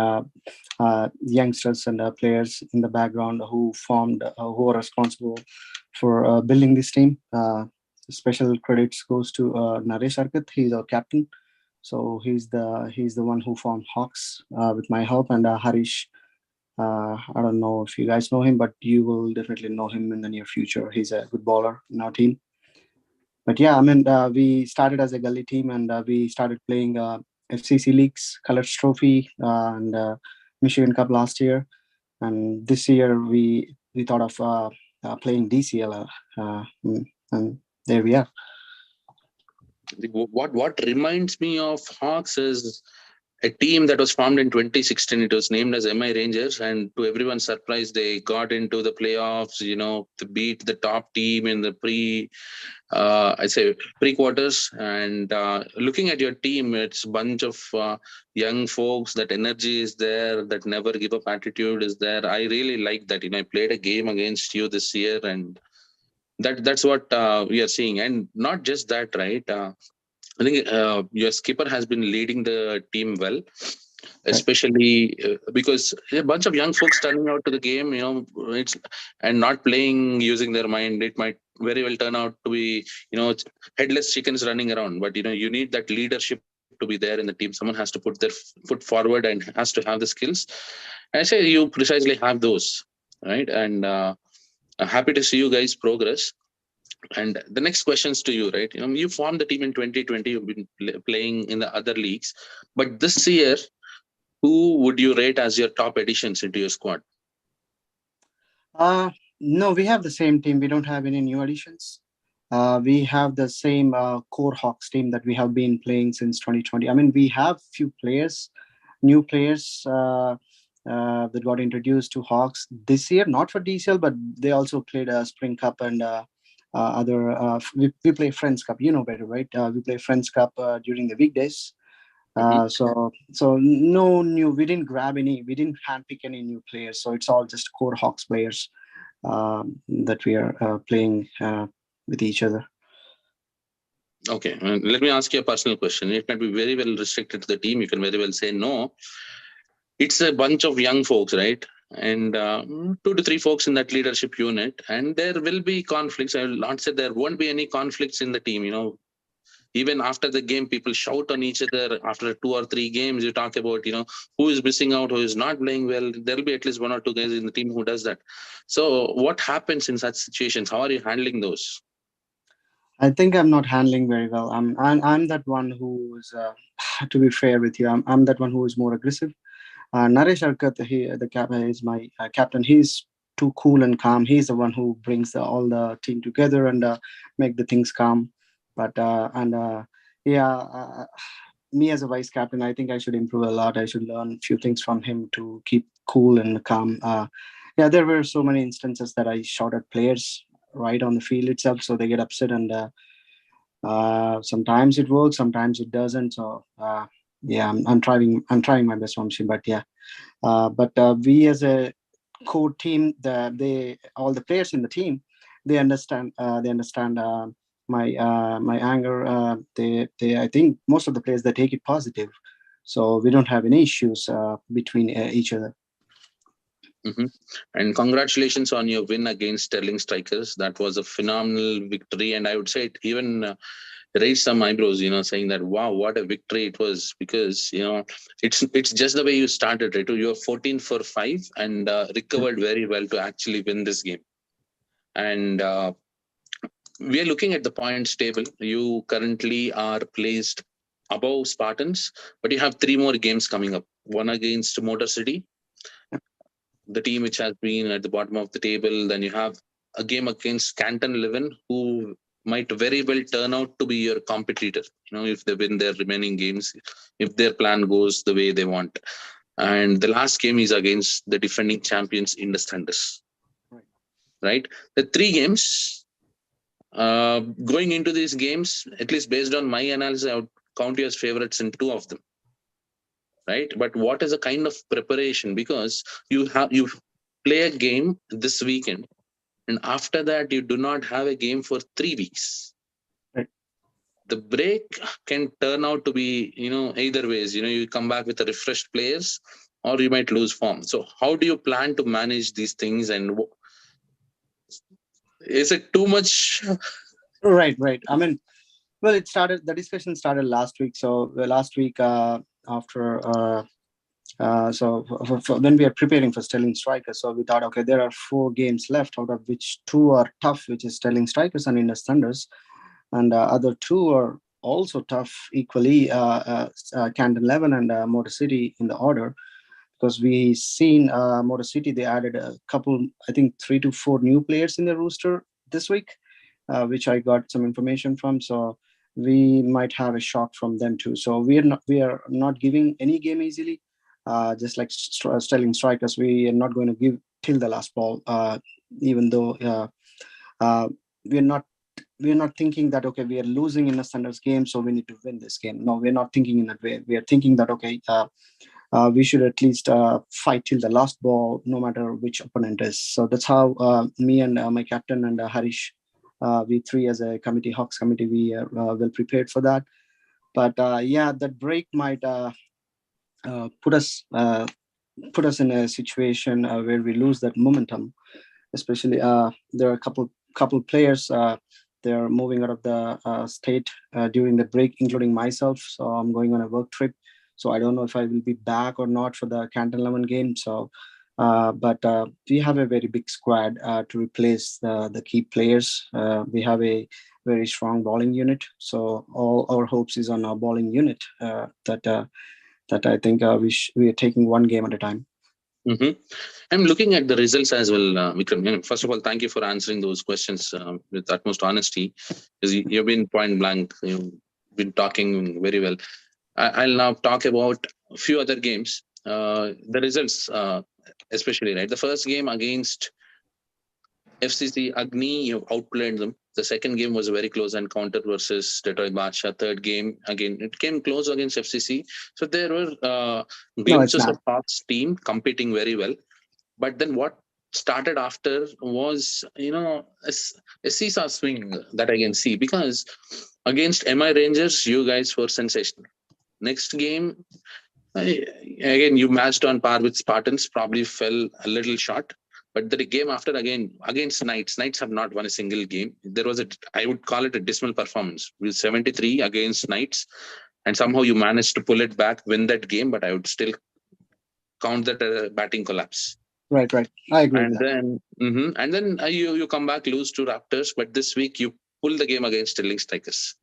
youngsters and players in the background who who are responsible for building this team. Special credits goes to Naresh Arkat. He's our captain. So he's the one who formed Hawks with my help, and Harish. I don't know if you guys know him, but you will definitely know him in the near future. He's a good bowler in our team. But yeah, I mean, we started as a gully team, and we started playing FCC leagues, Colors Trophy, and Michigan Cup last year. And this year we thought of playing DCL, and there we are. What reminds me of Hawks is a team that was formed in 2016. It was named as MI Rangers, and to everyone's surprise, they got into the playoffs. To beat the top team in the pre-quarters. And looking at your team, it's a bunch of young folks. That energy is there. That never give up attitude is there. I really like that. I played a game against you this year, and that's what we are seeing. And not just that, right? I think your skipper has been leading the team well, especially because a bunch of young folks turning out to the game, and not playing using their mind. It might very well turn out to be, headless chickens running around. But you need that leadership to be there in the team. Someone has to put their foot forward and has to have the skills. And I say you precisely have those, right? And happy to see you guys progress. And the next questions to you, right? You formed the team in 2020. You've been playing in the other leagues, but this year, who would you rate as your top additions into your squad? No, we have the same team. We don't have any new additions. We have the same core Hawks team that we have been playing since 2020. I mean, we have few players, new players that got introduced to Hawks this year, not for DCL, but they also played a Spring Cup and other. We play Friends Cup. You know better, right? We play Friends Cup during the weekdays. So no new. We didn't handpick any new players. So it's all just core Hawks players that we are playing with each other. Okay, let me ask you a personal question. It might be very well restricted to the team. You can very well say no. it's a bunch of young folks, right? And 2 to 3 folks in that leadership unit, and there will be conflicts. I will not say there won't be any conflicts in the team. Even after the game, people shout on each other. After 2 or 3 games, you talk about who is missing out, who is not playing well. There will be at least 1 or 2 guys in the team who does that. So, what happens in such situations? How are you handling those? I think I'm not handling very well. I'm that one who's, to be fair with you, I'm that one who is more aggressive. Naresh Arkat, the captain, is my captain. He's too cool and calm. He's the one who brings all the team together and make the things calm. But yeah, me as a vice captain, I think I should improve a lot. I should learn a few things from him to keep cool and calm. Yeah, there were so many instances that I shot at players right on the field itself, so they get upset, and sometimes it works, sometimes it doesn't. So yeah, I'm trying my best, Vamshi. But yeah, but we as a core team, all the players in the team, they understand. My anger. I think most of the players, they take it positive, so we don't have any issues between each other. Mm-hmm. And congratulations on your win against Sterling Strikers. That was a phenomenal victory, and I would say it even raised some eyebrows. Saying that, wow, what a victory it was, because it's just the way you started, right? You were 14 for 5 and recovered very well to actually win this game. And we are looking at the points table. You currently are placed above Spartans, but you have 3 more games coming up. One against Motor City, the team which has been at the bottom of the table. Then you have a game against Canton 11, who might very well turn out to be your competitor, if they win their remaining games, if their plan goes the way they want. And the last game is against the defending champions in the Thunders. Right? The 3 games, going into these games, at least based on my analysis, I would count you as favorites in 2 of them. Right? But what is a kind of preparation? Because you play a game this weekend, and after that you do not have a game for 3 weeks. Right. The break can turn out to be, either ways. You come back with a refreshed players, or you might lose form. So how do you plan to manage these things, and is it too much? Right. I mean, well, the discussion started last week. So last week, after when we are preparing for Sterling Strikers, so we thought, okay, there are 4 games left, out of which 2 are tough, which is Sterling Strikers and Indus Thunders, and other 2 are also tough equally, Canton 11 and Motor City in the order, because we seen Motor City, they added a couple, I think 3 to 4 new players in the rooster this week, which I got some information from. So we might have a shock from them too. So we are not giving any game easily. Just like Sterling Strikers, we are not going to give till the last ball, even though we're not thinking that, okay, we are losing in a Thunders game, so we need to win this game. No, we're not thinking in that way. We are thinking that, okay, we should at least fight till the last ball, no matter which opponent is. So that's how me and my captain and Harish, we 3 as a committee, Hawks committee, we are well prepared for that. But yeah, that break might put us in a situation where we lose that momentum. Especially, there are a couple players. They're moving out of the state during the break, including myself. So I'm going on a work trip. So I don't know if I will be back or not for the Canton 11 game. So, but we have a very big squad to replace the key players. We have a very strong bowling unit. So all our hopes is on our bowling unit. That I think we are taking one game at a time. Mm-hmm. I'm looking at the results as well, Vikram. First of all, thank you for answering those questions with utmost honesty, because you've been point blank. You've been talking very well. I'll now talk about a few other games. The results, especially, right? The first game against FCC Agni, you outplayed them. The second game was a very close encounter versus Detroit Bachelor. Third game, again, it came close against FCC. So there were glimpses of Hawks team competing very well. But then what started after was, a seesaw swing that I can see, because against MI Rangers, you guys were sensational. Next game, again, you matched on par with Spartans, probably fell a little short. But the game after, again, against Knights have not won a single game. There was I would call it a dismal performance with 73 against Knights. And somehow you managed to pull it back, win that game, but I would still count that a batting collapse. Right. I agree. And then, you come back, lose to Raptors, but this week you pull the game against Stirling Strikers.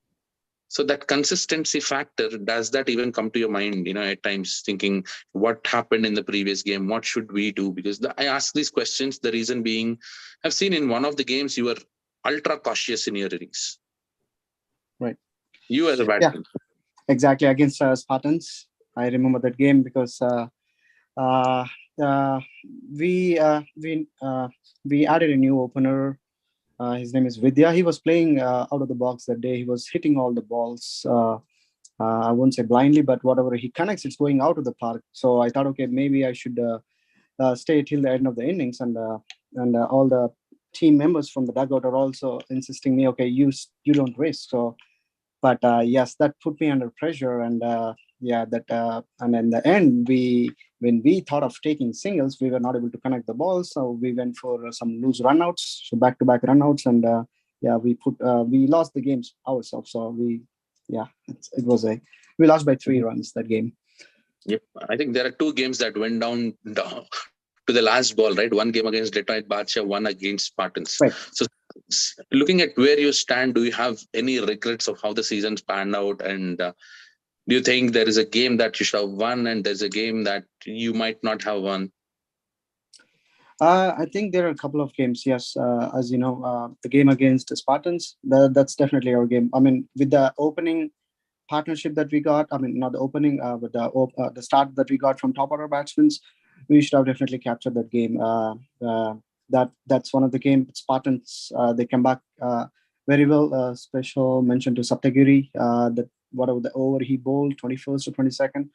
So that consistency factor, does that even come to your mind? At times thinking, what happened in the previous game? What should we do? Because I ask these questions. The reason being, I've seen in one of the games you were ultra cautious in your innings. Right. You as a batsman. Yeah, exactly. Against Spartans, I remember that game because we added a new opener. His name is Vidya. He was playing out of the box that day. He was hitting all the balls. I won't say blindly, but whatever he connects, it's going out of the park. So I thought, okay, maybe I should stay till the end of the innings. And all the team members from the dugout are also insisting me, okay, you don't risk. So, but yes, that put me under pressure. And and in the end, when we thought of taking singles, we were not able to connect the balls. So we went for some loose runouts, so back-to-back runouts, and we lost the games ourselves. So we lost by 3 runs that game. Yep, I think there are 2 games that went down to the last ball, right? One game against Detroit Bachelor, one against Spartans. Right. So looking at where you stand, do you have any regrets of how the season's panned out? And do you think there is a game that you should have won and there's a game that you might not have won? I think there are a couple of games, yes. As you know, the game against the Spartans, that's definitely our game. I mean, with the opening partnership that we got, I mean, not the opening, but the start that we got from top order batsmen, we should have definitely captured that game. That's one of the games. Spartans, they come back very well. Special mention to Saptagiri, that whatever the over he bowled, 21st or 22nd.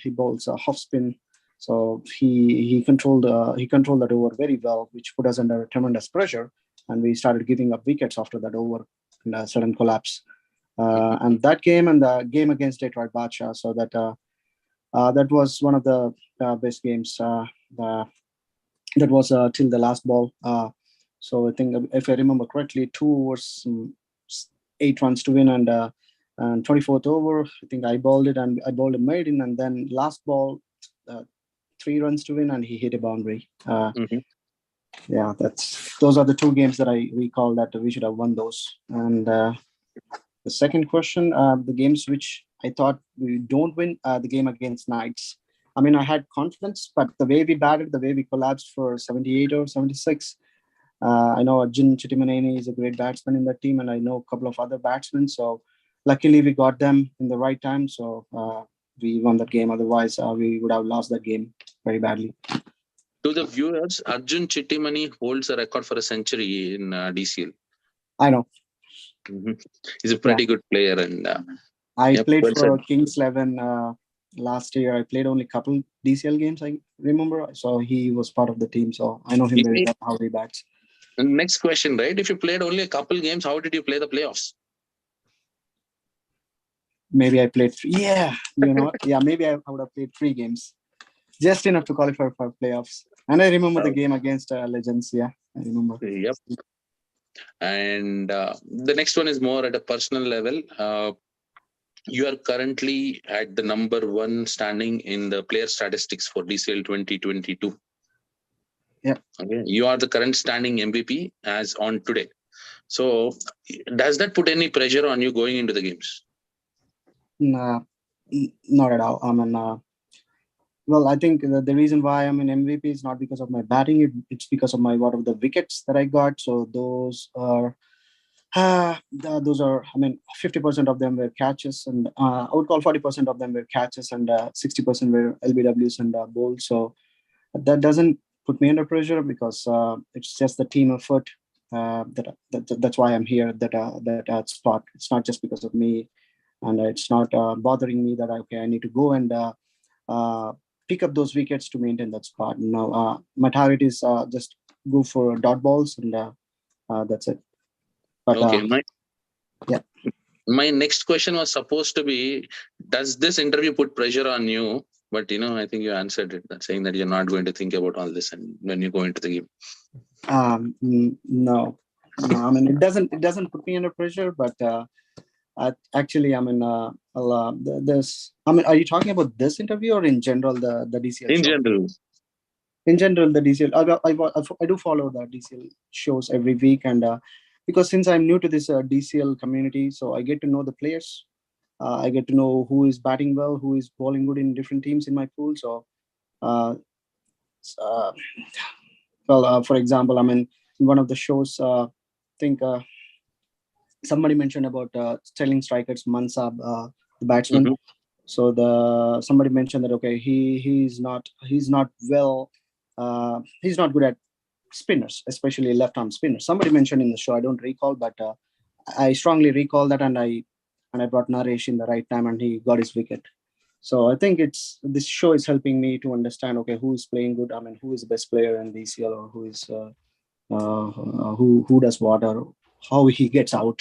He bowls a half spin. So he controlled that over very well, which put us under tremendous pressure, and we started giving up wickets after that over and a sudden collapse. And that game and the game against Detroit Bacha, so that was one of the best games. That was till the last ball. So I think if I remember correctly, 2 overs, 8 runs to win, and 24th over, I think I bowled it and I bowled a maiden, and then last ball. 3 runs to win, and he hit a boundary. Yeah, those are the 2 games that I recall that we should have won those. And the second question, the games which I thought we don't win, the game against Knights. I mean, I had confidence, but the way we batted, the way we collapsed for 78 or 76. I know Arjun Chittimaneni is a great batsman in that team, and I know a couple of other batsmen. So luckily we got them in the right time. So we won that game. Otherwise, we would have lost that game very badly. To the viewers, Arjun Chittimani holds a record for a century in DCL. I know. He's a pretty good player. And I played for Kings 11 last year. I played only a couple DCL games, I remember. So he was part of the team. So I know him very well, how he bats. Next question, right? If you played only a couple games, how did you play the playoffs? Maybe I played 3. Yeah, maybe I would have played 3 games. Just enough to qualify for playoffs. And I remember the game against Legends. Yeah, I remember. Yep. And the next one is more at a personal level. You are currently at the number 1 standing in the player statistics for DCL 2022. Yeah. Okay. You are the current standing MVP as on today. So does that put any pressure on you going into the games? Nah, not at all. I mean, well, I think the reason why I'm an MVP is not because of my batting. It's because of whatever the wickets that I got. So those are, I mean, 50% of them were catches, and I would call 40% of them were catches, and 60% were LBWs and bowls. So that doesn't put me under pressure because it's just the team effort. That's why I'm here. That spot. It's not just because of me, and it's not bothering me that I need to go and pick up those wickets to maintain that spot. Now, my target is just go for dot balls, and that's it. But, okay, my next question was supposed to be, does this interview put pressure on you? But I think you answered it, that saying that you're not going to think about all this and when you go into the game. No. I mean, it doesn't put me under pressure, but actually, I mean, this. I mean, are you talking about this interview or in general the DCL In show? general. In general, the DCL. I do follow the DCL shows every week, and because since I'm new to this DCL community, so I get to know the players. I get to know who is batting well, who is bowling good in different teams in my pool. So, for example, I mean, in one of the shows, I think somebody mentioned about Sterling strikers, Mansab, the batsman. Mhm. So somebody mentioned that okay, he's not well, he's not good at spinners, especially left arm spinners. Somebody mentioned in the show, I don't recall, but I strongly recall that, and I brought Naresh in the right time, and he got his wicket. So I think this show is helping me to understand okay, who is playing good. I mean, who is the best player in DCL, or who is who does what, or how he gets out,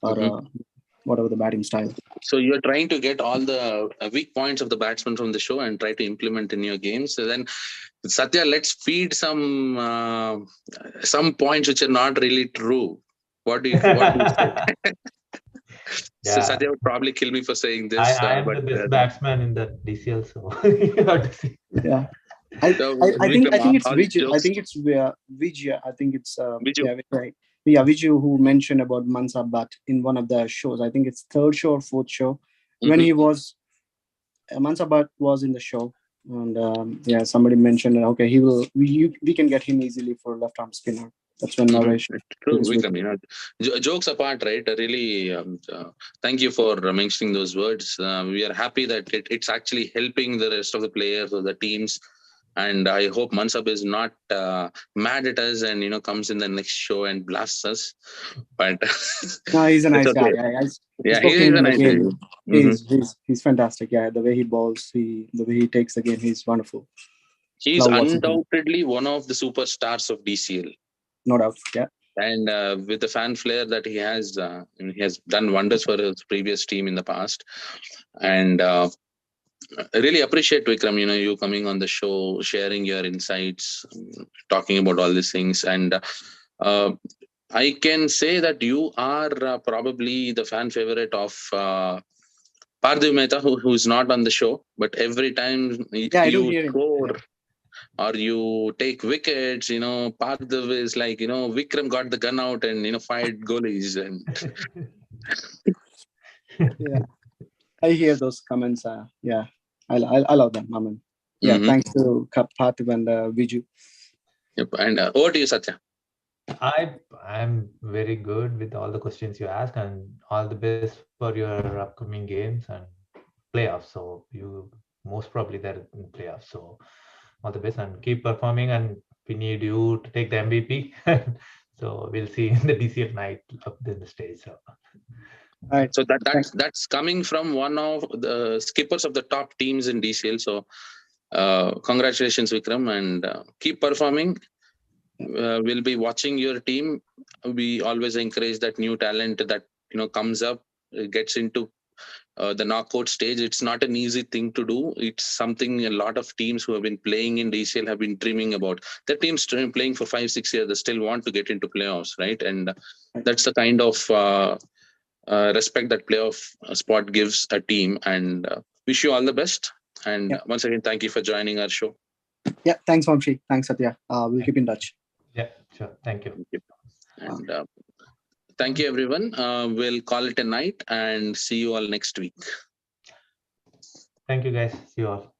or whatever the batting style. So you're trying to get all the weak points of the batsman from the show and try to implement in your game. So then, Satya, let's feed some points which are not really true. What do you say? So Yeah. Satya would probably kill me for saying this. I am but the best batsman in the DCL, so you have to see. Yeah. I think it's Vijay. I think it's Vijay. I think it's Viju. right. Yeah, Viju, who mentioned about Mansab Bat in one of the shows. I think it's third show or fourth show when he was Mansab Bat was in the show, and yeah, somebody mentioned okay, we can get him easily for left arm spinner. That's when Naresh. True, Vikram. Jokes apart, right? Really, thank you for mentioning those words. We are happy that it's actually helping the rest of the players or the teams. And I hope Mansab is not mad at us and comes in the next show and blasts us. But no, he's a nice okay. guy. Yeah, he's a nice guy. He's fantastic. Yeah, the way he bowls, the way he takes the game, he's wonderful. He's undoubtedly one of the superstars of DCL. No doubt. Yeah. And with the fan flair that he has done wonders for his previous team in the past. And I really appreciate, Vikram, you coming on the show, sharing your insights, talking about all these things. And I can say that you are probably the fan favorite of Parthiv Mehta, who's not on the show, but every time you score or you take wickets, Parthiv is like, Vikram got the gun out and, fired goalies. And yeah, I hear those comments. Yeah, I love them. I mean, yeah, thanks to Parthiv and Viju. Yep. And over to you, Satya. I'm very good with all the questions you ask, and all the best for your upcoming games and playoffs. So you most probably there in playoffs. So all the best and keep performing. And we need you to take the MVP. So we'll see in the DCL night up in the stage. So. All right. So that's coming from one of the skippers of the top teams in DCL. So congratulations, Vikram, and keep performing. We'll be watching your team. We always encourage that new talent that comes up, gets into the knockout stage. It's not an easy thing to do. It's something a lot of teams who have been playing in DCL have been dreaming about. The teams playing for 5-6 years, they still want to get into playoffs, right? And that's the kind of respect that playoff spot gives a team. And wish you all the best. And once again, thank you for joining our show. Yeah, thanks, Vamshi. Thanks, Satya. We'll keep in touch. Yeah, sure. Thank you. And thank you, everyone. We'll call it a night and see you all next week. Thank you, guys. See you all.